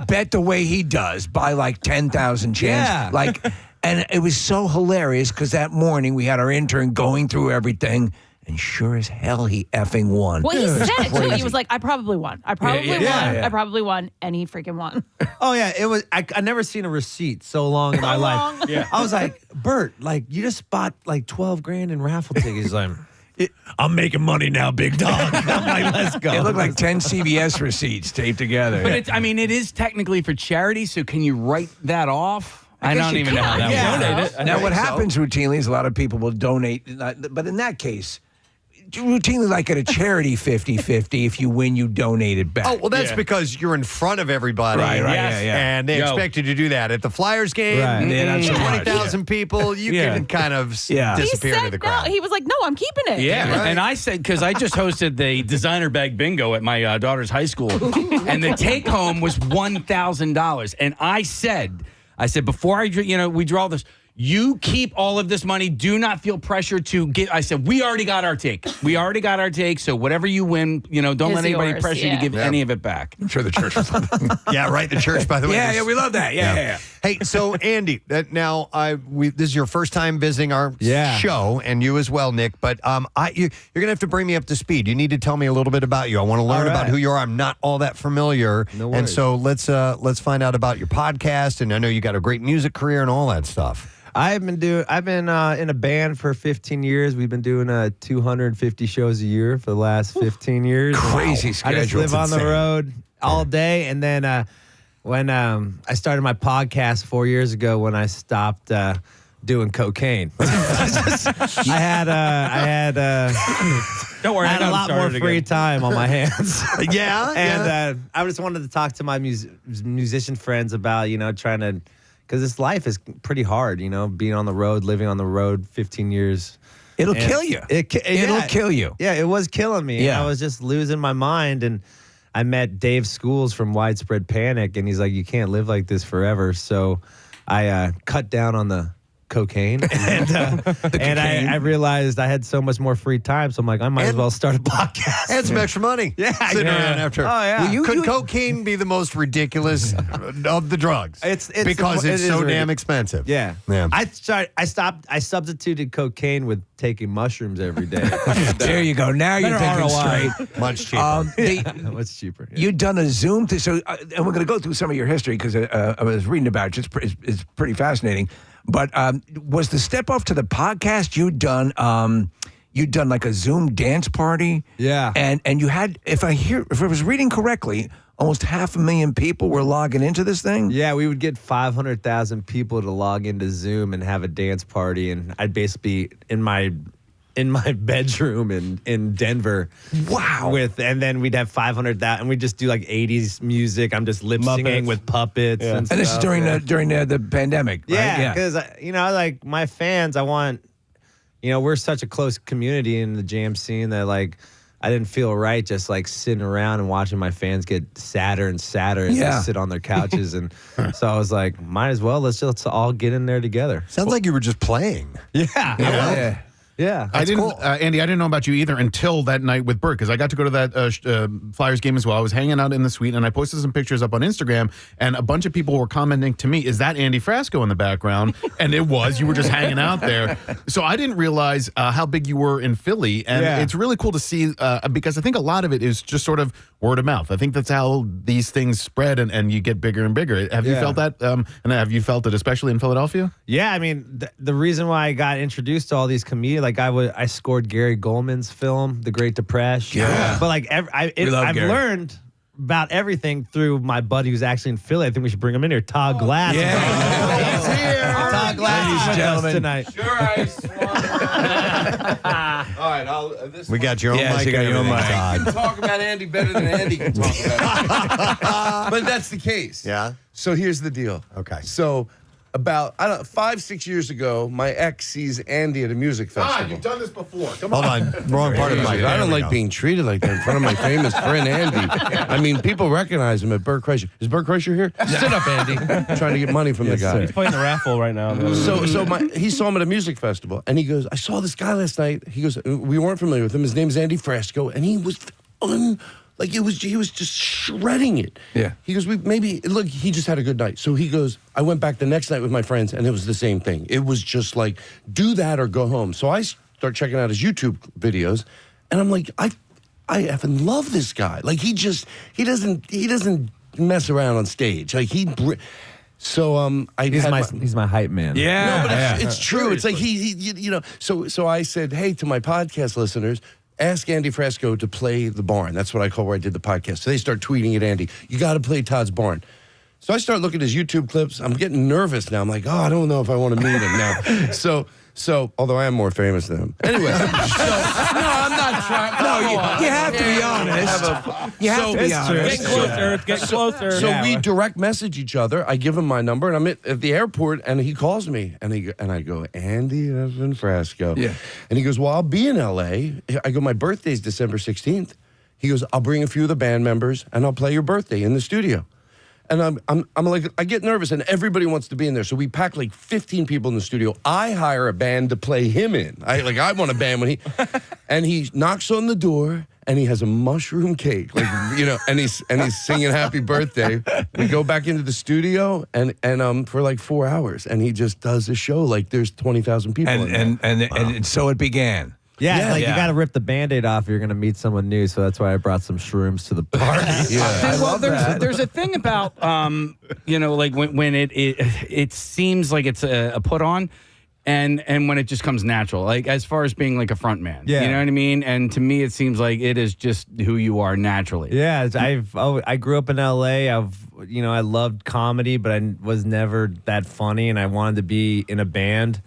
bet the way he does, buy like 10,000 chance, like, and it was so hilarious because that morning we had our intern going through everything. And sure as hell, he effing won. Well, he said it too. He was like, I probably won. I probably won. And he freaking won. Oh, yeah. It was, I never seen a receipt so long in my life. Yeah. I was like, Bert, like, you just bought like 12 grand in raffle tickets. He's like, I'm making money now, big dog. I'm like, let's go. It looked like 10 CVS receipts taped together. But it is technically for charity, so can you write that off? I don't even know how that works. Now, what happens routinely is a lot of people will donate, but in that case, routinely, like at a charity 50-50, if you win, you donate it back. Oh, well, that's because you're in front of everybody. Right, yes. And they expect you to do that. At the Flyers game, 20,000 people, you can kind of disappear into the crowd. No, he was like, no, I'm keeping it. Yeah, right. And I said, because I just hosted the designer bag bingo at my daughter's high school, and the take home was $1,000. And I said, before we draw this, you keep all of this money. Do not feel pressure to get. I said, we already got our take. So whatever you win, don't let anybody pressure you to give any of it back. I'm sure the church was Yeah, right. The church, by the way. Yeah, we love that. Yeah. Hey, so Andy, now this is your first time visiting our show, and you as well, Nick. But you're gonna have to bring me up to speed. You need to tell me a little bit about you. I want to learn about who you are. I'm not all that familiar, and so let's find out about your podcast. And I know you got a great music career and all that stuff. I've been in a band for 15 years. We've been doing 250 shows a year for the last 15 years. Crazy schedule. I just live on the road all day. And then when I started my podcast 4 years ago, when I stopped doing cocaine, I had don't worry, I had a lot more free time on my hands. And I just wanted to talk to my musician friends about trying to because this life is pretty hard, being on the road, living on the road 15 years. It'll kill you. It'll kill you. Yeah, it was killing me. Yeah. I was just losing my mind. And I met Dave Schools from Widespread Panic, and he's like, you can't live like this forever. So I cut down on the cocaine, and I realized I had so much more free time. So I'm like, I might as well start a podcast. And some extra money. Yeah. Sitting around after. Oh, yeah. Could cocaine be the most ridiculous of the drugs? Because it's so damn expensive. Yeah. Yeah. I substituted cocaine with taking mushrooms every day. There you go. Now you're thinking straight. Much cheaper. Much cheaper. Yeah. You'd done a Zoom thing, and we're going to go through some of your history because I was reading about it. It's pretty fascinating. But was the step off to the podcast you'd done like a Zoom dance party? Yeah. And you had, if I was reading correctly, almost 500,000 people were logging into this thing? Yeah, we would get 500,000 people to log into Zoom and have a dance party, and I'd basically be in my bedroom in Denver. Wow. And then we'd have 500,000, and we'd just do like 80s music. I'm just lip singing with puppets. And this is during the pandemic, right? Yeah, because like my fans, I want, we're such a close community in the jam scene that like I didn't feel right just like sitting around and watching my fans get sadder and sadder and just sit on their couches. And so I was like, might as well, let's all get in there together. Sounds like you were just playing. Yeah. Yeah, I didn't, Andy. I didn't know about you either until that night with Bert, because I got to go to that Flyers game as well. I was hanging out in the suite, and I posted some pictures up on Instagram, and a bunch of people were commenting to me, "Is that Andy Frasco in the background?" And it was. You were just hanging out there. So I didn't realize how big you were in Philly, and it's really cool to see because I think a lot of it is just sort of word of mouth. I think that's how these things spread, and you get bigger and bigger. Have you felt that? And have you felt it especially in Philadelphia? Yeah, I mean, the reason why I got introduced to all these comedians, like I scored Gary Goldman's film, The Great Depression. Yeah. But like I've learned about everything through my buddy who's actually in Philly. I think we should bring him in here, Todd Glass. Yeah. He's here. Todd Glass is with us tonight. Sure, all right, we got your own mic. You got your own mic. I can talk about Andy better than Andy can talk about it. But that's the case. Yeah. So here's the deal. Okay. So about 5-6 years ago, my ex sees Andy at a music festival. You've done this before. Come Hold on. Wrong part of the mic. I don't There we like go. being treated like that in front of my famous friend Andy. I mean, people recognize him at Bert Kreischer. Is Bert Kreischer here? Sit up, Andy. I'm trying to get money from the guy. He's playing the raffle right now. So he saw him at a music festival, and he goes, "I saw this guy last night." He goes, "We weren't familiar with him. His name's Andy Frasco, and he was he was just shredding it." Yeah. He goes, he just had a good night. So he goes, "I went back the next night with my friends, and it was the same thing. It was just like, do that or go home." So I start checking out his YouTube videos, and I'm like, I effing love this guy. Like he doesn't mess around on stage. Like So he's my hype man. no, but it's true. It's like So I said, hey, to my podcast listeners, ask Andy Frasco to play the barn. That's what I call where I did the podcast. So they start tweeting at Andy, you got to play Todd's barn. So I start looking at his YouTube clips. I'm getting nervous now. I'm like, I don't know if I want to meet him now. So although I am more famous than him. Anyway. No, I'm not trying. No, you have to be honest. You have to be honest. Get closer. So we direct message each other. I give him my number, and I'm at the airport, and he calls me, and I go, Andy Evan Frasco. Yeah. And he goes, well, I'll be in L.A. I go, my birthday's December 16th. He goes, I'll bring a few of the band members, and I'll play your birthday in the studio. And I'm like, I get nervous, and everybody wants to be in there. So we pack like 15 people in the studio. I hire a band to play him in. I want a band and he knocks on the door, and he has a mushroom cake, and he's singing Happy Birthday. We go back into the studio, and for like 4 hours, and he just does a show like there's 20,000 people in there. And so it began. Yeah, you got to rip the Band-Aid off if you're going to meet someone new. So that's why I brought some shrooms to the party. Well, there's a thing about, like when it seems like it's a put on, and when it just comes natural, like as far as being like a front man. Yeah. You know what I mean? And to me, it seems like it is just who you are naturally. Yeah, I grew up in L.A. I loved comedy, but I was never that funny, and I wanted to be in a band.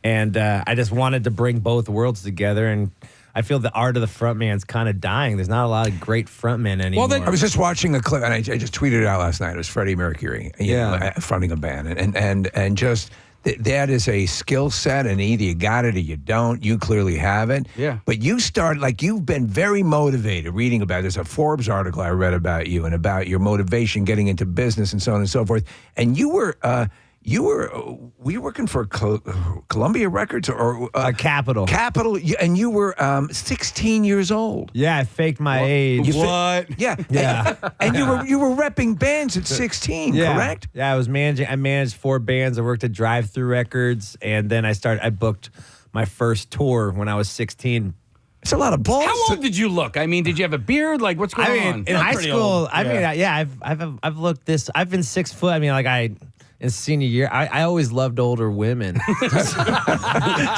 And I just wanted to bring both worlds together. And I feel the art of the frontman's kind of dying. There's not a lot of great frontmen anymore. Well, I was just watching a clip, and I just tweeted it out last night. It was Freddie Mercury, fronting a band, and just that is a skill set, and either you got it or you don't. You clearly have it. Yeah. But you've been very motivated reading about it. There's a Forbes article I read about you and about your motivation getting into business and so on and so forth. And were you working for Columbia Records or Capitol? Capitol, and you were 16 years old. Yeah, I faked my age. What? Yeah. And you were repping bands at 16, correct? Yeah, I managed 4 bands. I worked at Drive Thru Records, and then I booked my first tour when I was 16. It's a lot of balls. How old did you look? I mean, did you have a beard? Like, what's going on? In high school, I've looked this. I've been 6 foot. I mean, in senior year, I always loved older women.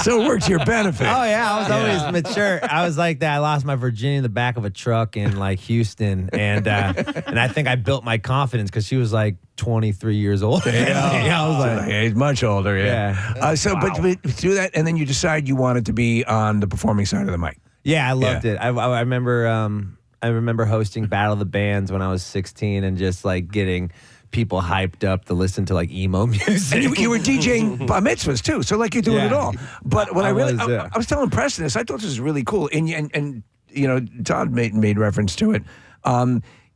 So it worked to your benefit. Oh, yeah. I was always mature. I was like that. I lost my virginity in the back of a truck in like Houston. And I think I built my confidence because she was like 23 years old. Yeah, I was like, he's much older. Yeah. But through that, and then you decide you wanted to be on the performing side of the mic. Yeah, I loved it. I remember hosting Battle of the Bands when I was 16 and just like getting people hyped up to listen to like emo music. And you were DJing bar mitzvahs too, so like you're doing it all. But what I was telling Preston this, I thought this was really cool, and you know, Todd made reference to it.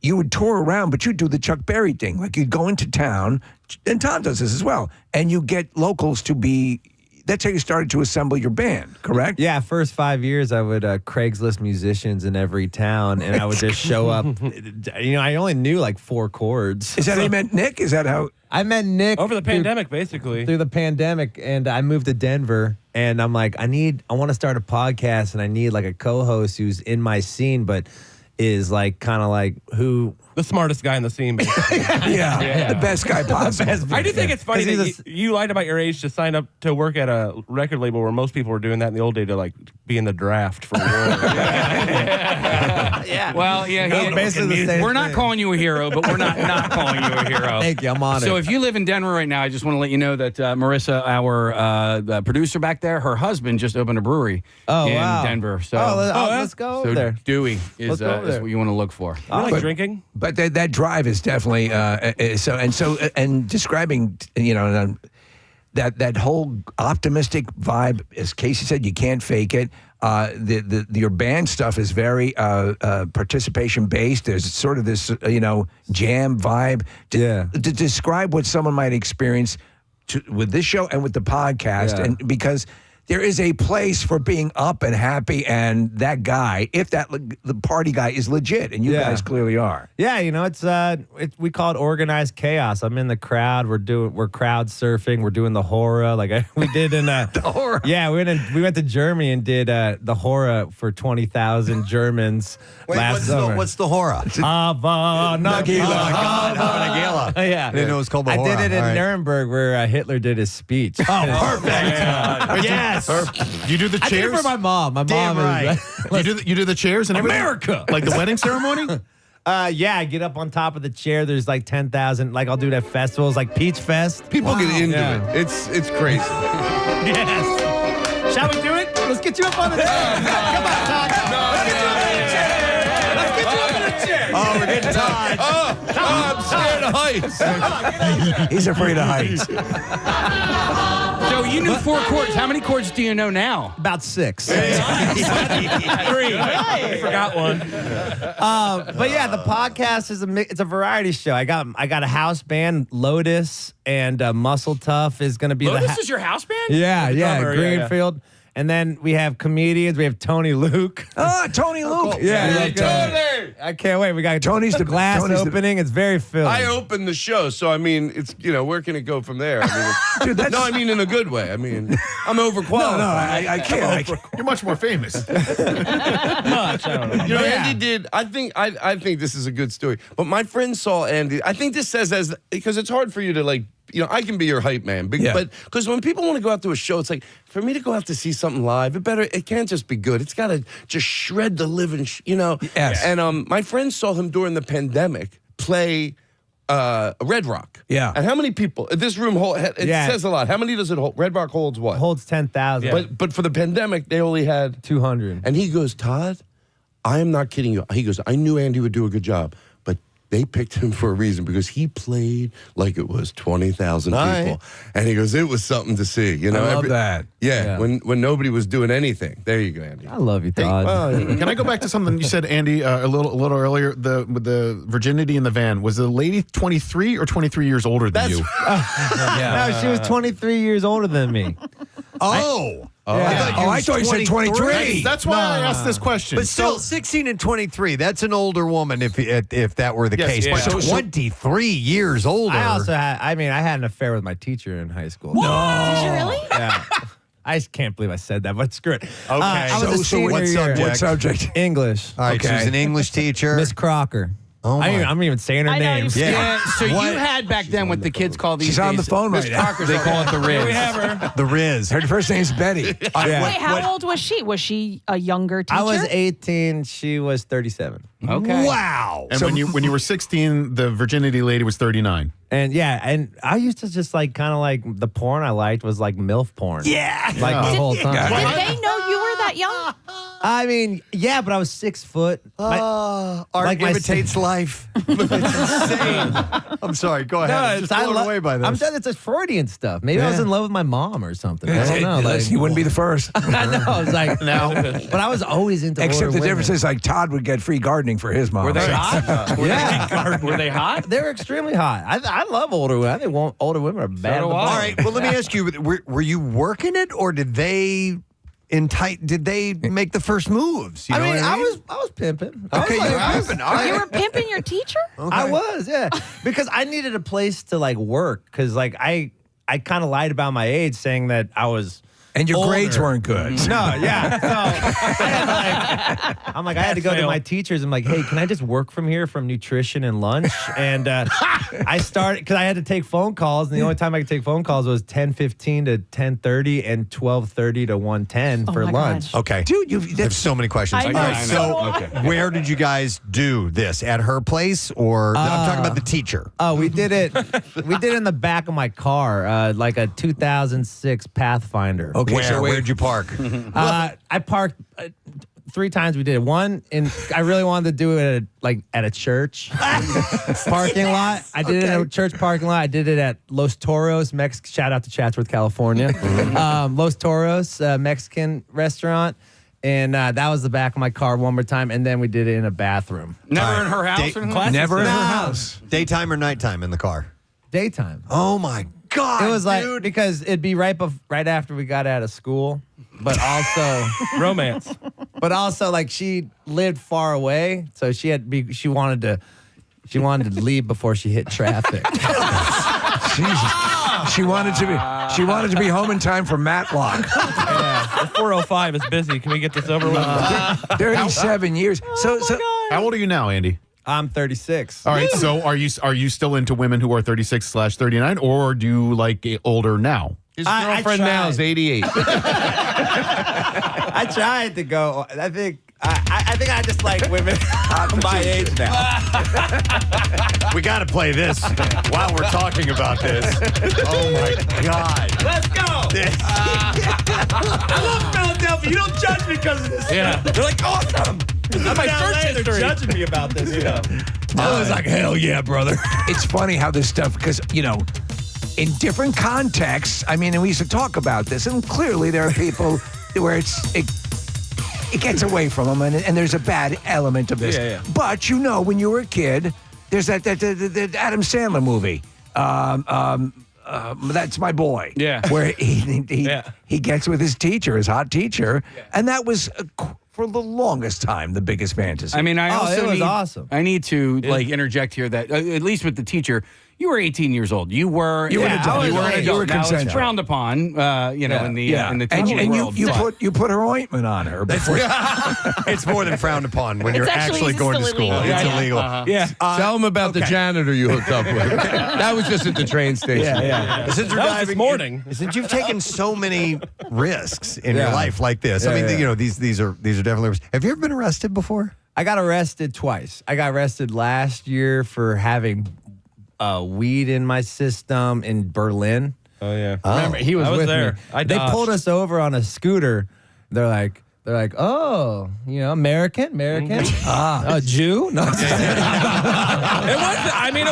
You would tour around, but you'd do the Chuck Berry thing, like you'd go into town, and Todd does this as well, and you get locals to be. That's how you started to assemble your band, correct? Yeah, first 5 years, I would Craigslist musicians in every town, and I would just show up. You know, I only knew like 4 chords. Is that how you met Nick? Is that how? I met Nick over the pandemic, basically. Through the pandemic, and I moved to Denver, and I'm like, I want to start a podcast, and I need like a co-host who's in my scene, but is like kind of like who. The smartest guy in the scene, basically. yeah, the best guy possible. I do think it's funny that you lied about your age to sign up to work at a record label where most people were doing that in the old day to like be in the draft for war. Yeah. Well, basically the same we're not thing. calling you a hero, but we're not calling you a hero. Thank you. I'm on it. So if you live in Denver right now, I just want to let you know that Marissa, our the producer back there, her husband just opened a brewery in Denver. So let's go over there. Dewey is what you want to look for. You like drinking? But that drive is definitely and describing, you know, that whole optimistic vibe, as Casey said, you can't fake it. Your band stuff is very participation based. There's sort of this jam vibe. To describe what someone might experience with this show and with the podcast, and because there is a place for being up and happy, and that guy, if the party guy is legit, and you guys clearly are. Yeah, you know, we call it organized chaos. I'm in the crowd. We're crowd surfing. We're doing the horror. Like we did in the horror. Yeah, we went to Germany and did the horror for 20,000 Germans last summer. What's the horror? Hava Nagila. Yeah, I didn't know it was called the horror. I did it in Nuremberg where Hitler did his speech. Oh, perfect. Yes. You do the chairs? I did it for my mom. My Damn mom right. is you do the chairs and everything? America. Like the wedding ceremony? Yeah, I get up on top of the chair. There's like 10,000. Like I'll do it at festivals, like Peach Fest. People get into it. It's crazy. Yes. Shall we do it? Let's get you up on the chair. Come on, Todd. Let's get you up on the chair. Oh, we're getting Todd. I'm scared of heights. He's afraid of heights. So you knew 4 chords. How many chords do you know now? About 6. 3. I forgot one. But yeah, the podcast is it's a variety show. I got a house band, Lotus, and Muscle Tough is going to be Lotus is your house band? Yeah, drummer, Greenfield. And then we have comedians. We have Tony Luke. Oh, Tony Luke. Yeah, Tony. I can't wait. We got Tony's the Glass Tony's opening. It's very filled. I opened the show, so I mean, it's where can it go from there? I mean, Dude, no, I mean in a good way. I mean, I'm overqualified. No, I can't. You're much more famous. Much, I don't know. You know, Andy did. I think this is a good story. But my friend saw Andy. I think this says because it's hard for you to like. You know, I can be your hype man, but because when people want to go out to a show, it's like for me to go out to see something live. It can't just be good. It's got to just shred the living. Yes. And my friend saw him during the pandemic play Red Rock. Yeah. And how many people? This room says a lot. How many does it hold? Red Rock holds what? Holds 10,000. But for the pandemic, they only had 200. And he goes, Todd, I am not kidding you. He goes, I knew Andy would do a good job, but they picked him for a reason because he played like it was 20,000 people. And he goes, it was something to see. You know, I love that. Yeah, when nobody was doing anything. There you go, Andy. I love you, Todd. Can I go back to something you said, Andy, a little earlier? With the virginity in the van, was the lady 23 or 23 years older than you? No, she was 23 years older than me. I thought you said 23. That's why I asked this question. But still, 16 and 23, that's an older woman if that were the case. Yeah. But 23 years older. I also had, I had an affair with my teacher in high school. What? Did you really? Yeah. I just can't believe I said that, but screw it. Okay. I was a senior what year. subject? What subject? English. All right, she was an English teacher. Miss Crocker. Oh my. I'm even saying her I know name. you've Yeah. So you had back then what the kids call these She's days. on the phone right now. They call it the Riz. We have her. The Riz. Her first name's Betty. Wait, how old was she? Was she a younger teacher? I was 18. She was 37. Okay. Wow. And when you were 16, the virginity lady was 39. And and I used to just kind of the porn I liked was like MILF porn. Yeah. My whole time. Did they know you were that young? I mean, yeah, but I was 6 foot. Art my imitates life. It's insane. I'm sorry. Go ahead. I'm just blown away by this. I'm saying it's a Freudian stuff. Maybe I was in love with my mom or something. I don't know. You wouldn't be the first. I know. I was like, no. But I was always into Except older the difference women. is Todd would get free gardening for his mom. Were they hot? Yeah. Were they hot? They were extremely hot. I love older women. I think older women are bad. do at the I. All ball. right. Well, let me ask you: were you working it, or did they make the first moves? You know what I was pimping. Okay, I was you were pimping. All right. You were pimping your teacher? I was, yeah, because I needed a place to work because I kind of lied about my age, saying that I was. And your older. grades weren't good. No, yeah. So I had to go to my teachers. I'm like, hey, can I just work from here from nutrition and lunch? And I started because I had to take phone calls, and the only time I could take phone calls was 10:15 to 10:30 and 12:30 to 1:10 for my lunch. God. Okay. Dude, I have so many questions. I know. All right, so where did you guys do this? At her place, or I'm talking about the teacher? Oh, we did it. We did it in the back of my car, like a 2006 Pathfinder. Okay, Where'd you park? I parked 3 times. We did it. One, I really wanted to do it at a church parking lot. I did it in a church parking lot. I did it at Los Toros, shout out to Chatsworth, California. Los Toros, Mexican restaurant. And that was the back of my car one more time. And then we did it in a bathroom. Never in her house? Never in her house. Daytime or nighttime in the car? Daytime. Oh my God! It was dude. because it'd be right after we got out of school, but also Romance. But also she lived far away, so she wanted to leave before she hit traffic. She wanted to be home in time for Matlock. Yeah, the 405 is busy. Can we get this over with? 37 years. So How old are you now, Andy? I'm 36. All right. So are you still into women who are 36/39, or do you like older now? His girlfriend now is 88. I tried to go. I think I just like women my age now. We got to play this while we're talking about this. Oh my God! Let's go. I love Philadelphia. You don't judge me because of this. Yeah. They're like awesome. That's my church They're history. judging me about this. I was like, hell yeah, brother. it's funny how this stuff, because, in different contexts, and we used to talk about this, and clearly there are people where it gets away from them, and there's a bad element of this. Yeah. But, when you were a kid, there's that Adam Sandler movie. That's My Boy. Yeah. Where he gets with his teacher, his hot teacher, and that was for the longest time the biggest fantasy. I mean, it was awesome. I need to interject here that at least with the teacher, you were 18 years old. You were an adult. You were an adult. You were Now it's consensual. frowned upon, in the and teaching world. you put her ointment on her before. It's more than frowned upon when you're actually actually going to still school. illegal. It's Yeah. illegal. Yeah. Tell him about the janitor you hooked up with. That was just at the train station. Since you're That was diving this morning. since you've taken so many risks in your life like this, I mean, these are definitely risks. Have you ever been arrested before? I got arrested twice. I got arrested last year for having weed in my system in Berlin. Oh yeah. Remember, he was, I was with there. me. They pulled us over on a scooter. They're like, oh, American, a Jew. No, It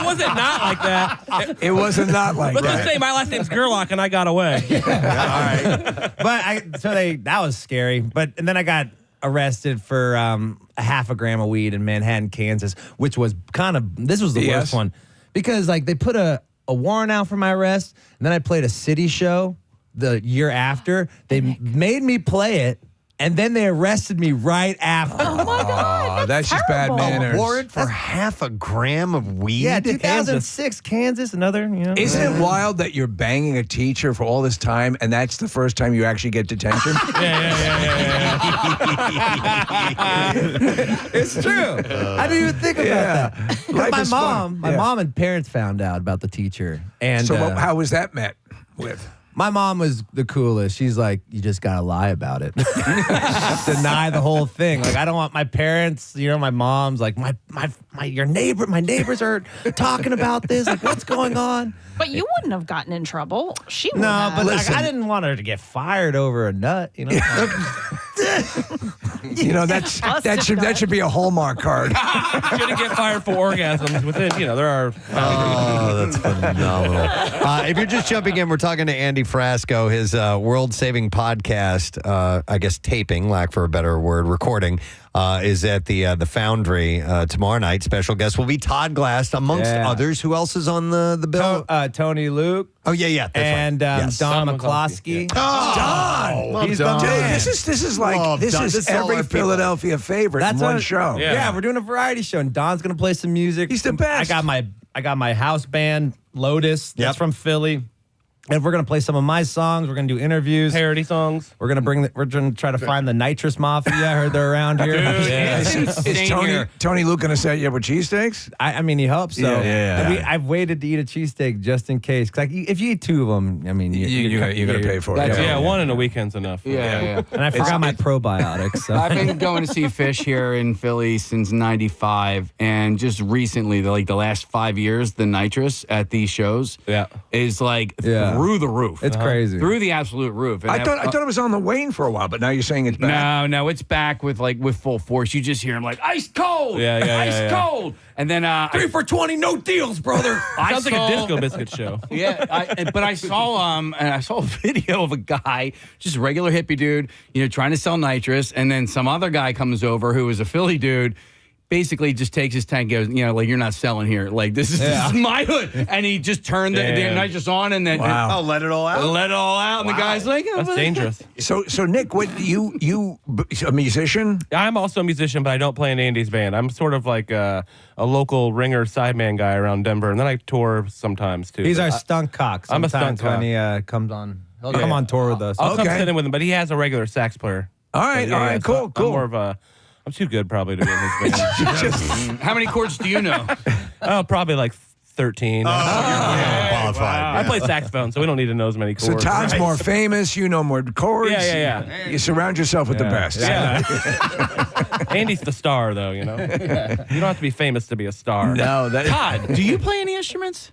wasn't not like that. It wasn't not like But that. let's say my last name's Gerlach and I got away. All right. But that was scary. And then I got arrested for a half a gram of weed in Manhattan, Kansas, which was this was the worst one because they put a warrant out for my arrest, and then I played a city show the year after. They made me play it. And then they arrested me right after. Oh my God. That's just bad manners. A warrant for half a gram of weed? Yeah, 2006, Kansas, another, Isn't it wild that you're banging a teacher for all this time and that's the first time you actually get detention? Yeah. It's true. I didn't even think about that. Life My mom and parents found out about the teacher. And so how was that met with? My mom was the coolest. She's like, you just gotta lie about it. Deny the whole thing. I don't want my parents, my mom's like, my neighbors are talking about this. What's going on? But you wouldn't have gotten in trouble. She would No, have. but I didn't want her to get fired over a nut, that should be a Hallmark card. Shouldn't get fired for orgasms within, there are. Oh, that's phenomenal. If you're just jumping in, we're talking to Andy Frasco. His world-saving podcast, I guess taping, lack for a better word, recording, is at the Foundry tomorrow night. Special guest will be Todd Glass, amongst others. Who else is on the bill? Tony Luke. Oh, yeah. That's and right. Yes. Don McCloskey. Don! He's Dude, the man. this is every Philadelphia favorite in one show. Yeah, we're doing a variety show, and Don's gonna play some music. He's the best. I got my house band, Lotus. That's from Philly. And we're gonna play some of my songs. We're gonna do interviews, parody songs. We're gonna try to find the Nitrous Mafia. I heard they're around here. Is Tony Luke gonna set you up with cheesesteaks? I mean, he hopes so. Yeah. I've waited to eat a cheesesteak just in case. Cause if you eat two of them, I mean, you're gonna pay for it. One in a weekend's enough. Yeah. And I forgot my probiotics. So. I've been going to see Fish here in Philly since '95, and just recently, the last 5 years, the nitrous at these shows is through the roof. It's crazy. Through the absolute roof. And I thought it was on the wane for a while, but now you're saying it's back. No, it's back with full force. You just hear him ice cold, ice cold, and then 3 for $20, no deals, brother. Sounds like a Disco Biscuit show. But I saw a video of a guy, just a regular hippie dude, trying to sell nitrous, and then some other guy comes over who was a Philly dude. Basically, just takes his tank, goes, you're not selling here. This is my hood, and he just turned the nitrous on, and then let it all out. Let it all out, and the guy's like, that's dangerous. So Nick, what you a musician? I'm also a musician, but I don't play in Andy's band. I'm sort of like a local ringer sideman guy around Denver, and then I tour sometimes too. He's our stunt cock. I'm a stunt cock when he comes on. He'll come on tour with us. I'll come sit in with him, but he has a regular sax player. All right, cool. I'm more of I'm too good probably to be in his band. How many chords do you know? Probably 13. Qualified. I play saxophone, so we don't need to know as many chords. So Todd's more famous, you know more chords. Yeah. You surround yourself with the best. Yeah. Andy's the star, though, You don't have to be famous to be a star. No. Todd, do you play any instruments?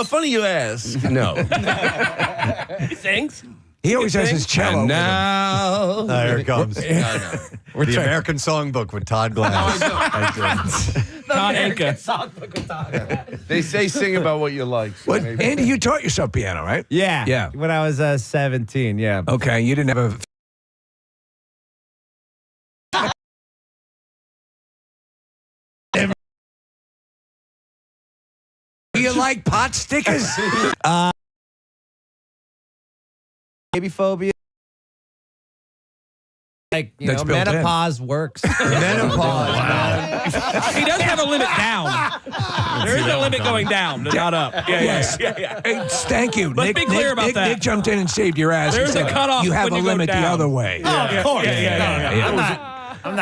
Funny you ask. No. He sings. He always has his cello. And now, here it comes. No. The American Songbook with Todd Glass. Todd Anka. They say sing about what you like. So What, Andy, you taught yourself piano, right? Yeah. When I was 17, yeah. Okay, you didn't have Do you like pot stickers? Baby phobia. That's built in. menopause works. Menopause. He does have a limit down. There is a limit going down, but not up. Yeah. Hey, thank you. Let's be clear about that. Nick jumped in and saved your ass. There's He a said, cutoff You have when a you go limit the down. other way. Of course. Yeah. I'm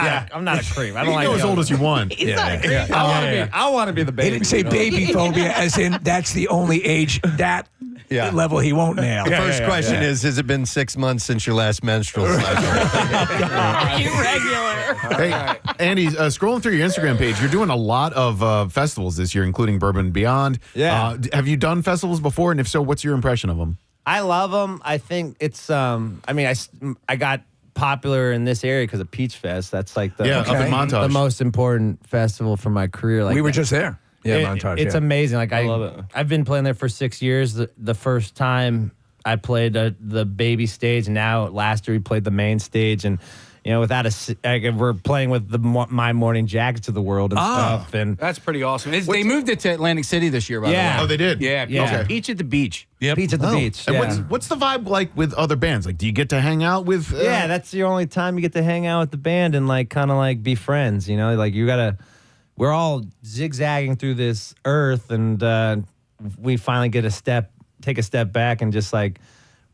not a creep. I don't You like can go as old as you want. I want to be the baby. He didn't say baby phobia as in that's the only age that level he won't nail. The first question is, has it been 6 months since your last menstrual cycle? Are you regular? Hey, Andy, scrolling through your Instagram page, you're doing a lot of festivals this year, including Bourbon Beyond. Yeah. Have you done festivals before? And if so, what's your impression of them? I love them. I think it's, I got popular in this area because of Peach Fest. That's like the, up in Montage. the most important festival for my career. Like We were just there. Yeah, Montage. It's amazing. Like I love it. I've been playing there for 6 years. The first time I played the baby stage, and now last year we played the main stage, and without we're playing with the My Morning Jackets of the world and stuff. And that's pretty awesome. They moved it to Atlantic City this year, by the way. Oh, they did? Yeah. Okay. Peach at the Beach. Peach at the beach. And what's the vibe like with other bands? Like, do you get to hang out with? Yeah, that's the only time you get to hang out with the band and like kind of like be friends. Like you gotta. We're all zigzagging through this earth, and we finally take a step back and just like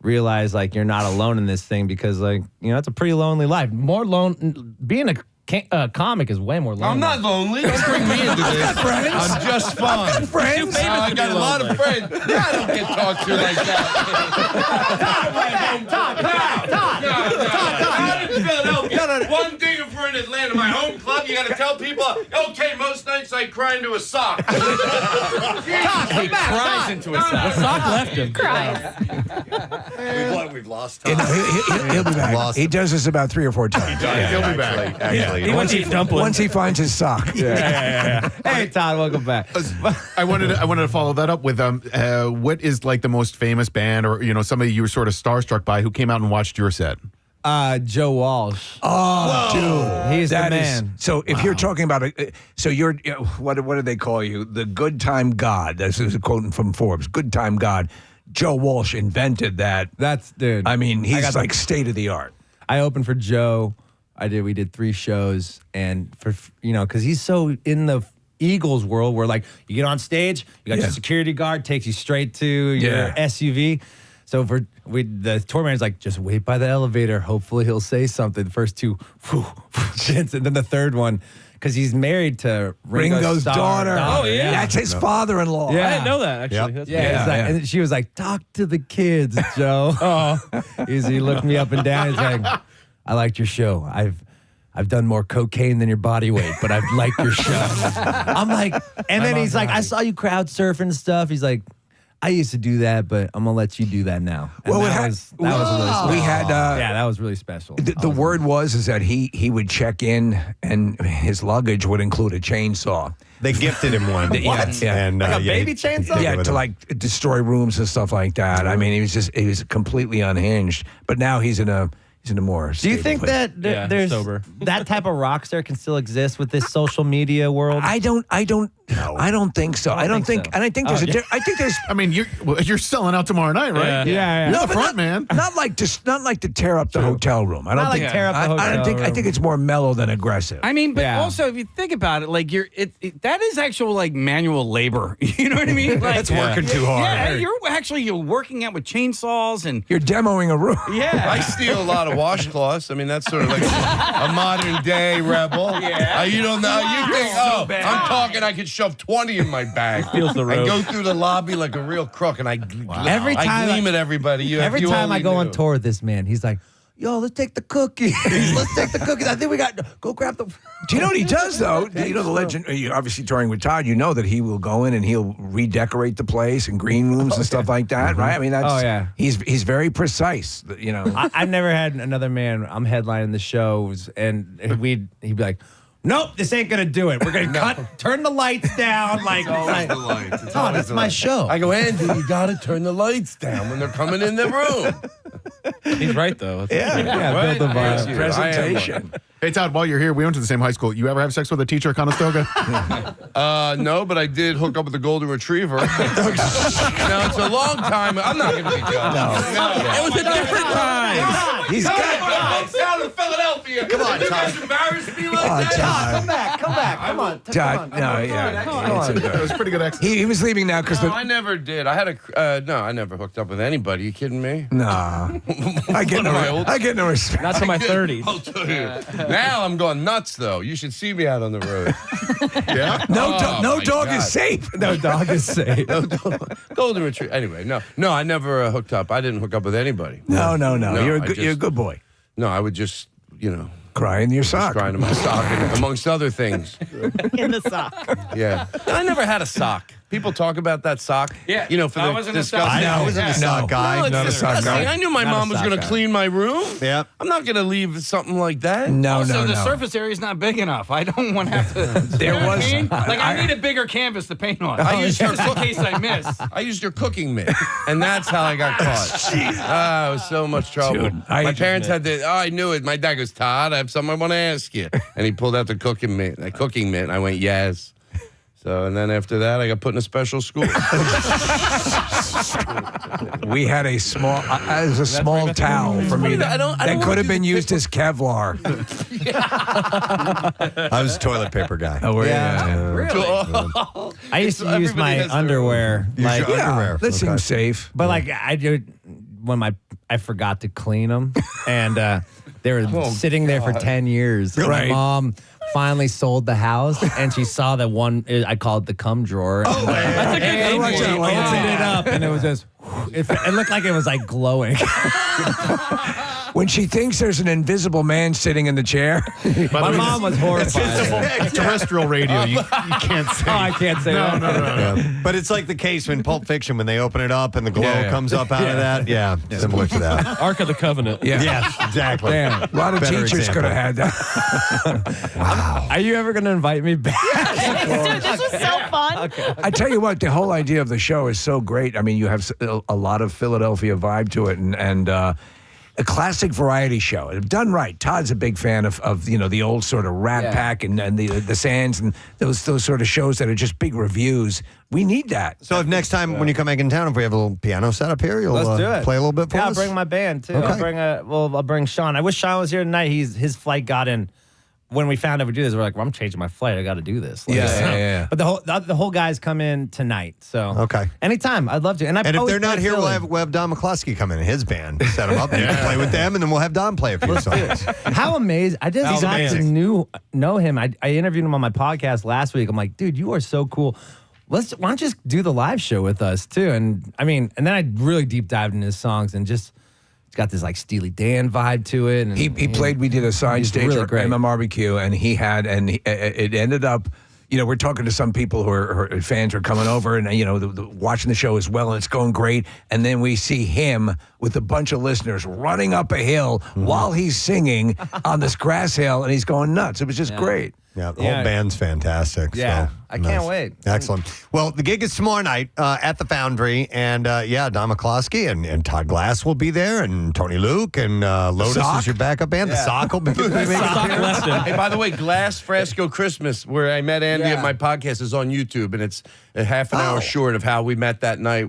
realize like you're not alone in this thing, because like it's a pretty lonely life. Being a comic is way more lonely. I'm not lonely. Don't bring me into this. I'm just fine. Friends? I got a lot of friends. Yeah, I don't get talked to like that. Todd, in Philadelphia. One thing if we're in Atlanta, my home club, you got to tell people, okay, most nights I cry into a sock. He cries into a sock. The sock left him. We've lost time. He'll be back. He does this about 3 or 4 times. He'll be back. Actually. Once he finds his sock. Hey Todd, welcome back. I wanted to follow that up with what is like the most famous band, or somebody you were sort of starstruck by who came out and watched your set? Joe Walsh. Oh, dude, he's the man. So if you're talking about so you're what do they call you? The good time god. This is a quote from Forbes. Good time god. Joe Walsh invented that. That's dude. I mean, he's like state of the art. I opened for Joe. We did 3 shows, and for because he's so in the Eagles world where like you get on stage, you got your security guard takes you straight to your SUV. So the tour manager's like, just wait by the elevator. Hopefully he'll say something. The first 2, and then the third one, because he's married to Ringo's daughter. Oh yeah, that's his father-in-law. Yeah. I didn't know that actually. Yep. That's And she was like, talk to the kids, Joe. He looked me up and down. He's like, I liked your show. I've done more cocaine than your body weight, but I like your show. I'm like, and then he's like, I saw you crowd surfing and stuff. He's like, I used to do that, but I'm gonna let you do that now. And that was really special. We had that was really special. The word was that he would check in and his luggage would include a chainsaw. They gifted him one. What? Yeah. And, like a baby chainsaw? Yeah, to like destroy rooms and stuff like that. I mean, he was completely unhinged. But now he's in a more. Do you think that there's sober. that type of rock star can still exist with this social media world? I don't think so. I don't think, and I think there's I think there's. I mean, you're selling out tomorrow night, right? Yeah. You're the front man. Not like to tear up the hotel room. I don't Not think like tear up the hotel I think it's more mellow than aggressive. I mean, but also if you think about it, like that is actual like manual labor. You know what I mean? Like, That's working too hard. Yeah, you're working out with chainsaws and You're demoing a room. yeah. I steal a lot of washcloths. I mean, that's sort of like a modern day rebel. Yeah. You don't know. You think, I'm talking, I could shove 20 in my bag. Feels the I rope. go through the lobby like a real crook, and I Every time gleam at everybody. Every You time only I go on knew. tour with this man, he's like, yo, let's take the cookies. Let's take the cookies. I think we got go grab the. Do you know what he does though? You know the legend. You're obviously touring with Todd. You know that he will go in and he'll redecorate the place and green rooms and stuff like that, right? I mean, that's he's very precise. You know, I've never had another man. I'm headlining the shows, and he'd be like, nope, this ain't gonna do it. We're gonna turn the lights down. Like, the lights. Todd, it's my show. I go, Andy, you got to turn the lights down when they're coming in the room. He's right though. build the vibe. Presentation. Hey, Todd, while you're here, we went to the same high school. You ever have sex with a teacher at Conestoga? No, but I did hook up with a golden retriever. Now, it's a long time. I'm not going to be judged. It was a different time. He's got down in Philadelphia. Come on, Todd. Embarrass me like Oh, that. Todd. Come back. Come on. Todd, no, yeah. That was pretty good accent. He was leaving now because No, I never did. I had I never hooked up with anybody. You kidding me? Nah. I get no respect. Not to my 30s. I'll tell you. Now I'm going nuts, though. You should see me out on the road. Yeah? No my dog God. is safe. No dog is safe. Golden retriever. Anyway, no, I never hooked up. I didn't hook up with anybody. No. You're I a good boy. No, I would just, Cry in your sock. cry in my sock, and amongst other things. In the sock. Yeah. I never had a sock. People talk about that sock. Yeah, For I the wasn't a sock disgusting. guy. I wasn't a sock guy. No, it's Not a sock disgusting. guy. I knew my Not a mom was sock going to guy. clean my room. Yep. I'm not going to leave something like that. No. The surface area is not big enough. I don't want to have to. There you know what was- I mean? Like I need a bigger canvas to paint on. I used your just in case I miss. I used your cooking mitt, and that's how I got caught. It was so much trouble. Dude, I my just parents had to. I knew it. My dad goes, Todd, I have something I want to ask you, and he pulled out the cooking mitt, and I went, yes. So, and then after that, I got put in a special school. We had a small, small towel for me I don't that could wanna have do been the used as Kevlar. I was a toilet paper guy. Oh, I used to use Everybody my has their underwear. Use your underwear. That seems safe. But like I do when I forgot to clean them, and they were sitting there for 10 years. Right. My mom finally sold the house, and she saw that one. I called it the cum drawer. That's a good And name she for it. opened it up, and it was just. It looked like it was like glowing. When she thinks there's an invisible man sitting in the chair. My mom was horrified. It's terrestrial radio. You can't say. Oh, I can't say that. No. Yeah. But it's like the case in Pulp Fiction when they open it up and the glow Yeah. comes up out of that. Yeah, similar to that. Ark of the Covenant. Yeah. Yes, exactly. Damn, a lot of Better teachers could example. have had that. Wow. Are you ever going to invite me back? Dude, this was so fun. I tell you what, the whole idea of the show is so great. I mean, you have a lot of Philadelphia vibe to it, and a classic variety show. Done right. Todd's a big fan of the old sort of Rat Pack and the Sands and those sort of shows that are just big reviews. We need that. So if next time when you come back in town, if we have a little piano set up here, you'll Let's do it. play a little bit for Yeah, us? I'll bring my band too. Okay. I'll bring Sean. I wish Sean was here tonight. His flight got in. When we found out we do this, we're like, well, I'm changing my flight. I got to do this. Like, Yeah. But the whole guys come in tonight. So Okay. anytime, I'd love to. And if always they're not play here, Philly. we'll have Don McCluskey come in, his band, set them up, and you can play with them, and then we'll have Don play a few songs. How amazing! I just got to know him. I interviewed him on my podcast last week. I'm like, dude, you are so cool. Why don't you just do the live show with us too? And and then I really deep dived into his songs and just. It's got this like Steely Dan vibe to it. And He played. We did a side stage really at great. MMRBQ, and it ended up. We're talking to some people who are fans are coming over, and watching the show as well, and it's going great. And then we see him with a bunch of listeners running up a hill while he's singing on this grass hill, and he's going nuts. It was just great. Yeah, the whole band's fantastic. Yeah, so, I can't wait. Excellent. Well, the gig is tomorrow night at the Foundry, and Don McCluskey and Todd Glass will be there, and Tony Luke, and Lotus is your backup band. The Sock will be Hey, by the way, Glass Frasco Christmas, where I met Andy at my podcast, is on YouTube, and it's a half an hour short of how we met that night.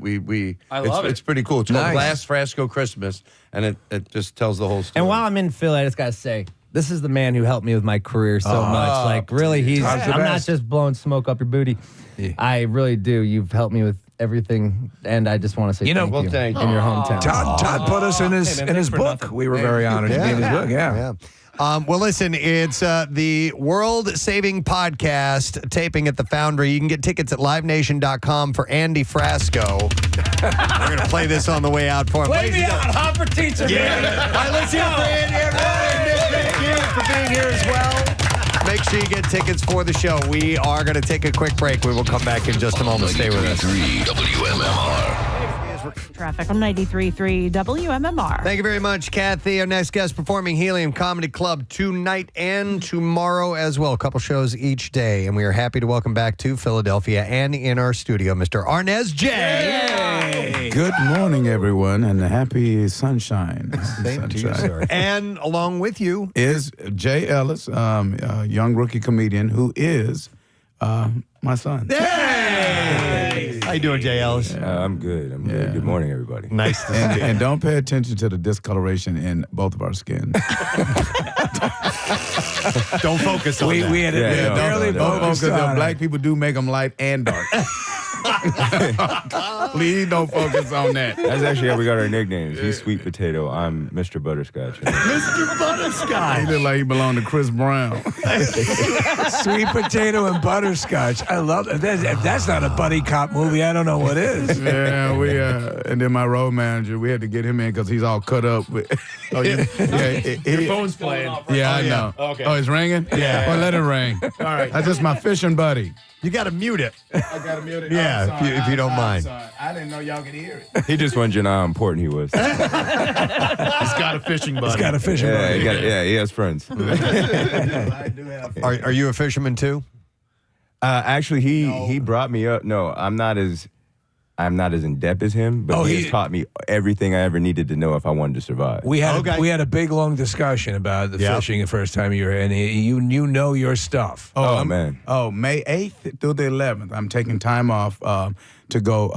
I love it. It's pretty cool. It's called Nice. Glass Frasco Christmas, and it just tells the whole story. And while I'm in Philly, I just gotta say, this is the man who helped me with my career so much. Like, really, Todd's the I'm not best. just blowing smoke up your booty. Yeah. I really do. You've helped me with everything, and I just want to say thank you thank in you. your hometown. Todd put us in his book. We were very honored to be in his book. Yeah. Well, listen, it's the world-saving podcast taping at the Foundry. You can get tickets at livenation.com for Andy Frasco. We're going to play this on the way out for him. Play me out, Hopper teacher. Yeah. All right, let's hear it for Andy, everybody. Thank you for being here as well. Make sure you get tickets for the show. We are going to take a quick break. We will come back in just a moment. Stay with us. 93.3 WMMR. Traffic on 93.3 WMMR. Thank you very much, Kathy. Our next guest performing Helium Comedy Club tonight and tomorrow as well. A couple shows each day. And we are happy to welcome back to Philadelphia and in our studio, Mr. Arnez J. Hey. Good morning, everyone, and happy sunshine. Same to you, sir. And along with you is Jay Ellis, a young rookie comedian who is my son. Hey! How you doing, Jay Ellis? I'm good. I'm good. Good morning, everybody. Nice to see And, you. and don't pay attention to the discoloration in both of our skin. Don't focus on that. We had it barely Don't focused focus on on black people do make them light and dark. Please don't focus on that. That's actually how we got our nicknames. He's Sweet Potato. I'm Mr. Butterscotch. Mr. Butterscotch. He look like he belonged to Chris Brown. Sweet Potato and Butterscotch. I love it. If that's not a buddy cop movie, I don't know what is. Yeah, we and then my road manager, we had to get him in because he's all cut up. Your phone's playing. Yeah, I know. Okay. Oh, it's ringing? Yeah. Well, let it ring. All right. That's just my fishing buddy. You got to mute it. I got to mute it. Yeah, if you don't mind. I didn't know y'all could hear it. He just wanted you to know how important he was. He's got a fishing buddy. He's got a fishing buddy. He has friends. I do have Are you a fisherman too? Actually, he brought me up. No, I'm not as in depth as him, but he has taught me everything I ever needed to know if I wanted to survive. We had a big long discussion about the fishing the first time you were in. You know your stuff. Oh man. Oh, May 8th through the 11th, I'm taking time off to go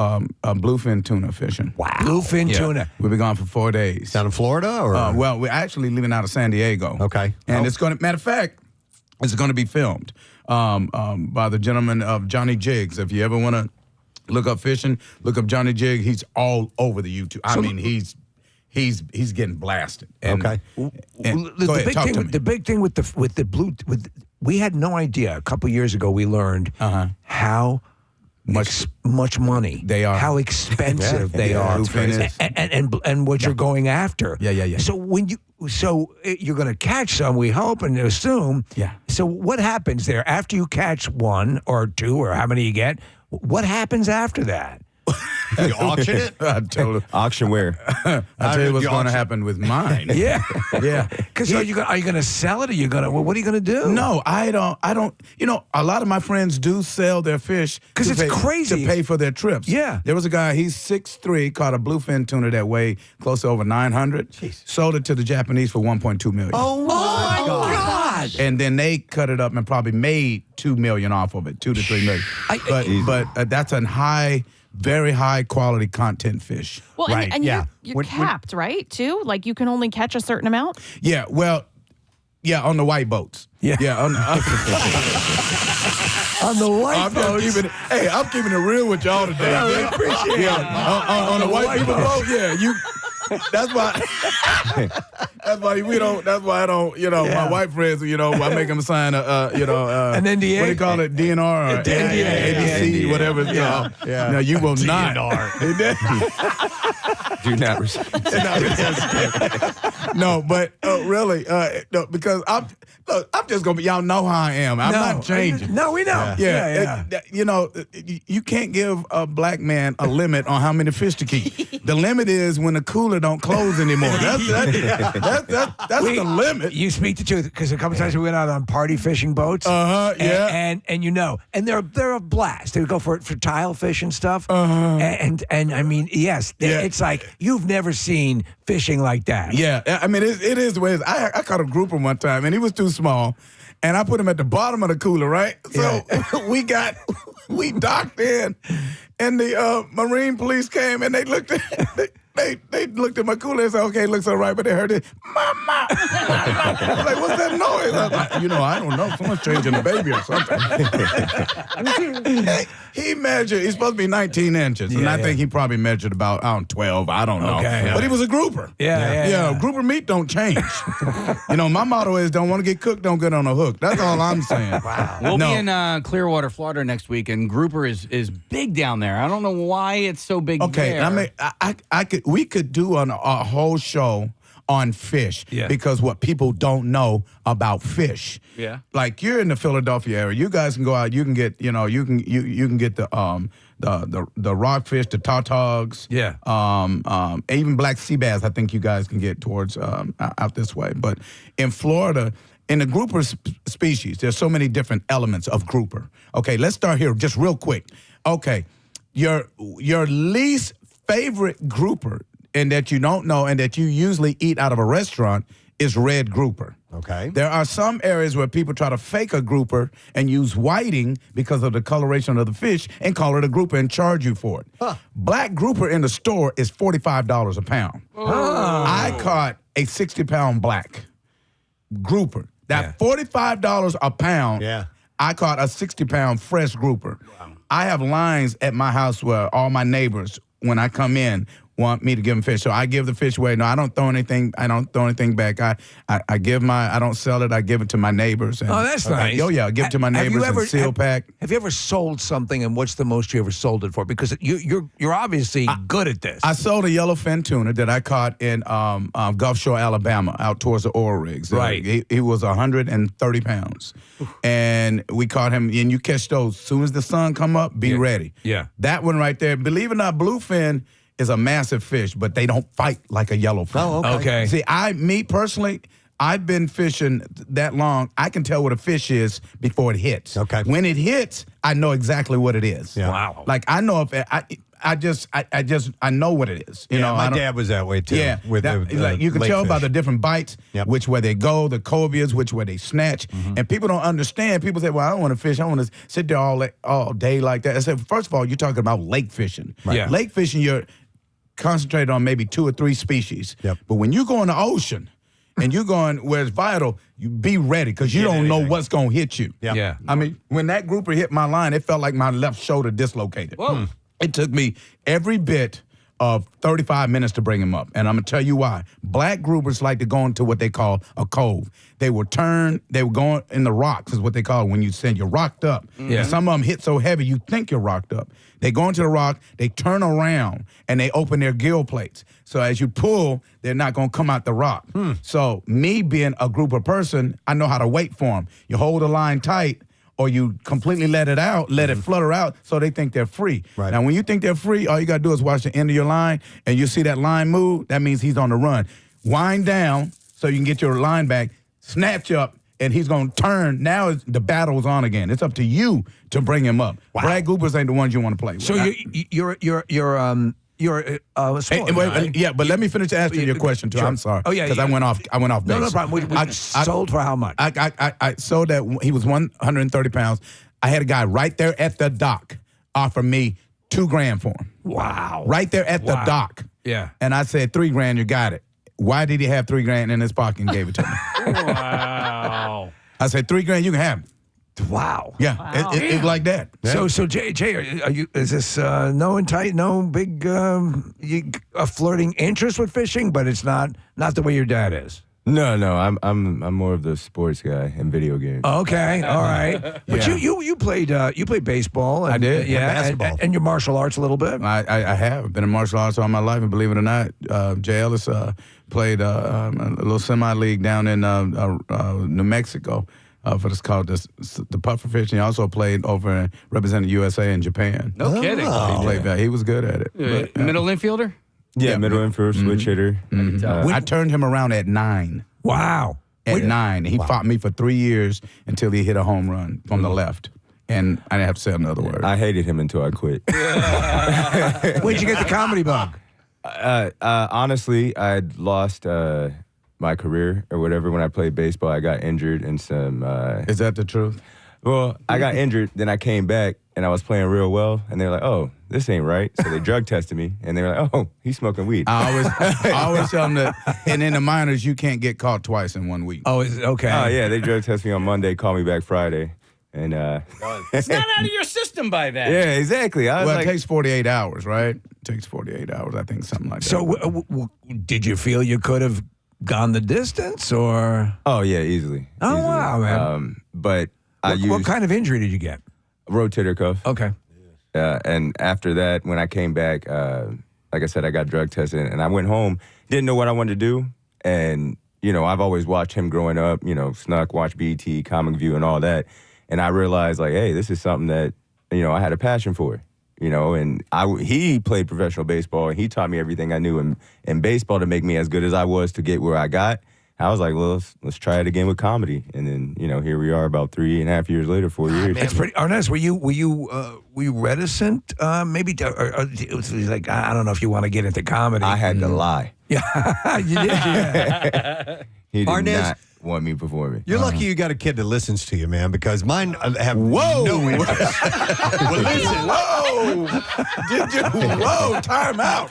bluefin tuna fishing. Wow. Bluefin tuna. We'll be gone for 4 days. Down in Florida, or well, we're actually leaving out of San Diego. Okay. And it's going to. Matter of fact, it's going to be filmed by the gentleman of Johnny Jigs. If you ever want to look up fishing, look up Johnny Jig. He's all over the YouTube. I mean, he's getting blasted. And, okay. And, go ahead, talk to me. The big thing with the we had no idea. A couple years ago, we learned how much money they are, how expensive they are, and what you're going after. Yeah. So you're going to catch some, we hope and assume. Yeah. So what happens there after you catch one or two or how many you get? What happens after that? You auction it? I told him. Auction where? I tell you what's going to happen with mine. Yeah. Yeah. Because are you going to sell it? Or what are you going to do? No, I don't. You know, a lot of my friends do sell their fish because it's crazy to pay for their trips. Yeah. There was a guy. He's 6'3", caught a bluefin tuna that weighed close to over 900. Jeez. Sold it to the Japanese for 1.2 million. Oh my God. And then they cut it up and probably made $2 million off of it, $2 to $3 million. But that's a very high quality content fish. Well, right. and you're capped, right? Too, like you can only catch a certain amount. Yeah. Well, yeah, on the white boats. Yeah. On the white boats. I'm keeping it real with y'all today. I appreciate it. On the white people boat. Yeah, you. That's why. That's why we don't. That's why I don't. My white friends. I make them sign an NDA. What do you call it? DNR or ABC, whatever it's called. Yeah. No, you will not. Do not receive. No, but really, no, because I'm just gonna be. Y'all know how I am. I'm not changing. No, we know. Yeah. You can't give a black man a limit on how many fish to keep. The limit is when the cooler don't close anymore. That's the limit. You speak the truth because a couple times we went out on party fishing boats. Yeah. And they're a blast. They would go for tile fish and stuff. And I mean, yes, it's like you've never seen fishing like that. Yeah, I mean, it is the way it is. I caught a grouper one time, and he was too small, and I put him at the bottom of the cooler, right? So we docked in, and the Marine police came, and they looked at They looked at my cooler and said, okay, it looks all right, but they heard it, Mama! I was like, what's that noise? I was like, I don't know. Someone's changing the baby or something. He measured, he's supposed to be 19 inches, and I think he probably measured about, 12, I don't know. Okay. But he was a grouper. Yeah. Grouper meat don't change. My motto is don't want to get cooked, don't get on a hook. That's all I'm saying. Wow. We'll be in Clearwater, Florida next week, and grouper is big down there. I don't know why it's so big there. I mean, we could do a whole show on fish because what people don't know about fish. Yeah. Like you're in the Philadelphia area, you guys can go out. You can get you can get the rockfish, the tautags. Yeah. Even black sea bass. I think you guys can get towards out this way. But in Florida, in the grouper species, there's so many different elements of grouper. Okay, let's start here just real quick. Okay, your least favorite grouper, and that you don't know, and that you usually eat out of a restaurant, is red grouper. Okay. There are some areas where people try to fake a grouper and use whiting because of the coloration of the fish and call it a grouper and charge you for it. Huh. Black grouper in the store is $45 a pound. Oh. I caught a 60-pound black grouper. That $45 a pound. Yeah. I caught a 60-pound fresh grouper. Wow. I have lines at my house where all my neighbors, when I come in, want me to give them fish. So I give the fish away. No, I don't throw anything. I don't throw anything back. I give I don't sell it. I give it to my neighbors. And, that's nice. I give it to my neighbors and seal pack. Have you ever sold something, and what's the most you ever sold it for? Because you're obviously good at this. I sold a yellowfin tuna that I caught in Gulf Shore, Alabama, out towards the oil rigs. Right. He was 130 pounds. And we caught him, and you catch those. As soon as the sun come up, be ready. Yeah. That one right there, believe it or not, bluefin is a massive fish, but they don't fight like a yellowfin. Oh, okay. See, me personally, I've been fishing that long. I can tell what a fish is before it hits. Okay. When it hits, I know exactly what it is. Yeah. Wow. Like I know if I know what it is. You know, my dad was that way too. Yeah, with like you can lake tell fish. by the different bites, which way they go, the cobias, which way they snatch, and people don't understand. People say, "Well, I don't want to fish. I want to sit there all day like that." I said, first of all, you're talking about lake fishing. Right. Yeah. Lake fishing, you're concentrated on maybe 2 or 3 species. Yep. But when you go in the ocean and you're going where it's vital, you be ready because you don't know what's going to hit you. Yep. Yeah. I mean, when that grouper hit my line, it felt like my left shoulder dislocated. Whoa. It took me every bit of 35 minutes to bring him up. And I'm going to tell you why. Black groupers like to go into what they call a cove. They were going in the rocks is what they call it when you send you're rocked up. Yeah. And some of them hit so heavy you think you're rocked up. They go into the rock, they turn around, and they open their gill plates. So as you pull, they're not going to come out the rock. So me being a grouper person, I know how to wait for them. You hold the line tight, or you completely let it out, let it flutter out, so they think they're free. Right. Now, when you think they're free, all you got to do is watch the end of your line, and you see that line move, that means he's on the run. Wind down so you can get your line back, snatch up, and he's going to turn. Now the battle's on again. It's up to you to bring him up. Wow. Black groupers ain't the ones you want to play with. So you're yeah, but let me finish answering your question too. Sure. I'm sorry. Oh, yeah, because yeah. I went off base. No problem. I sold for how much? I sold that he was 130 pounds. I had a guy right there at the dock offer me $2,000 for him. Wow. Right there at the dock. Yeah. And I said, $3,000, you got it. Why did he have $3,000 in his pocket and gave it to me? Wow. I said, $3,000, you can have it. Wow. Yeah, Wow. it's like that. So Jay, are you? Is this no big a flirting interest with fishing? But it's not the way your dad is. No, I'm more of the sports guy in video games. Okay, all right. But you played baseball. And, I did. Yeah, basketball. and your martial arts a little bit. I have been in martial arts all my life, and believe it or not, Jay Ellis played a little semi-league down in New Mexico for this called the puffer fish. And he also played over and represented USA in Japan. No kidding. He played. He was good at it. But, Middle infielder? Yeah, middle infield, switch hitter. I turned him around at 9. Wow. At 9. He fought me for 3 years until he hit a home run from the left. And I didn't have to say another word. I hated him until I quit. Where'd you get the comedy bug? Honestly, I'd lost my career or whatever when I played baseball. I got injured in some. Is that the truth? Well, I got injured, then I came back and I was playing real well, and they're like, "Oh, this ain't right." So they drug tested me, and they were like, "Oh, he's smoking weed." I always tell them that, and in the minors, you can't get caught twice in 1 week. Oh, is it okay? Oh yeah, they drug tested me on Monday, called me back Friday, and It's not out of your system by then. yeah, exactly. I was Well, like, it takes 48 hours, right? It takes 48 hours, I think, something like that. So, did you feel you could have gone the distance, or? oh yeah, easily. Oh, Easily. wow, man. But I What used kind of injury did you get? rotator cuff. Okay. And after that, when I came back, like I said, I got drug tested, and I went home, didn't know what I wanted to do. And, I've always watched him growing up, Snuck, watch BET, Comic View, and all that. And I realized, like, hey, this is something that, I had a passion for, and he played professional baseball, and he taught me everything I knew in baseball to make me as good as I was to get where I got. I was like, well, let's try it again with comedy, and then here we are, about 3.5 years later, 4 years. It's pretty. Ernest, were you reticent? Maybe it was like, I don't know if you want to get into comedy. I had to lie. Yeah, you did. Yeah. He did Arnaz, not want me performing. You're lucky you got a kid that listens to you, man, because mine have Whoa. no interest. Well, listen, whoa, time out.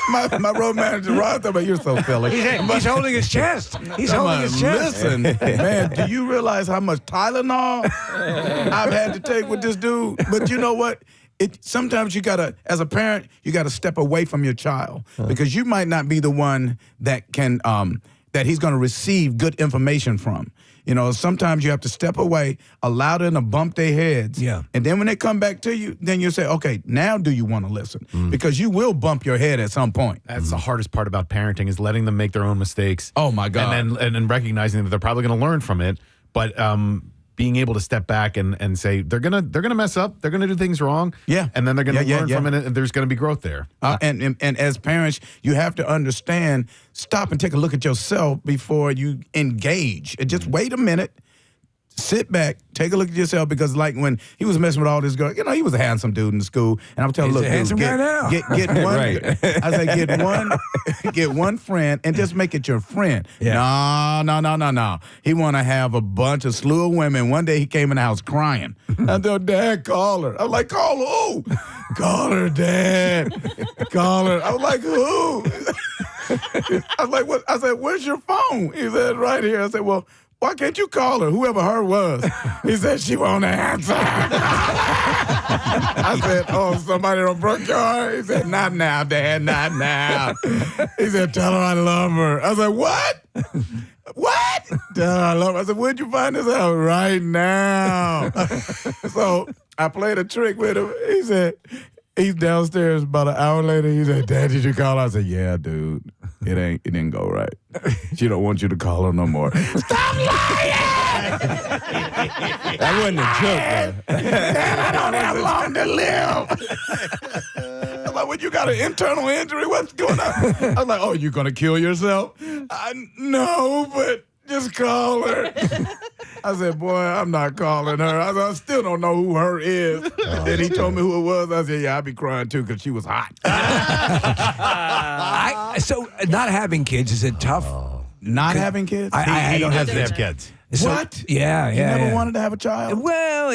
My road manager, Ron, thought, you're so Philly. He's holding his chest. He's holding his chest. Listen, man, do you realize how much Tylenol I've had to take with this dude? But you know what? Sometimes you gotta, as a parent, you gotta step away from your child because you might not be the one that can that he's gonna receive good information from. You know, sometimes you have to step away, allow them to bump their heads, and then when they come back to you, then you say, okay, now do you want to listen? Because you will bump your head at some point. That's the hardest part about parenting is letting them make their own mistakes. Oh my God! And then recognizing that they're probably going to learn from it, but being able to step back and say they're gonna mess up, they're gonna do things wrong, and then they're gonna learn from it, and there's gonna be growth there. And as parents, you have to understand, stop and take a look at yourself before you engage. And just wait a minute, sit back, take a look at yourself, because like when he was messing with all this girl, you know, he was a handsome dude in the school, and I was telling him, look, dude, get one. Right. I said, get one friend and just make it your friend. Yeah. No. He want to have a bunch of slew of women. One day he came in the house crying. I thought, Dad, call her. I was like, call who? Call her, Dad. Call her. I was like, who? I was like, what? I said, where's your phone? He said, right here. I said, well, why can't you call her? Whoever her was. He said, she won't answer. I said, oh, somebody done broke your heart? He said, not now, Dad, not now. He said, tell her I love her. I said, what? What? Tell her I love her. I said, where'd you find this out? Right now. So I played a trick with him. He said, he's downstairs about an hour later. He said, Dad, did you call her? I said, yeah, dude. It didn't go right. She don't want you to call her no more. Stop lying! That wasn't a joke, though. Dad, I don't have long to live. I'm like, what, you got an internal injury? What's going on? I was like, oh, you gonna kill yourself? No, but just call her. I said, boy, I'm not calling her. I still don't know who her is. Then he told me who it was. I said, yeah, I'd be crying too because she was hot. So not having kids, is it tough? Not having kids? I don't have kids. What? Yeah. You never wanted to have a child? Well,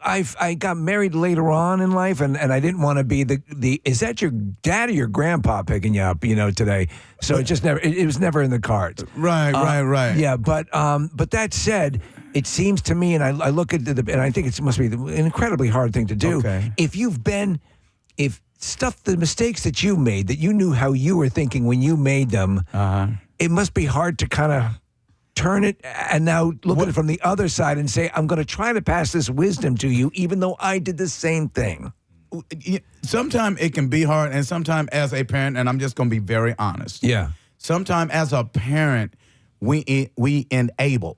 I got married later on in life, and I didn't want to be the. Is that your dad or your grandpa picking you up? You know, today. So it just never. It was never in the cards. Right. Yeah, but that said, it seems to me, and I look at and I think it must be an incredibly hard thing to do. Okay. The mistakes that you made, that you knew how you were thinking when you made them, it must be hard to kind of turn it and now look at it from the other side and say, I'm going to try to pass this wisdom to you, even though I did the same thing. Sometimes it can be hard, and sometimes as a parent, and I'm just going to be very honest. Yeah. Sometimes as a parent, we enable.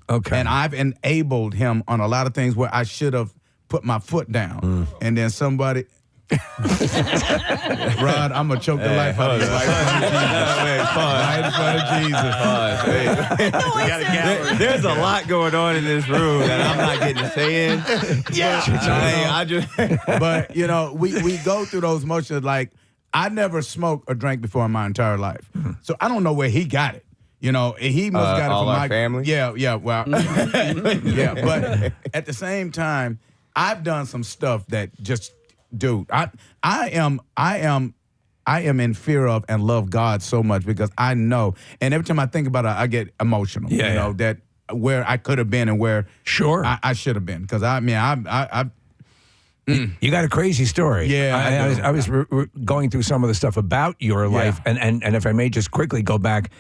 Okay. And I've enabled him on a lot of things where I should have put my foot down. And then somebody... Rod, I'm going to choke the life out of you. Right in front of Jesus. There's a lot going on in this room that I'm not getting to say in. But, you know, we go through those motions. Like, I never smoked or drank before in my entire life. So I don't know where he got it. You know, he must got it from my family. Yeah, well, yeah. But at the same time, I've done some stuff that just... Dude, I am in fear of and love God so much because I know, and every time I think about it, I get emotional. Yeah, you know that where I could have been and where I should have been. Because You got a crazy story. Yeah, I was going through some of the stuff about your life, and if I may just quickly go back.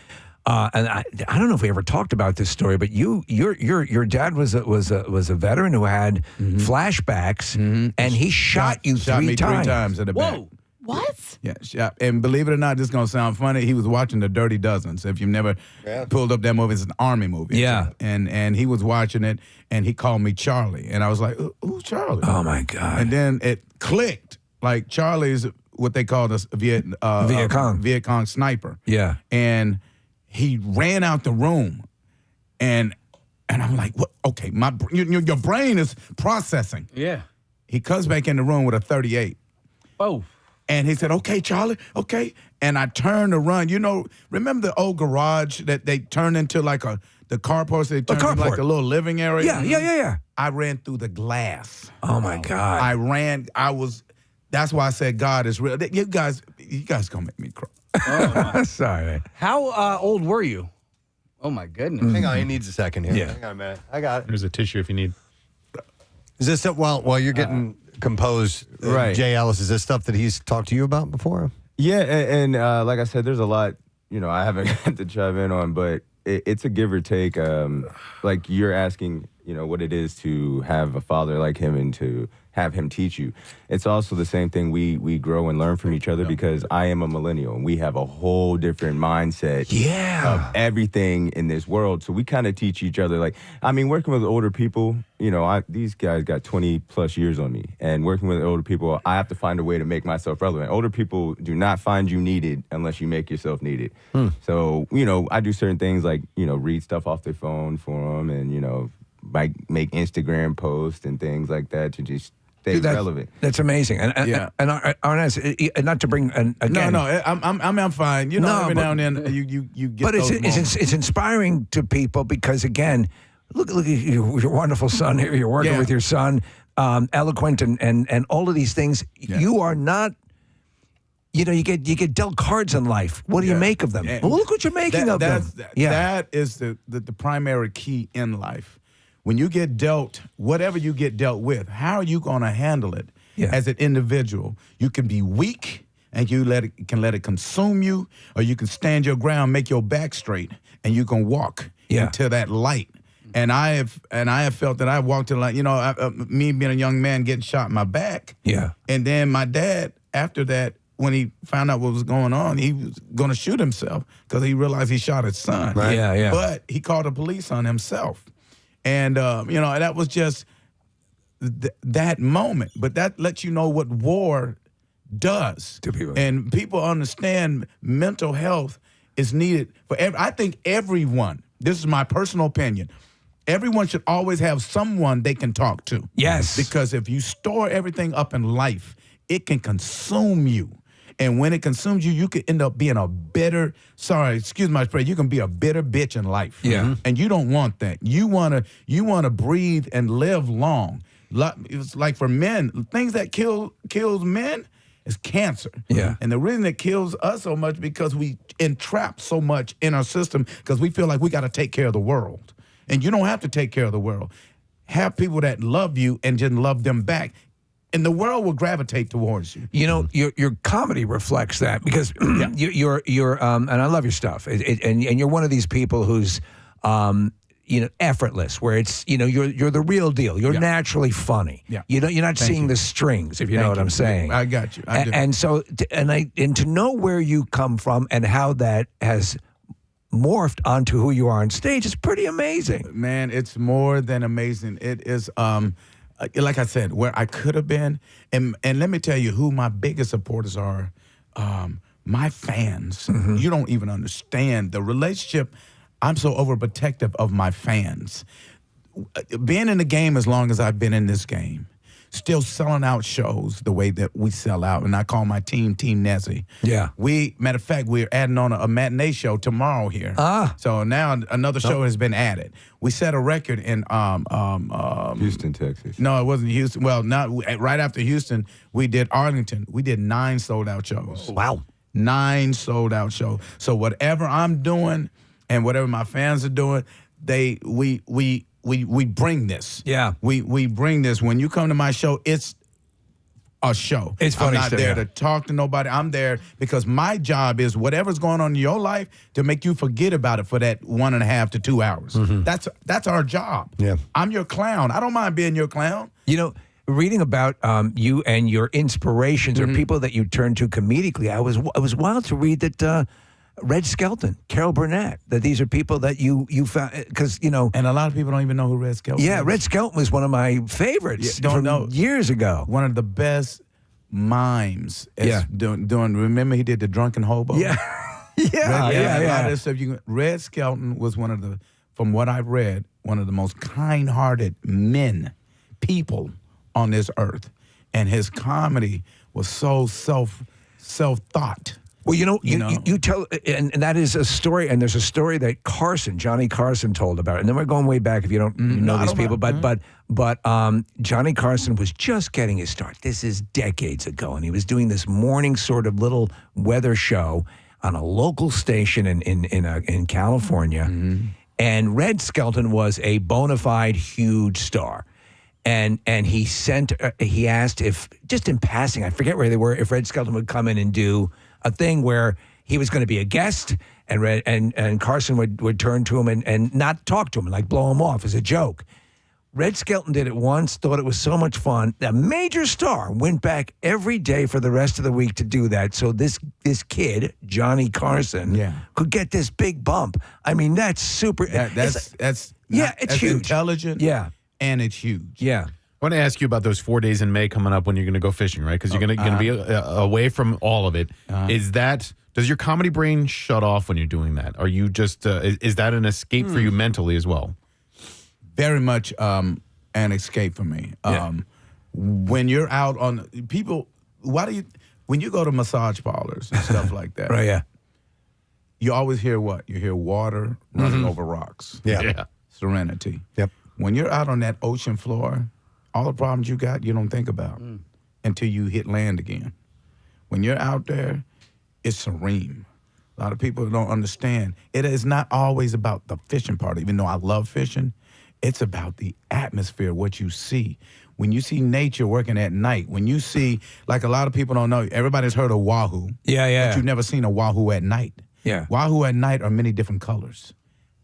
And I don't know if we ever talked about this story, but your dad was a veteran who had flashbacks, and he shot you me 3 times. 3 times in the back. Whoa. What? Yeah, and believe it or not, this is gonna sound funny. He was watching The Dirty Dozen. So if you've never pulled up that movie, it's an Army movie. Yeah, and he was watching it, and he called me Charlie, and I was like, "Who's Charlie?" Oh my God! And then it clicked. Like Charlie's what they called us Viet Cong sniper. Yeah, and he ran out the room, and I'm like, "What? Okay, your brain is processing." Yeah. He comes back in the room with a 38. Oh. And he said, okay, Charlie, okay. And I turned to run. You know, remember the old garage that they turned into like the carport? They turned into like a little living area? Yeah. I ran through the glass. Oh, my God. That's why I said God is real. You guys gonna make me cry. Oh, sorry, man. How old were you? Oh, my goodness. Hang on, he needs a second here. Yeah. Hang on a minute. I got it. There's a tissue if you need. Is this stuff, while you're getting composed, right. Jay Ellis, is this stuff that he's talked to you about before? Yeah, and like I said, there's a lot, I haven't got to chime in on, but it's a give or take. Like you're asking, what it is to have a father like him and to have him teach you. It's also the same thing. We grow and learn from each other because I am a millennial and we have a whole different mindset of everything in this world. So we kind of teach each other. Like, I mean, working with older people, these guys got 20 plus years on me, and working with older people, I have to find a way to make myself relevant. Older people do not find you needed unless you make yourself needed. So, I do certain things like, read stuff off their phone for them and, make Instagram posts and things like that to just stay relevant. That's amazing. And Arnaz, not to bring again. No, I'm fine. Every now and then you get. But those it's inspiring to people because again, look at your wonderful son here. You're working with your son, eloquent and all of these things. Yeah. You are not. You get dealt cards in life. What do you make of them? Well, look what you're making of them. That is the primary key in life. When you get dealt, whatever you get dealt with, how are you going to handle it as an individual? You can be weak and you can let it consume you, or you can stand your ground, make your back straight, and you can walk into that light. And I have felt that I walked in like, me being a young man getting shot in my back. Yeah. And then my dad, after that, when he found out what was going on, he was going to shoot himself because he realized he shot his son. Right. Yeah. But he called the police on himself. And, that was just that moment. But that lets you know what war does. To people. And people understand mental health is needed for I think everyone, this is my personal opinion, everyone should always have someone they can talk to. Yes. Because if you store everything up in life, it can consume you. And when it consumes you, you could end up being a bitter, excuse my phrase, you can be a bitter bitch in life. Yeah. And you don't want that. You wanna breathe and live long. It's like for men, things that kills men is cancer. Yeah. And the reason it kills us so much because we entrap so much in our system because we feel like we gotta take care of the world. And you don't have to take care of the world. Have people that love you and just love them back. And the world will gravitate towards you. Your comedy reflects that because you're and I love your stuff. And you're one of these people who's effortless, where it's you're the real deal. You're naturally funny. Yeah. You're not seeing the strings, if you know what I'm saying. I got you. I do. And so to know where you come from and how that has morphed onto who you are on stage is pretty amazing. Man, it's more than amazing. It is like I said, where I could have been, and let me tell you who my biggest supporters are, my fans. Mm-hmm. You don't even understand the relationship. I'm so overprotective of my fans. Being in the game as long as I've been in this game, still selling out shows the way that we sell out, and I call my team Team Nessie. Yeah. Matter of fact, we're adding on a matinee show tomorrow here. So now another show has been added. We set a record in Houston, Texas. No, it wasn't Houston. Well, not right after Houston, we did Arlington. We did 9 sold out shows. Wow. 9 sold out shows. So whatever I'm doing and whatever my fans are doing, we bring this. Yeah. We bring this. When you come to my show, it's a show. It's funny. I'm not there to talk to nobody. I'm there because my job is whatever's going on in your life to make you forget about it for that 1.5 to 2 hours. Mm-hmm. That's our job. Yeah. I'm your clown. I don't mind being your clown. Reading about you and your inspirations or people that you turn to comedically, I was wild to read that Red Skelton, Carol Burnett, that these are people that you found, because, And a lot of people don't even know who Red Skelton is. Yeah, Red Skelton was one of my favorites years ago. One of the best mimes. Remember he did The Drunken Hobo? Yeah. A lot of this stuff. Red Skelton was from what I've read, one of the most kind-hearted people on this earth. And his comedy was so self-thought. Well, you tell, and that is a story, and there's a story that Johnny Carson told about, and then we're going way back if you don't know these people, but Johnny Carson was just getting his start. This is decades ago, and he was doing this morning sort of little weather show on a local station in California, and Red Skelton was a bona fide huge star. And he asked if, just in passing, I forget where they were, if Red Skelton would come in and do a thing where he was going to be a guest, and Carson would turn to him and not talk to him and like blow him off as a joke. Red Skelton did it once, thought it was so much fun. A major star went back every day for the rest of the week to do that. So this kid, Johnny Carson, could get this big bump. I mean, that's super. It's huge. Intelligent. Yeah. And it's huge. Yeah. I want to ask you about those 4 days in May coming up when you're going to go fishing, right? Because you're going to be away from all of it. Does your comedy brain shut off when you're doing that? Are you just, is that an escape for you mentally as well? Very much an escape for me. When you're out on people, when you go to massage parlors and stuff like that, right? Yeah. You always hear what? You hear water running over rocks. Yeah. Serenity. Yep. When you're out on that ocean floor, all the problems you got, you don't think about until you hit land again. When you're out there, it's serene. A lot of people don't understand. It is not always about the fishing part, even though I love fishing. It's about the atmosphere, what you see. When you see nature working at night, when you see, like a lot of people don't know, everybody's heard of wahoo. Yeah. But you've never seen a wahoo at night. Yeah. Wahoo at night are many different colors.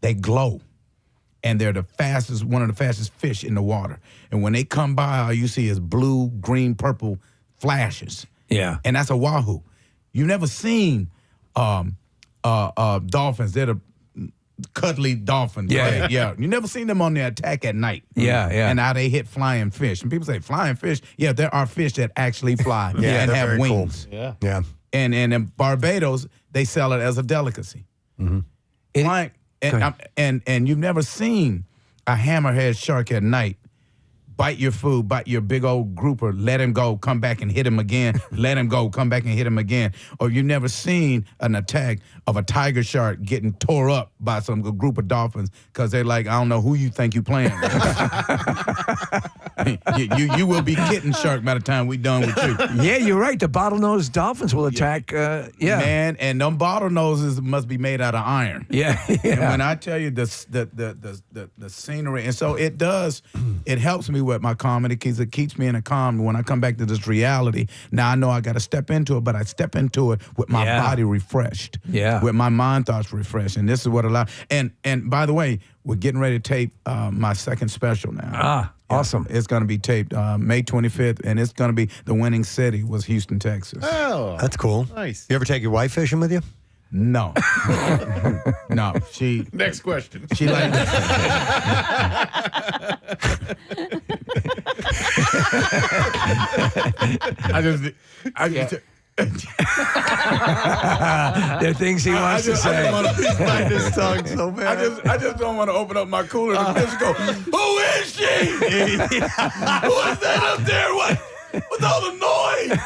They glow. And they're one of the fastest fish in the water. And when they come by, all you see is blue, green, purple flashes. Yeah. And that's a wahoo. You've never seen dolphins. They're the cuddly dolphins. Yeah. Right? Yeah. You never seen them on their attack at night. Yeah. And how they hit flying fish. And people say, flying fish? Yeah, there are fish that actually fly and they're have very wings. cool. Yeah. And in Barbados, they sell it as a delicacy. Flying, and you've never seen a hammerhead shark at night bite your food, bite your big old grouper, let him go, come back and hit him again, let him go, come back and hit him again. Or you've never seen an attack of a tiger shark getting tore up by some group of dolphins because they're like, I don't know who you think you playing with. you will be kitten shark by the time we done with you. Yeah, you're right. The bottlenose dolphins will attack. Man, and them bottlenoses must be made out of iron. Yeah. And when I tell you the scenery, and so it does, it helps me with my comedy because it keeps me in a calm. When I come back to this reality, now I know I got to step into it, but I step into it with my body refreshed. Yeah. With my mind thoughts refreshed. And this is what allows. And by the way, we're getting ready to tape my second special now. Awesome. It's going to be taped May 25th, and it's going to be, the winning city was Houston, Texas. Oh, that's cool. Nice. You ever take your wife fishing with you? No. No. Next question. She like There are things he wants to say. He's biting his tongue so bad. I just don't want to open up my cooler and the fish go, who is she? Who is that up there? What? With all the noise.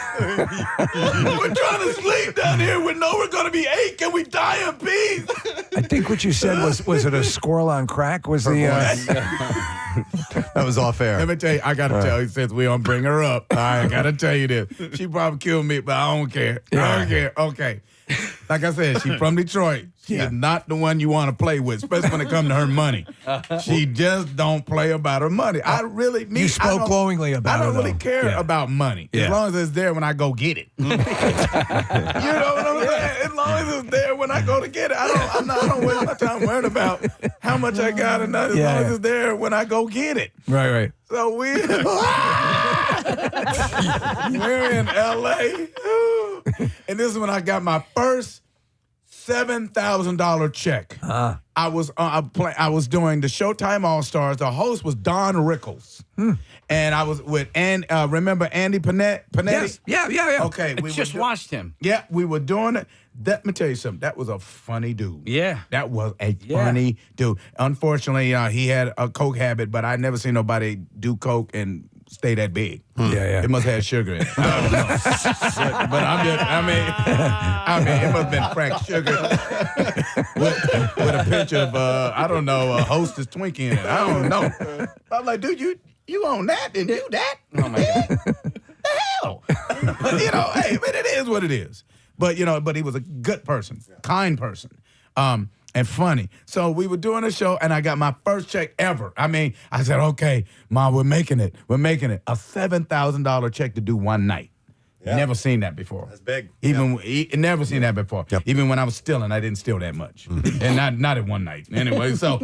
We're trying to sleep down here. We know we're going to be 8. Can we die in peace? I think what you said was it a squirrel on crack? Was the that was off air. Let me tell you, I got to tell you, since we don't bring her up, I got to tell you this. She probably killed me, but I don't care. I don't care. Okay. Like I said, she's from Detroit. She is not the one you want to play with, especially when it comes to her money. She just don't play about her money. You spoke glowingly about it. I don't really care about money. As long as it's there when I go get it. You know what I'm saying? As long as it's there when I go to get it. I don't waste my time worrying about how much I got or not. As long as it's there when I go get it. Right. So we're in L.A. And this is when I got my first $7,000 check. I was doing the Showtime All Stars. The host was Don Rickles, and I was with remember Andy Panetti? Yes. Yeah. Okay, I just watched him. Yeah, we were doing it. Let me tell you something. That was a funny dude. Yeah, that was a funny dude. Unfortunately, he had a coke habit, but I never seen nobody do coke and stay that big. Yeah. It must have had sugar in it. I don't know. but I mean, it must have been cracked sugar with a pinch of, I don't know, a Hostess Twinkie in it. I don't know. I'm like, dude, you own that and you that? Oh, my God. The hell? But, hey, but it is what it is. But, but he was a good person, kind person. And funny. So we were doing a show, and I got my first check ever. I mean, I said, okay, Mom, we're making it. We're making it. A $7,000 check to do one night. Yeah. Never seen that before. That's big. Never seen that before. Yep. Even when I was stealing, I didn't steal that much. And not in one night. Anyway, so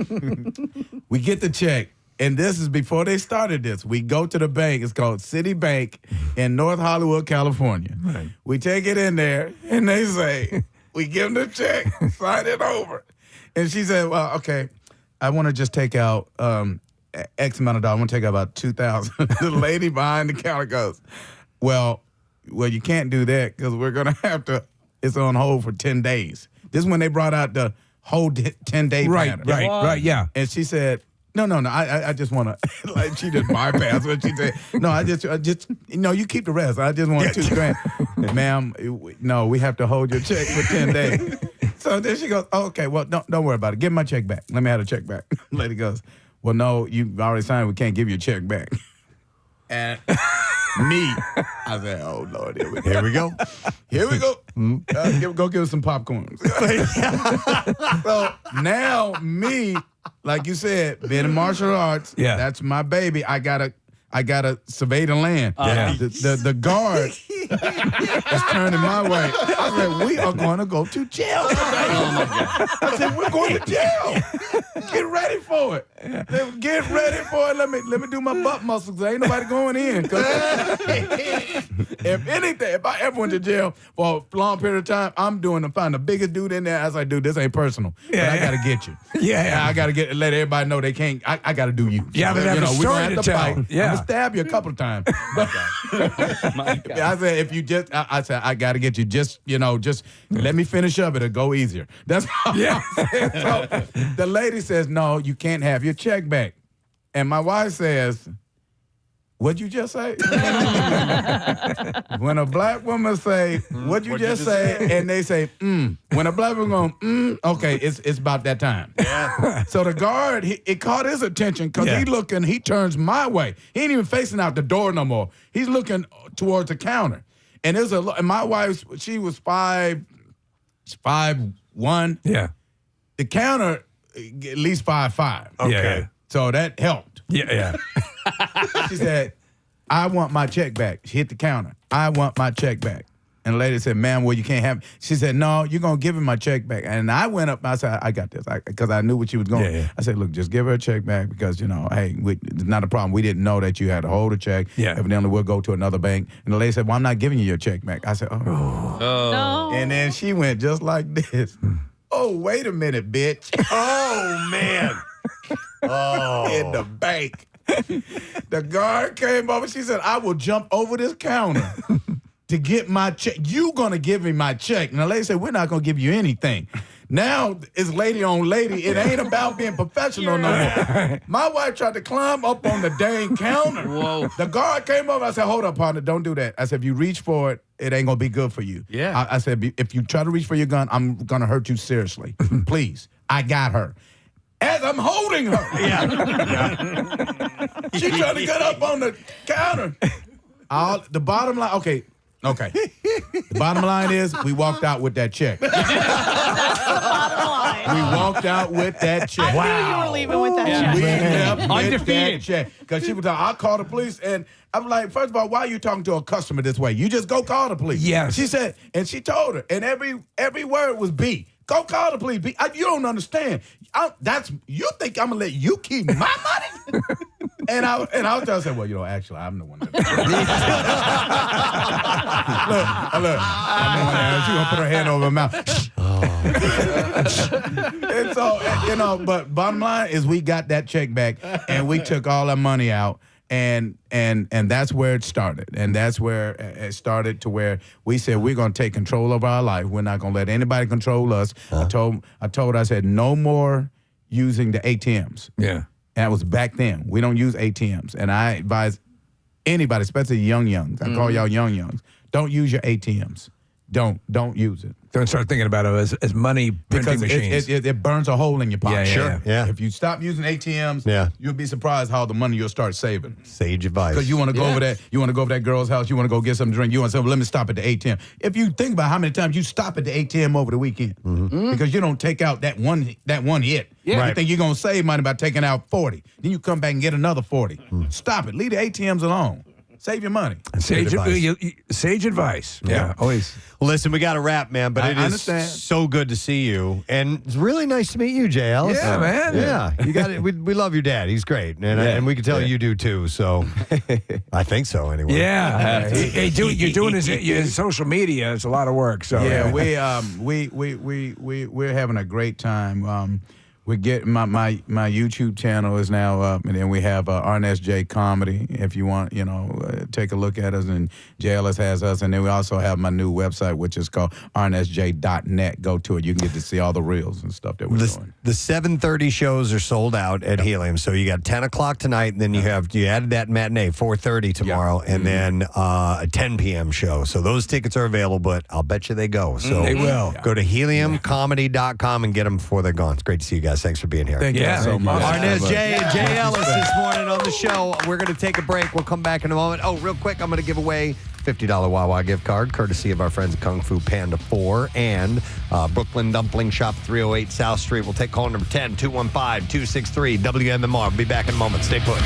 we get the check. And this is before they started this. We go to the bank. It's called Citibank in North Hollywood, California. Right. We take it in there, and they say, we give them the check, sign it over. And she said, well, okay, I want to just take out X amount of dollars. I want to take out about $2,000. The lady behind the counter goes, well, you can't do that because we're going to have to, it's on hold for 10 days. This is when they brought out the whole 10-day pattern. Right, yeah. And she said, no, I just want to, like she just bypassed what she said. No, I just, you keep the rest. I just want $2,000. Ma'am, no, we have to hold your check for 10 days. So then she goes, oh, okay, well, don't worry about it. Give my check back. Let me have the check back. Lady goes, well, no, you already signed. We can't give you a check back. And I said, oh, Lord, here we go. Here we go. Go give us some popcorn. So now like you said, being in martial arts, that's my baby. I gotta survey the land. The guard is turning my way. I said, we are going to go to jail today. Oh my God. I said, we're going to jail. Get ready for it. Get ready for it. Let me do my butt muscles. There ain't nobody going in. If anything, if I ever went to jail for a long period of time, I'm find the biggest dude in there. I was like, dude, this ain't personal. But I got to get you. I got to let everybody know they can't. I got to do you. Yeah, but have a story to tell. Fight. Yeah. I'm going to stab you a couple of times. But, I said, if you just, I said, I got to get you. Just let me finish up. It'll go easier. That's how I said. So the lady says, no, you can't have your check back. And my wife says, what'd you just say? When a black woman say, what'd you just say? And they say, When a black woman goes, okay, it's about that time. Yeah. So the guard, it caught his attention because he turns my way. He ain't even facing out the door no more. He's looking towards the counter. And and my wife, she was 5'1". Yeah. The counter, at least 5'5". Okay. Yeah. So that helped. Yeah. She said, I want my check back. She hit the counter. I want my check back. And the lady said, ma'am, well, you can't have it. She said, no, you're going to give him my check back. And I went up, I said, I got this, because I knew what she was going. Yeah. I said, look, just give her a check back because, hey, it's not a problem. We didn't know that you had to hold a check. Yeah. Evidently, we'll go to another bank. And the lady said, well, I'm not giving you your check back. I said, oh. No. And then she went just like this. Oh, wait a minute, bitch. Oh, man. In the bank. The guard came over. She said, I will jump over this counter to get my check. You going to give me my check. And the lady said, we're not going to give you anything. Now it's lady on lady. It ain't about being professional no more. My wife tried to climb up on the dang counter. Whoa. The guard came over. I said, hold up, partner. Don't do that. I said, if you reach for it, it ain't going to be good for you. Yeah. I said, if you try to reach for your gun, I'm going to hurt you seriously. Please. I got her. As I'm holding her. She trying to get up on the counter. The bottom line, okay. The bottom line is we walked out with that check. We walked out with that check. I knew you were leaving with that check. We left with Undefeated. that check. Because she was like, I'll call the police. And I'm like, first of all, why are you talking to a customer this way? You just go call the police. Yes. She said, and she told her, and every word was B. Go call the police. You don't understand. You think I'm gonna let you keep my money? and I was trying to say, well, actually, I'm the one that. look, I'm the one that. She gonna put her hand over her mouth. And so, but bottom line is we got that check back and we took all our money out. And that's where it started. And that's where it started to where we said we're going to take control of our life. We're not going to let anybody control us. I said, no more using the ATMs. Yeah. And that was back then. We don't use ATMs. And I advise anybody, especially youngs. I call y'all youngs. Don't use your ATMs. Don't use it. Don't start thinking about it as money printing machines. It burns a hole in your pocket. Yeah. If you stop using ATMs, you'll be surprised how the money you'll start saving. Sage advice. Because you want to go over there, you want to go over that girl's house, you want to go get something to drink, you want to say, well, let me stop at the ATM. If you think about how many times you stop at the ATM over the weekend, because you don't take out that one hit. Yeah. You think you're going to save money by taking out 40. Then you come back and get another 40. Stop it. Leave the ATMs alone. Save your money. Sage advice. Yeah, always. Listen, we got to wrap, man, but I it understand. is so good to see you. And it's really nice to meet you, Jay Ellis. Yeah, man. Yeah, you got it. We love your dad. He's great. And we can tell you do too. So I think so anyway. Yeah. You're doing his social media. It's a lot of work. So yeah, we're having a great time. We get my YouTube channel is now up, and then we have RNSJ Comedy. If you want, take a look at us, and Jay Ellis has us, and then we also have my new website, which is called rnsj.net. Go to it; you can get to see all the reels and stuff that we're doing. The 7:30 shows are sold out at Helium, so you got 10 o'clock tonight, and then you added that matinee 4:30 tomorrow, and then a 10 p.m. show. So those tickets are available, but I'll bet you they go. So they will. Go to heliumcomedy.com and get them before they're gone. It's great to see you guys. Thanks for being here. Thank you so much. RNSJ and Jay Ellis this morning on the show. We're going to take a break. We'll come back in a moment. Oh, real quick, I'm going to give away $50 Wawa gift card, courtesy of our friends at Kung Fu Panda 4 and Brooklyn Dumpling Shop, 308 South Street. We'll take call number 10, 215-263 WMMR. We'll be back in a moment. Stay put.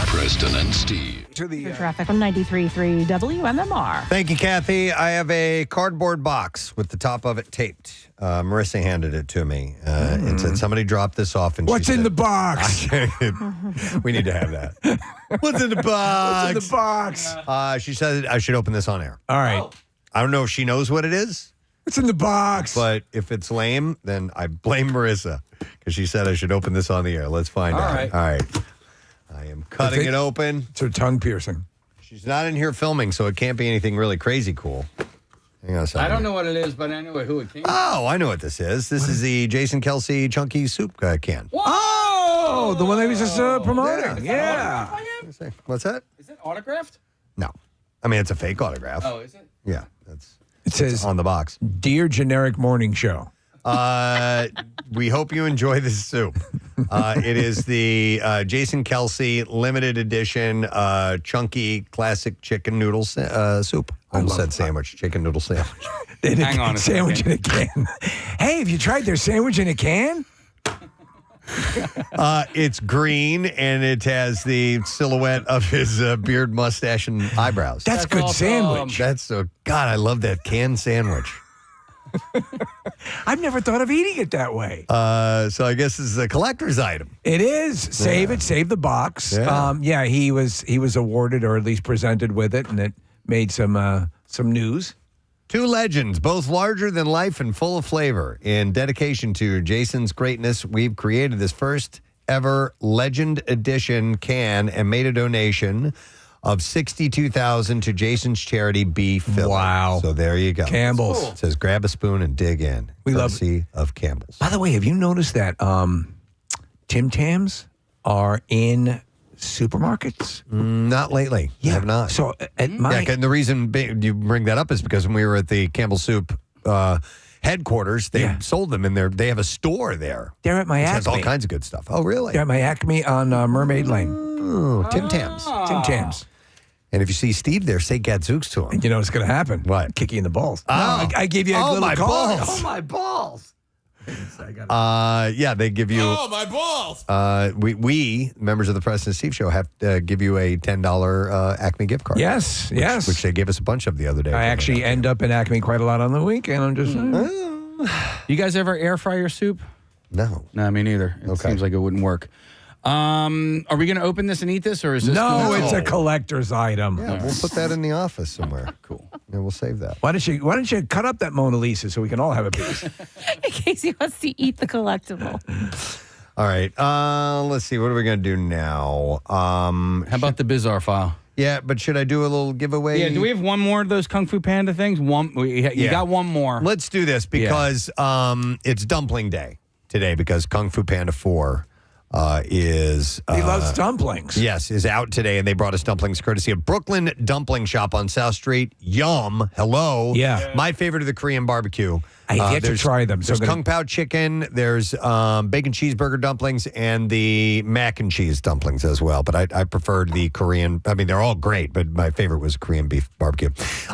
Preston and Steve. To the traffic on 93.3 WMMR. Thank you, Kathy. I have a cardboard box with the top of it taped. Marissa handed it to me and said, somebody dropped this off. And what's in the box? We need to have that. What's in the box? What's in the box? She said I should open this on air. All right. I don't know if she knows what it is. What's in the box? But if it's lame, then I blame Marissa because she said I should open this on the air. Let's find out. Right. All right. I am cutting it open. It's her tongue piercing. She's not in here filming, so it can't be anything really crazy cool. Hang on a second. I don't know what it is, but I know who it came from. Oh, I know what this is. This is the Jason Kelsey Chunky Soup can. Oh, the one that was just promoting. Yeah. What's that? Is it autographed? No. I mean, it's a fake autograph. Oh, is it? Yeah. It says on the box. Dear Generic Morning Show. We hope you enjoy this soup. It is the Jason Kelsey limited edition chunky classic chicken noodle soup. I almost said sandwich, chicken noodle sandwich. Hang on a sandwich second. in a can. Hey, have you tried their sandwich in a can? It's green and it has the silhouette of his beard, mustache, and eyebrows. That's good awesome. sandwich. God, I love that canned sandwich. I've never thought of eating it that way. So I guess this is a collector's item. It is. Save it. Save the box. Yeah. He was awarded or at least presented with it, and it made some news. Two legends, both larger than life and full of flavor. In dedication to Jason's greatness, we've created this first ever Legend Edition can and made a donation of $62,000 to Jason's charity Be Philly. Wow. So there you go. Campbell's. It says grab a spoon and dig in. We love courtesy of Campbell's. By the way, have you noticed that Tim Tams are in supermarkets? Not lately. I have not. So at and the reason you bring that up is because when we were at the Campbell Soup headquarters, they sold them in there. They have a store there. They're at my It Acme. has all kinds of good stuff. Oh, really? They're at my Acme on Mermaid Lane. Oh, Tim Tams. Tim Tams. And if you see Steve there, say gadzooks to him. And you know what's going to happen? What? Kick you in the balls. Oh. I gave you a little my card. balls. Oh, my balls. Yeah, they give you. Oh, my balls. We members of the Preston and Steve Show have to give you a $10 Acme gift card. Yes, yes. Which they gave us a bunch of the other day. I actually end up in Acme quite a lot on the weekend. I'm just saying. You guys ever air fry your soup? No. No, me neither. It seems like it wouldn't work. Are we going to open this and eat this, or is this? No, it's a collector's item. Yeah, we'll put that in the office somewhere. Cool. And we'll save that. Why don't you cut up that Mona Lisa so we can all have a piece? In case he wants to eat the collectible. All right. Let's see. What are we going to do now? How about the Bizarre file? Yeah, but should I do a little giveaway? Yeah. Do we have one more of those Kung Fu Panda things? You got one more. Let's do this because it's Dumpling Day today because Kung Fu Panda 4 is he loves dumplings. Yes, is out today, and they brought us dumplings courtesy of Brooklyn Dumpling Shop on South Street. Yum. Hello. Yeah. My favorite of the Korean barbecue. I have yet to try them. There's Kung Pao chicken, there's bacon cheeseburger dumplings, and the mac and cheese dumplings as well. But I preferred the Korean. I mean, they're all great, but my favorite was Korean beef barbecue.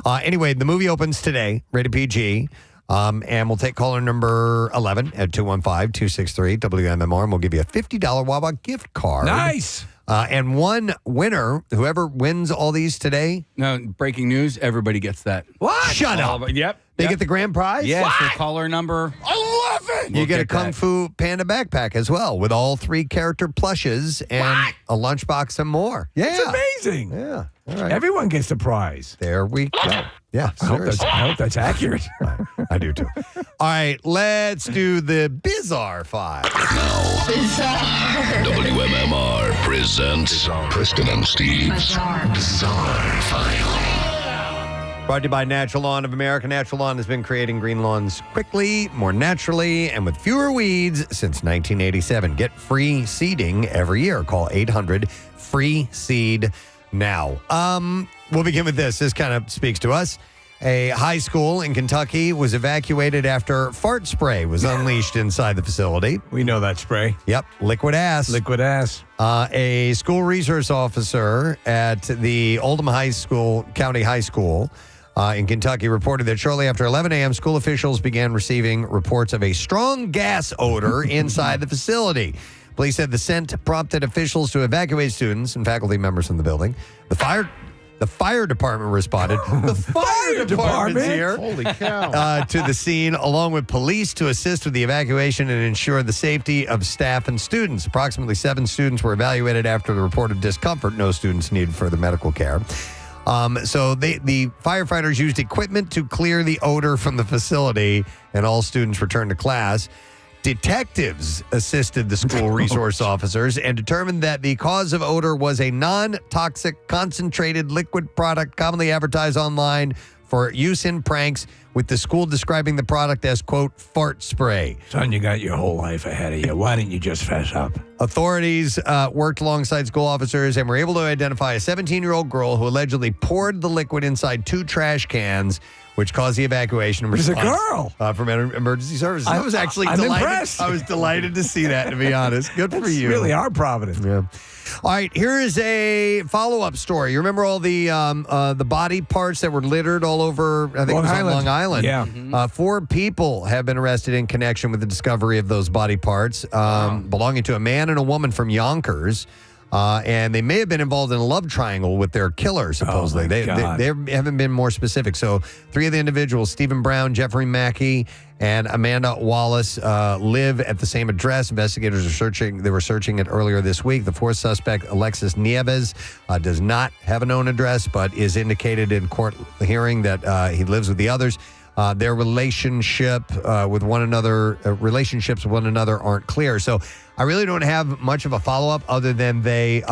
Anyway, the movie opens today, rated PG. And we'll take caller number 11 at 215-263-WMMR, and we'll give you a $50 Wawa gift card. Nice. And one winner, whoever wins all these today. No, breaking news, everybody gets that. What? Shut up. Yep. They get the grand prize? Yes, so caller number 11. You get a Kung Fu Panda backpack as well with all 3 character plushes and a lunchbox and more. Yeah. It's amazing. Yeah. All right. Everyone gets the prize. There we go. Yeah, I hope that's accurate. I do too. All right, let's do the Bizarre File. WMMR presents Preston and Steve's Bizarre File. Brought to you by Natural Lawn of America. Natural Lawn has been creating green lawns quickly, more naturally, and with fewer weeds since 1987. Get free seeding every year. Call 800-FREE-SEED now. We'll begin with this. This kind of speaks to us. A high school in Kentucky was evacuated after fart spray was unleashed inside the facility. We know that spray. Yep, liquid ass. Liquid ass. A school resource officer at the Oldham County High School in Kentucky reported that shortly after 11 a.m., school officials began receiving reports of a strong gas odor inside the facility. Police said the scent prompted officials to evacuate students and faculty members from the building. The fire department responded. The fire department's here. Holy cow. To the scene, along with police to assist with the evacuation and ensure the safety of staff and students. Approximately 7 students were evaluated after the report of discomfort. No students needed further medical care. So the firefighters used equipment to clear the odor from the facility, and all students returned to class. Detectives assisted the school resource officers and determined that the cause of odor was a non-toxic concentrated liquid product commonly advertised online for use in pranks, with the school describing the product as, quote, fart spray. Son, you got your whole life ahead of you. Why didn't you just fess up? Authorities worked alongside school officers and were able to identify a 17-year-old girl who allegedly poured the liquid inside 2 trash cans, which caused the evacuation. It was a girl from emergency services. I was actually I'm delighted. impressed. I was delighted to see that, to be honest. Good for you. Really our Providence. Yeah. All right, here is a follow-up story. You remember all the body parts that were littered all over, I think it was on Long Island? Yeah. 4 people have been arrested in connection with the discovery of those body parts belonging to a man and a woman from Yonkers. And they may have been involved in a love triangle with their killer, supposedly. They haven't been more specific. So 3 of the individuals, Stephen Brown, Jeffrey Mackey, and Amanda Wallace, live at the same address. Investigators are searching. They were searching it earlier this week. The 4th suspect, Alexis Nieves, does not have a known address, but is indicated in court hearing that he lives with the others. Their relationships with one another aren't clear. So I really don't have much of a follow-up other than they...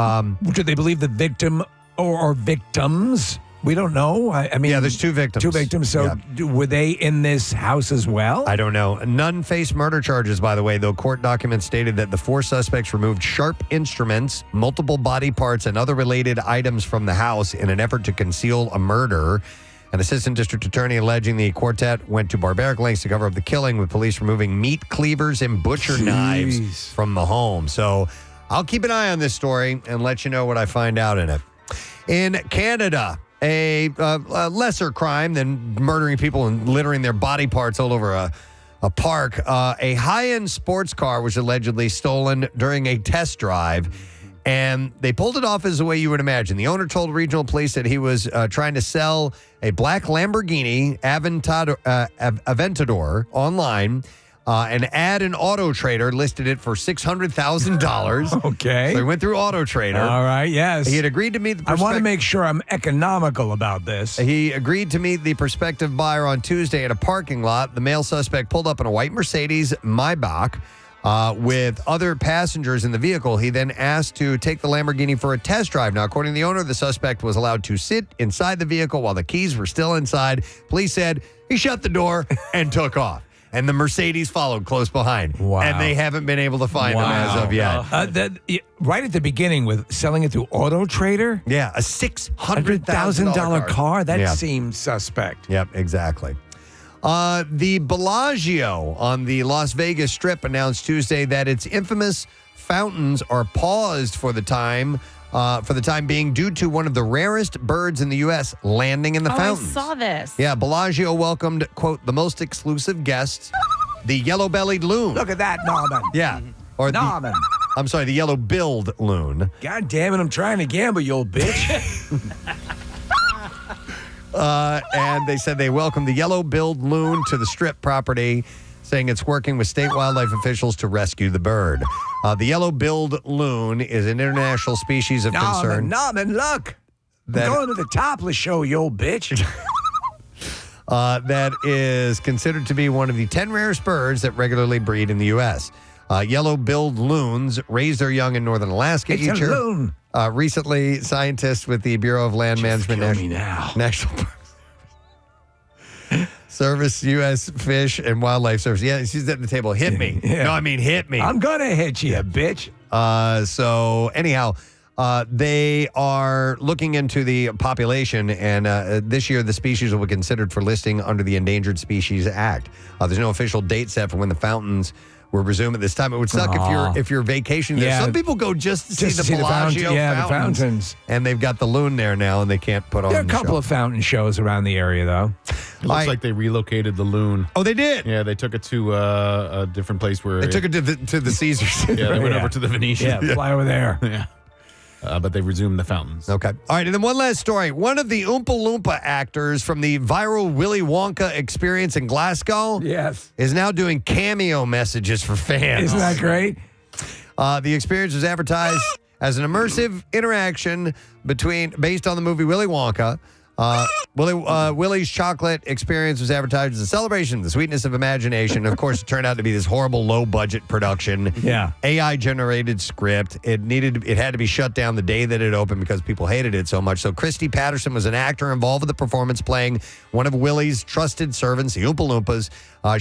Do they believe the victim or victims? We don't know. I mean... Yeah, there's 2 victims. 2 victims. So were they in this house as well? I don't know. None face murder charges, by the way, though court documents stated that the 4 suspects removed sharp instruments, multiple body parts, and other related items from the house in an effort to conceal a murder. An assistant district attorney alleging the quartet went to barbaric lengths to cover up the killing, with police removing meat cleavers and butcher knives from the home. So I'll keep an eye on this story and let you know what I find out in it. In Canada, a lesser crime than murdering people and littering their body parts all over a park, a high-end sports car was allegedly stolen during a test drive. And they pulled it off as the way you would imagine. The owner told regional police that he was trying to sell a black Lamborghini Aventador online. An ad in Auto Trader listed it for $600,000. Okay. So he went through Auto Trader. All right, yes. He had agreed to meet the I want to make sure I'm economical about this. He agreed to meet the prospective buyer on Tuesday at a parking lot. The male suspect pulled up in a white Mercedes Maybach. With other passengers in the vehicle. He then asked to take the Lamborghini for a test drive. Now, according to the owner, the suspect was allowed to sit inside the vehicle while the keys were still inside. Police said he shut the door and took off. and the Mercedes followed close behind. Wow. And they haven't been able to find them as of yet. Right at the beginning with selling it through Auto Trader? Yeah, a $600,000 car? That Yeah. seems suspect. Yep, exactly. The Bellagio on the Las Vegas Strip announced Tuesday that its infamous fountains are paused for the time being due to one of the rarest birds in the U.S. landing in the fountains. I saw this. Yeah, Bellagio welcomed, quote, the most exclusive guests, the yellow-bellied loon. Look at that, Norman. Yeah. Or Norman. I'm sorry, the yellow-billed loon. God damn it, I'm trying to gamble, you old bitch. And they said they welcomed the yellow-billed loon to the Strip property, saying it's working with state wildlife officials to rescue the bird. The yellow-billed loon is an international species of concern. Norman, look. I'm going to the topless show, you old bitch. That is considered to be one of the 10 rarest birds that regularly breed in the U.S. Yellow-billed loons raise their young in northern Alaska It's each a year. loon. Recently, scientists with the Bureau of Land Management National Park Service, U.S. Fish and Wildlife Service. Yeah, she's at the table. Hit me. Yeah. No, I mean hit me. I'm going to hit you, bitch. So anyhow, they are looking into the population, and this year the species will be considered for listing under the Endangered Species Act. There's no official date set for when the fountains will resume at this time. It would suck if you're vacationing there. Yeah. Some people go just to see the the Bellagio the fountains. fountains. And they've got the loon there now, and they can't put on There are a the couple show. of fountain shows around the area, though. It looks like they relocated the loon. Oh, they did? Yeah, they took it to a different place where... They took it to the Caesars. Yeah, they went over to the Venetian. Yeah, fly over there. Yeah. But they resumed the fountains. Okay. All right, and then one last story. One of the Oompa Loompa actors from the viral Willy Wonka experience in Glasgow is now doing cameo messages for fans. Isn't that great? The experience was advertised as an immersive interaction based on the movie Willy Wonka. Willy's chocolate experience was advertised as a celebration of the sweetness of imagination. Of course, it turned out to be this horrible low-budget production. Yeah. AI-generated script. It had to be shut down the day that it opened because people hated it so much. So Christy Patterson was an actor involved with the performance, playing one of Willy's trusted servants, the Oompa Loompas.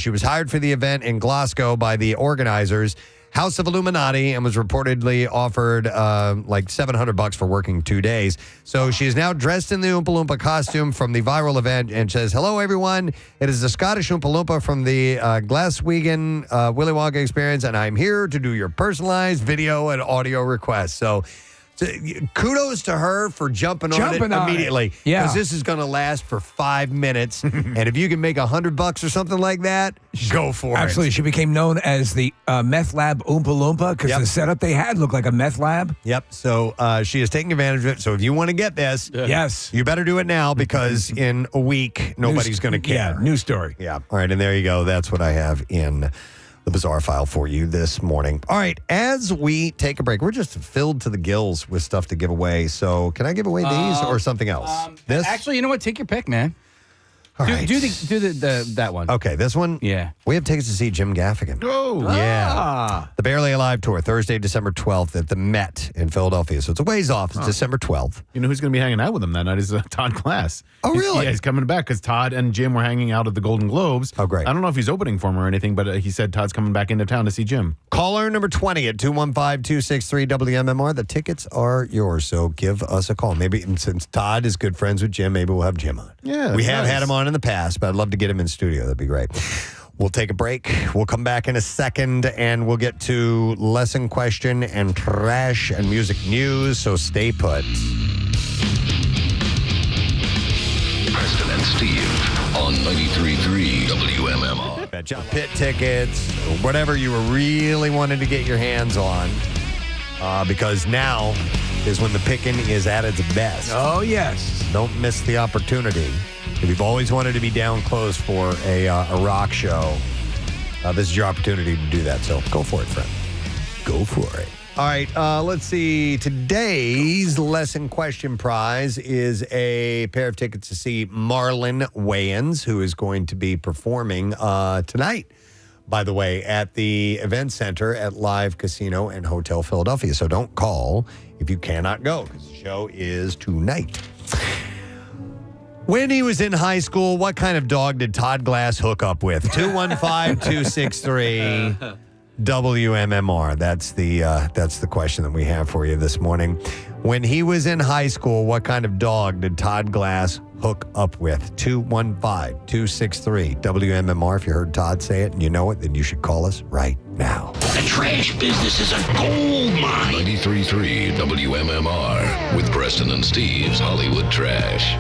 She was hired for the event in Glasgow by the organizers, House of Illuminati, and was reportedly offered like $700 for working 2 days. So she is now dressed in the Oompa Loompa costume from the viral event and says, "Hello, everyone. It is the Scottish Oompa Loompa from the Glaswegian Willy Wonka experience, and I'm here to do your personalized video and audio requests." So kudos to her for jumping on it immediately. Yeah. Because this is going to last for 5 minutes. And if you can make $100 or something like that, go for it. Absolutely. She became known as the meth lab Oompa Loompa because the setup they had looked like a meth lab. Yep. So she is taking advantage of it. So if you want to get this, yes, you better do it now because in a week, nobody's going to care. Yeah, new story. Yeah. All right. And there you go. That's what I have in the bizarre file for you this morning. All right. As we take a break, we're just filled to the gills with stuff to give away. So can I give away these or something else? This? Actually, you know what? Take your pick, man. All right. Do that one. Okay, this one? Yeah. We have tickets to see Jim Gaffigan. Oh. Yeah. The Barely Alive Tour, Thursday, December 12th at the Met in Philadelphia. So it's a ways off. It's December 12th. You know who's going to be hanging out with him that night is Todd Glass. Oh, really? Yeah, he's coming back because Todd and Jim were hanging out at the Golden Globes. Oh, great. I don't know if he's opening for him or anything, but he said Todd's coming back into town to see Jim. Caller number 20 at 215-263-WMMR. The tickets are yours, so give us a call. Maybe since Todd is good friends with Jim, maybe we'll have Jim on. Yeah, we that's have nice. had him on in the past, but I'd love to get him in studio. That'd be great. We'll take a break. We'll come back in a second, and we'll get to lesson question and trash and music news, so stay put. Preston and Steve on 93.3 WMMR. Bet John Pitt tickets, or whatever you were really wanting to get your hands on, because now is when the picking is at its best. Oh, yes. Don't miss the opportunity. If you've always wanted to be down close for a rock show, this is your opportunity to do that. So go for it, friend. Go for it. All right, let's see. Today's lesson question prize is a pair of tickets to see Marlon Wayans, who is going to be performing tonight, by the way, at the Event Center at Live Casino and Hotel Philadelphia. So don't call if you cannot go, because the show is tonight. When he was in high school, what kind of dog did Todd Glass hook up with? 215-263 WMMR. That's the question that we have for you this morning. When he was in high school, what kind of dog did Todd Glass hook up with? 215-263 WMMR. If you heard Todd say it and you know it, then you should call us right now. The trash business is a gold mine. 93.3 WMMR with Preston and Steve's Hollywood Trash.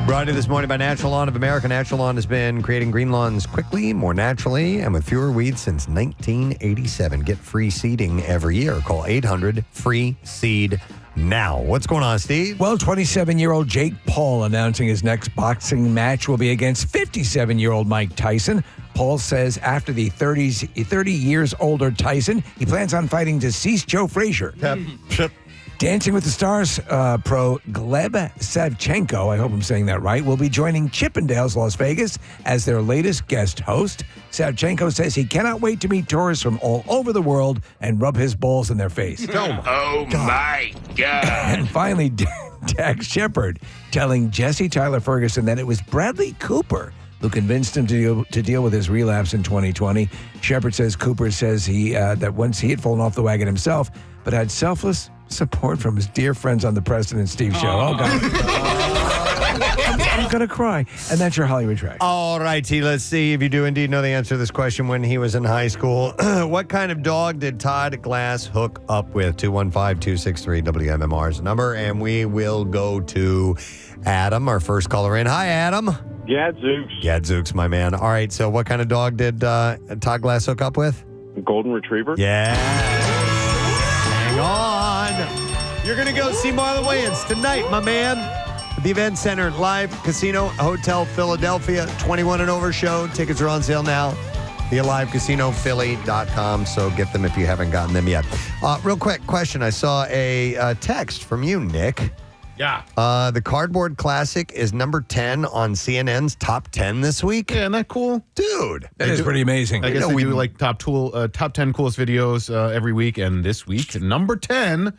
Brought to you this morning by Natural Lawn of America. Natural Lawn has been creating green lawns quickly, more naturally, and with fewer weeds since 1987. Get free seeding every year. Call 800-FREE-SEED now. What's going on, Steve? Well, 27-year-old Jake Paul announcing his next boxing match will be against 57-year-old Mike Tyson. Paul says after the 30 years older Tyson, he plans on fighting deceased Joe Frazier. Dancing with the Stars pro Gleb Savchenko, I hope I'm saying that right, will be joining Chippendales Las Vegas as their latest guest host. Savchenko says he cannot wait to meet tourists from all over the world and rub his balls in their face. Oh my God. And finally, Dax Shepard telling Jesse Tyler Ferguson that it was Bradley Cooper who convinced him to deal with his relapse in 2020. Shepard says Cooper says that once he had fallen off the wagon himself, but had selfless support from his dear friends on the Preston and Steve show. Oh, God. I'm going to cry. And that's your Hollywood Trash. All righty, let's see if you do indeed know the answer to this question. When he was in high school, what kind of dog did Todd Glass hook up with? 215-263 WMMR's number, and we will go to Adam, our first caller in. Hi, Adam. Gadzooks. Gadzooks, my man. All right, so what kind of dog did Todd Glass hook up with? Golden Retriever. Yeah. Hang on. You're going to go see Marlon Wayans tonight, my man. The Event Center, Live Casino Hotel Philadelphia, 21 and over show. Tickets are on sale now. TheAliveCasinoPhilly.com, so get them if you haven't gotten them yet. Real quick question. I saw a text from you, Nick. Yeah. The Cardboard Classic is number 10 on CNN's top 10 this week. Yeah, isn't that cool? Dude. That is pretty amazing. I guess they do like top 10 coolest videos every week, and this week, number 10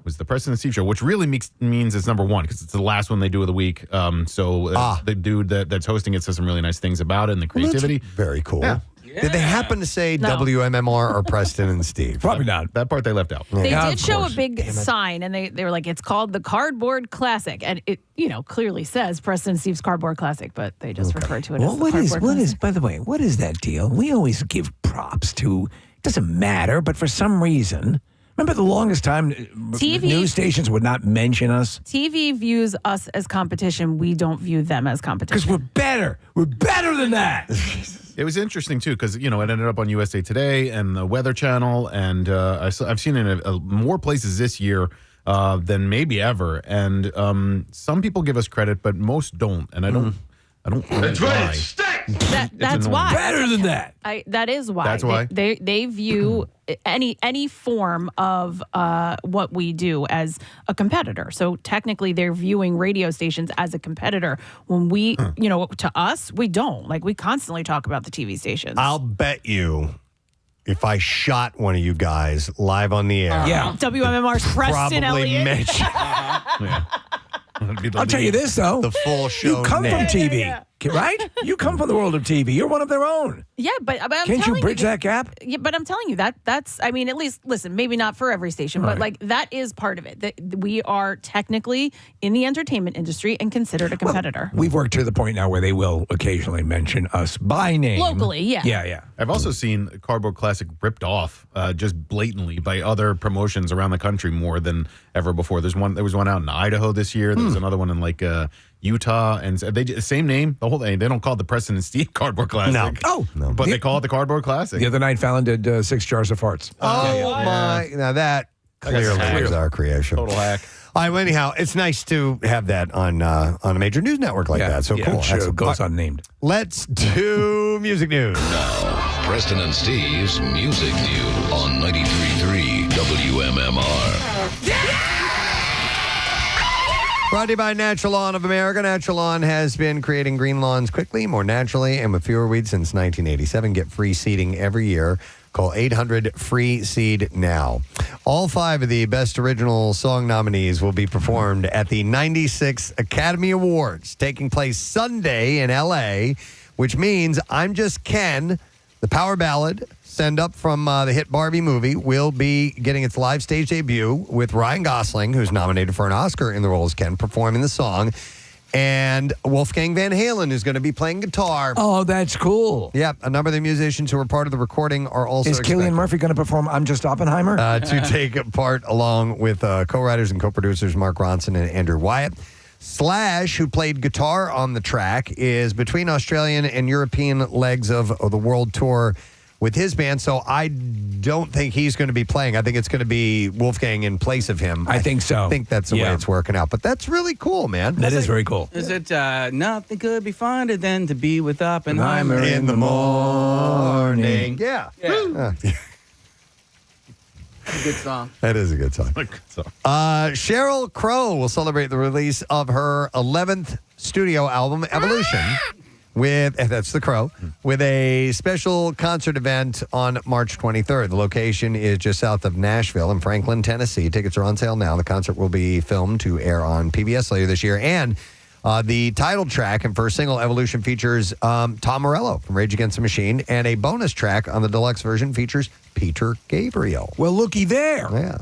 was the Preston and Steve show, which really means it's number 1 because it's the last one they do of the week. The dude that's hosting it says some really nice things about it and the creativity. Very cool. Yeah. Did they happen to say WMMR or Preston and Steve? Probably not. That part they left out. They did show a big sign, and they were like, it's called the Cardboard Classic. And it, clearly says Preston and Steve's Cardboard Classic, but they just refer to it as the Cardboard Classic. By the way, what is that deal? We always give props to, it doesn't matter, but for some reason, remember the longest time news stations would not mention us? TV views us as competition. We don't view them as competition. Because we're better. We're better than that. It was interesting, too, because, it ended up on USA Today and the Weather Channel, and I've seen it in more places this year than maybe ever. And some people give us credit, but most don't, and I don't know why. That's why. Better than that. That is why. That's why. They view any form of what we do as a competitor. So technically, they're viewing radio stations as a competitor. When we, to us, we don't. Like, we constantly talk about the TV stations. I'll bet you if I shot one of you guys live on the air. WMMR's Preston Elliott. Mention. I'll tell you this, though. The full show. You come from TV, right? You come from the world of TV. You're one of their own. Yeah, but I'm Can't telling you bridge that gap? Yeah, but I'm telling you that's. I mean, at least listen. Maybe not for every station, but like that is part of it. That we are technically in the entertainment industry and considered a competitor. Well, we've worked to the point now where they will occasionally mention us by name locally. Yeah. Yeah. I've also seen Cardboard Classic ripped off just blatantly by other promotions around the country more than ever before. There was one out in Idaho this year. There was another one in like Utah, and they same name, the whole thing. They don't call it the Preston and Steve Cardboard Classic. No. But they call it the Cardboard Classic. The other night, Fallon did 6 jars of farts. My! Now that clearly was our creation. Total hack. All right, well, anyhow, it's nice to have that on a major news network like that. So cool. Show goes unnamed. Let's do music news. Now, Preston and Steve's Music News on 93.3 WMMR. Brought to you by Natural Lawn of America. Natural Lawn has been creating green lawns quickly, more naturally, and with fewer weeds since 1987. Get free seeding every year. Call 800-FREE-SEED now. All 5 of the Best Original Song nominees will be performed at the 96 Academy Awards, taking place Sunday in L.A., which means I'm Just Ken, the power ballad, send up from the hit Barbie movie, will be getting its live stage debut with Ryan Gosling, who's nominated for an Oscar in the role as Ken, performing the song. And Wolfgang Van Halen is going to be playing guitar. Oh, that's cool. Yep. A number of the musicians who were part of the recording are also Is Cillian Murphy going to perform I'm Just Oppenheimer? to take part along with co-writers and co-producers Mark Ronson and Andrew Wyatt. Slash, who played guitar on the track, is between Australian and European legs of the world tour with his band, so I don't think he's going to be playing. I think it's going to be Wolfgang in place of him. I think so. I think that's the way it's working out. But that's really cool, man. That is very cool. Is it nothing could be fonder than to be with Oppenheimer in the morning? Yeah. Good song. That is a good song. Sheryl Crow will celebrate the release of her 11th studio album, Evolution, that's the Crow, with a special concert event on March 23rd. The location is just south of Nashville in Franklin, Tennessee. Tickets are on sale now. The concert will be filmed to air on PBS later this year. And the title track and first single, Evolution, features Tom Morello from Rage Against the Machine, and a bonus track on the deluxe version features Peter Gabriel. Well, looky there. Yeah.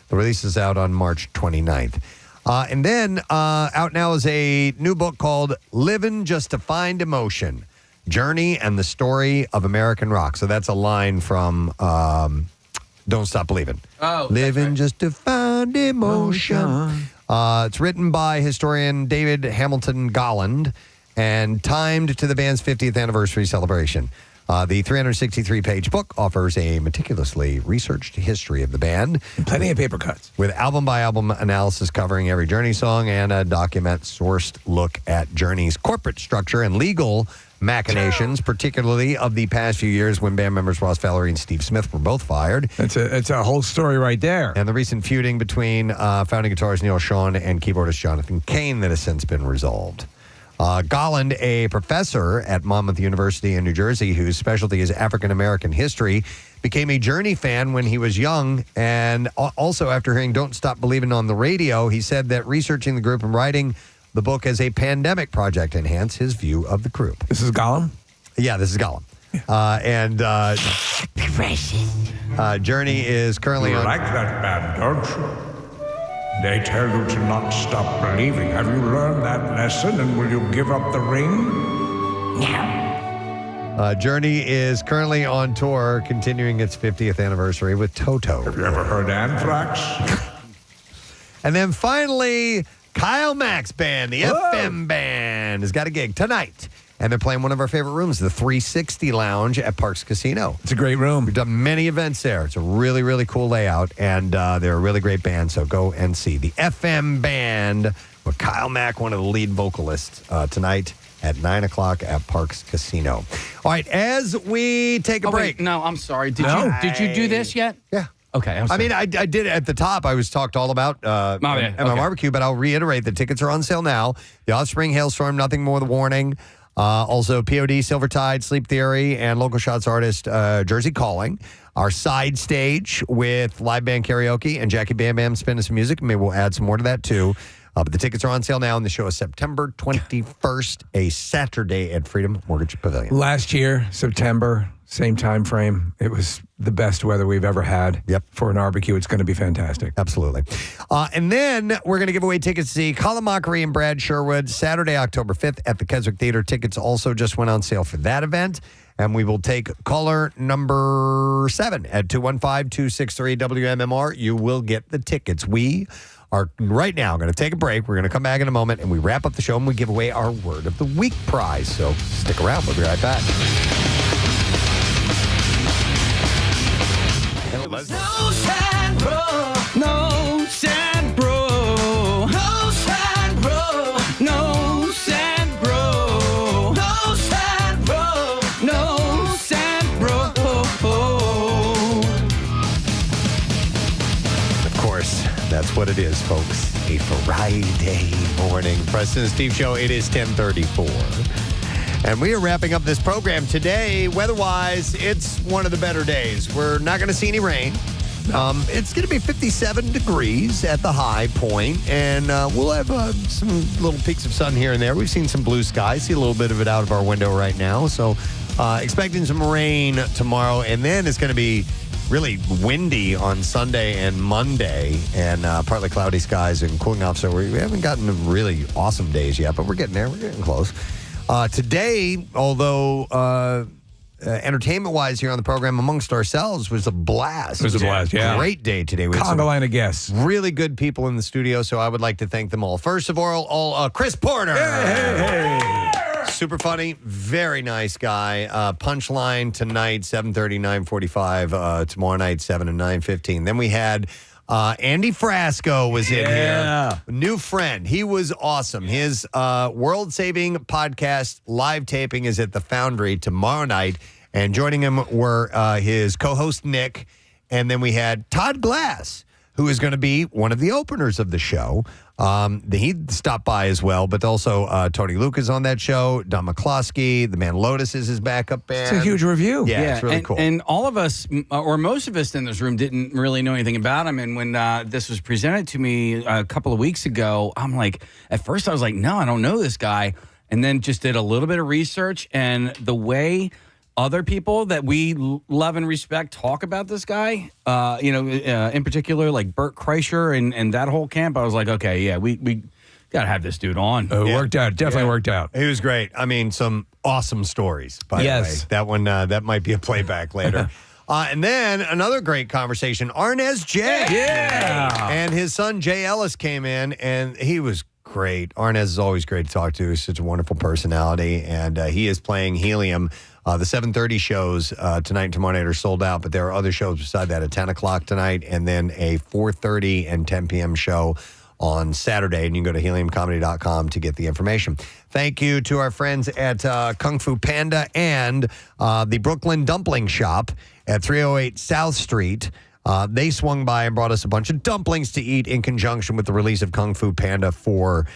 The release is out on March 29th. And then out now is a new book called Livin' Just to Find Emotion, Journey and the Story of American Rock. So that's a line from Don't Stop Believin'. Oh, Living just to find emotion. It's written by historian David Hamilton Golland and timed to the band's 50th anniversary celebration. The 363-page book offers a meticulously researched history of the band. And plenty of paper cuts. With album-by-album analysis covering every Journey song and a document-sourced look at Journey's corporate structure and legal machinations, particularly of the past few years when band members Ross Valerie and Steve Smith were both fired. It's a whole story right there. And the recent feuding between founding guitarist Neil Schon and keyboardist Jonathan Cain that has since been resolved. Golland, a professor at Monmouth University in New Jersey whose specialty is African-American history, became a Journey fan when he was young. And also after hearing Don't Stop Believin' on the radio, he said that researching the group and writing the book as a pandemic project enhanced his view of the group. This is Gollum? Yeah, this is Gollum. Journey is currently on... like that band, don't you? They tell you to not stop believing. Have you learned that lesson, and will you give up the ring? No. Journey is currently on tour, continuing its 50th anniversary with Toto. Have you ever heard Anthrax? And then finally, Kyle Mack's band, the FM Band, has got a gig tonight. And they're playing one of our favorite rooms, the 360 Lounge at Parks Casino. It's a great room. We've done many events there. It's a really, really cool layout, and they're a really great band, so go and see the FM Band with Kyle Mack, one of the lead vocalists, tonight at 9 o'clock at Parks Casino. All right, as we take a break. Wait, no, I'm sorry. Did you do this yet? Yeah. Okay, I'm sorry. I mean, I did at the top. I was talked all about at my barbecue, but I'll reiterate the tickets are on sale now. The Offspring, Hailstorm, Nothing More Than Warning. Also, POD, Silvertide, Sleep Theory, and local shots artist Jersey Calling. Our side stage with live band karaoke and Jackie Bam Bam spinning some music. Maybe we'll add some more to that, too. But the tickets are on sale now, and the show is September 21st, a Saturday at Freedom Mortgage Pavilion. Last year, September, same time frame. It was the best weather we've ever had. Yep. For an barbecue. It's going to be fantastic. Absolutely. And then we're going to give away tickets to see Colin Mockery and Brad Sherwood Saturday, October 5th at the Keswick Theater. Tickets also just went on sale for that event. And we will take caller number 7 at 215-263-WMMR. You will get the tickets. We are right now going to take a break. We're going to come back in a moment, and we wrap up the show, and we give away our Word of the Week prize. So stick around. We'll be right back. No sand bro, no sand bro, no sand bro, no sand bro, no sand bro, no sand bro. Of course, that's what it is, folks. A Friday morning Preston and Steve show. It is 10:34. And we are wrapping up this program today. Weather-wise, it's one of the better days. We're not going to see any rain. It's going to be 57 degrees at the high point, and we'll have some little peaks of sun here and there. We've seen some blue skies, see a little bit of it out of our window right now. So expecting some rain tomorrow, and then it's going to be really windy on Sunday and Monday, and partly cloudy skies and cooling off. So we haven't gotten to really awesome days yet, but we're getting there. We're getting close. Today, although entertainment-wise here on the program amongst ourselves was a blast. It was a blast, yeah. Great day today. We had Conga line of guests. really good people in the studio, so I would like to thank them all. First of all, Chris Porter. Hey. Super funny, very nice guy. Punchline tonight, 7:30, 9:45. Tomorrow night, 7 and 9:15. Then we had Andy Frasco was in here. New friend. He was awesome. His world-saving podcast live taping is at the Foundry tomorrow night. And joining him were his co-host, Nick. And then we had Todd Glass, who is going to be one of the openers of the show. He stopped by as well, but also Tony Luke is on that show. Don McCloskey, the Man Lotus is his backup band. It's a huge review. Yeah, it's really and, cool. And all of us, or most of us in this room, didn't really know anything about him. And when this was presented to me a couple of weeks ago, I'm like, at first I was like, no, I don't know this guy. And then just did a little bit of research, and the way other people that we love and respect talk about this guy, in particular, like Bert Kreischer and that whole camp, I was like, okay, yeah, we got to have this dude on. It worked out. Definitely worked out. He was great. I mean, some awesome stories, by the way. That one, that might be a playback later. And then another great conversation, Arnez J. Yeah. And his son, Jay Ellis, came in, and he was great. Arnez is always great to talk to. He's such a wonderful personality, and he is playing Helium. The 7:30 shows tonight and tomorrow night are sold out, but there are other shows beside that at 10 o'clock tonight, and then a 4:30 and 10 p.m. show on Saturday, and you can go to heliumcomedy.com to get the information. Thank you to our friends at Kung Fu Panda and the Brooklyn Dumpling Shop at 308 South Street. They swung by and brought us a bunch of dumplings to eat in conjunction with the release of Kung Fu Panda 4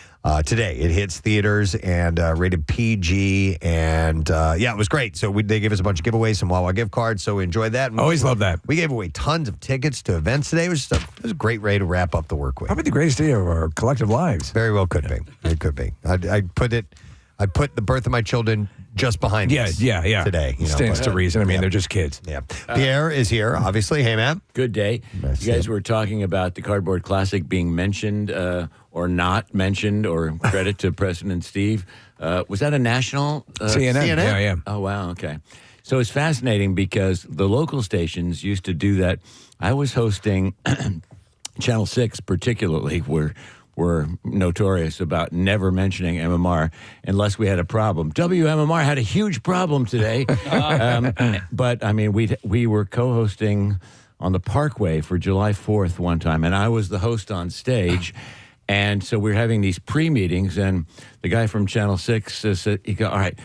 today. It hits theaters and rated PG, and it was great. So they gave us a bunch of giveaways, some Wawa gift cards, so we enjoyed that. And Always love that. We gave away tons of tickets to events today. It was a great way to wrap up the work week. Probably the greatest day of our collective lives. Very well could be. It could be. I put the birth of my children just behind us today. Stands to reason. I mean, they're just kids. Yeah. Pierre is here, obviously. Hey, man. Good day. You guys were talking about the Cardboard Classic being mentioned or not mentioned, or credit to Preston and Steve. Was that a national? CNN. Yeah. Oh, wow. Okay. So it's fascinating because the local stations used to do that. I was hosting Channel 6 particularly, where were notorious about never mentioning MMR unless we had a problem. WMMR had a huge problem today. But, I mean, we were co-hosting on the Parkway for July 4th one time, and I was the host on stage. And so we're having these pre-meetings, and the guy from Channel 6 says, he go, all right,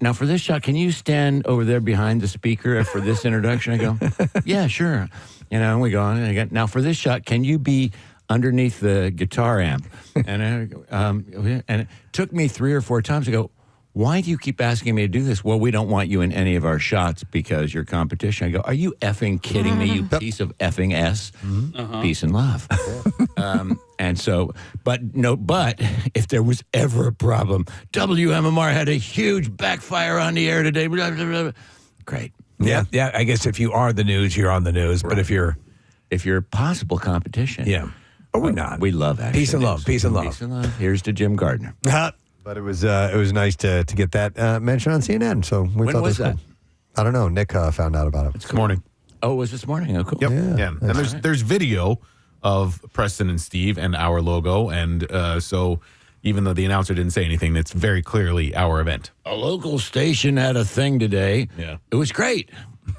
now for this shot, can you stand over there behind the speaker for this introduction? I go, yeah, sure. And we go on, and I go, now for this shot, can you be underneath the guitar amp? And it took me 3 or 4 times to go, why do you keep asking me to do this? Well, we don't want you in any of our shots because you're competition. I go, are you effing kidding me, you piece of effing S? Peace and love. And so, but if there was ever a problem, WMMR had a huge backfire on the air today. Blah, blah, blah. Great. Yeah. I guess if you are the news, you're on the news. Right. But if you're possible competition. Yeah. But we're not. We love action. Peace and love. Peace and love. Peace and love. Here's to Jim Gardner. But it was nice to get that mention on CNN. So we when thought was that was cool. I don't know. Nick found out about it. It's morning. Oh, it was this morning? Oh, cool. Yep. Yeah. And That's there's video of Preston and Steve and our logo. And so even though the announcer didn't say anything, it's very clearly our event. A local station had a thing today. Yeah. It was great.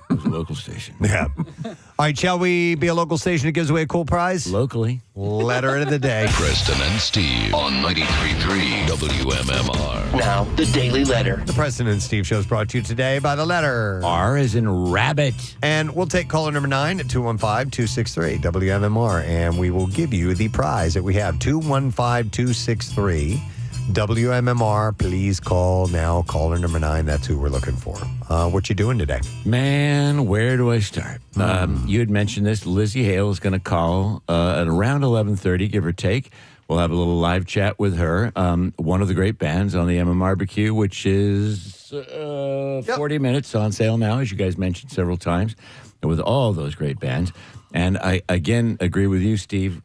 It was a local station. Yeah. All right, shall we be a local station that gives away a cool prize? Locally. Letter of the day. Preston and Steve on 93.3 WMMR. Now, the Daily Letter. The Preston and Steve show is brought to you today by the letter R as in rabbit. And we'll take caller number 9 at 215-263 WMMR, and we will give you the prize that we have, 215-263 WMMR, please call now. Caller number 9. That's who we're looking for. What you doing today? Man, where do I start? You had mentioned this. Lizzie Hale is going to call at around 11:30, give or take. We'll have a little live chat with her. One of the great bands on the MMRBQ, which is 40 minutes on sale now, as you guys mentioned several times, with all those great bands. And I, again, agree with you, Steve.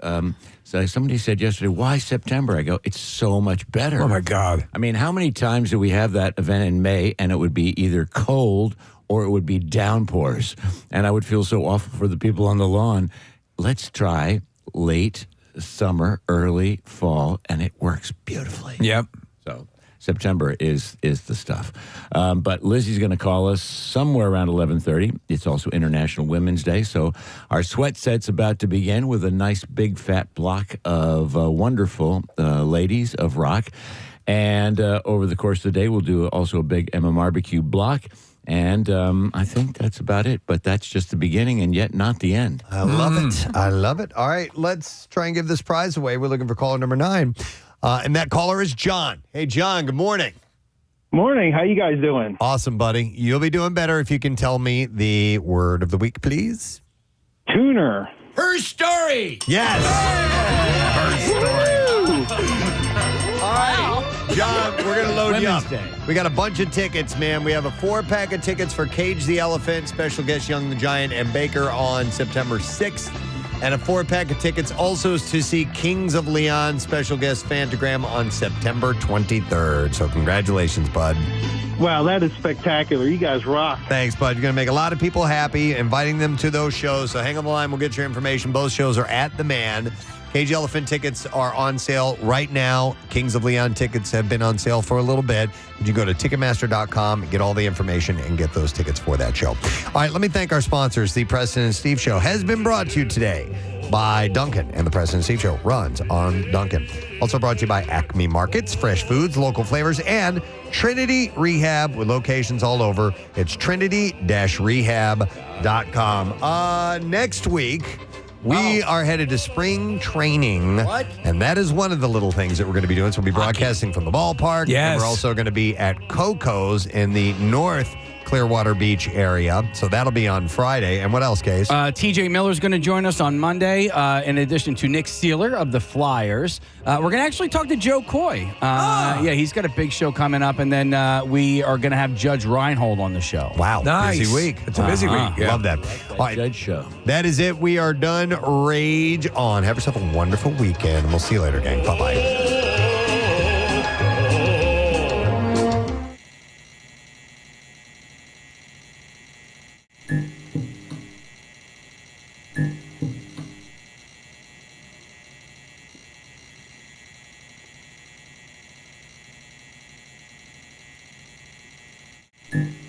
So somebody said yesterday, why September? I go, it's so much better. Oh, my God. I mean, how many times do we have that event in May, and it would be either cold or it would be downpours? And I would feel so awful for the people on the lawn. Let's try late summer, early fall, and it works beautifully. Yep. So September is the stuff. But Lizzie's going to call us somewhere around 11:30. It's also International Women's Day, so our sweat set's about to begin with a nice big fat block of wonderful ladies of rock. And over the course of the day, we'll do also a big MMRBQ block. And I think that's about it, but that's just the beginning and yet not the end. I love it. I love it. All right, let's try and give this prize away. We're looking for caller number 9. And that caller is John. Hey, John, good morning. Morning. How you guys doing? Awesome, buddy. You'll be doing better if you can tell me the word of the week, please. Tuner. Her story. Yes. Her story. All right, John, we're going to load you up. Women's Day. We got a bunch of tickets, man. We have a 4-pack of tickets for Cage the Elephant, special guest Young the Giant, and Baker on September 6th. And a 4-pack of tickets also to see Kings of Leon, special guest Fantagram on September 23rd. So congratulations, bud. Wow, that is spectacular. You guys rock. Thanks, bud. You're going to make a lot of people happy, inviting them to those shows. So hang on the line. We'll get your information. Both shows are at The Man. Cage Elephant tickets are on sale right now. Kings of Leon tickets have been on sale for a little bit. You go to Ticketmaster.com, get all the information, and get those tickets for that show. All right, let me thank our sponsors. The Preston and Steve Show has been brought to you today by Duncan, and the Preston and Steve Show runs on Duncan. Also brought to you by Acme Markets, fresh foods, local flavors, and Trinity Rehab with locations all over. It's trinity-rehab.com. Next week, we are headed to spring training. What? And that is one of the little things that we're going to be doing. So we'll be broadcasting from the ballpark. Yes. And we're also going to be at Coco's in the North Clearwater Beach area. So that'll be on Friday. And what else, Case? TJ Miller's going to join us on Monday, in addition to Nick Steeler of the Flyers. We're going to actually talk to Joe Coy. Yeah, he's got a big show coming up. And then we are going to have Judge Reinhold on the show. Wow. Nice. Busy week. It's a busy week. Yeah. Love that. All right. Judge show. That is it. We are done. Rage on. Have yourself a wonderful weekend. We'll see you later, gang. Bye-bye. Mm-hmm.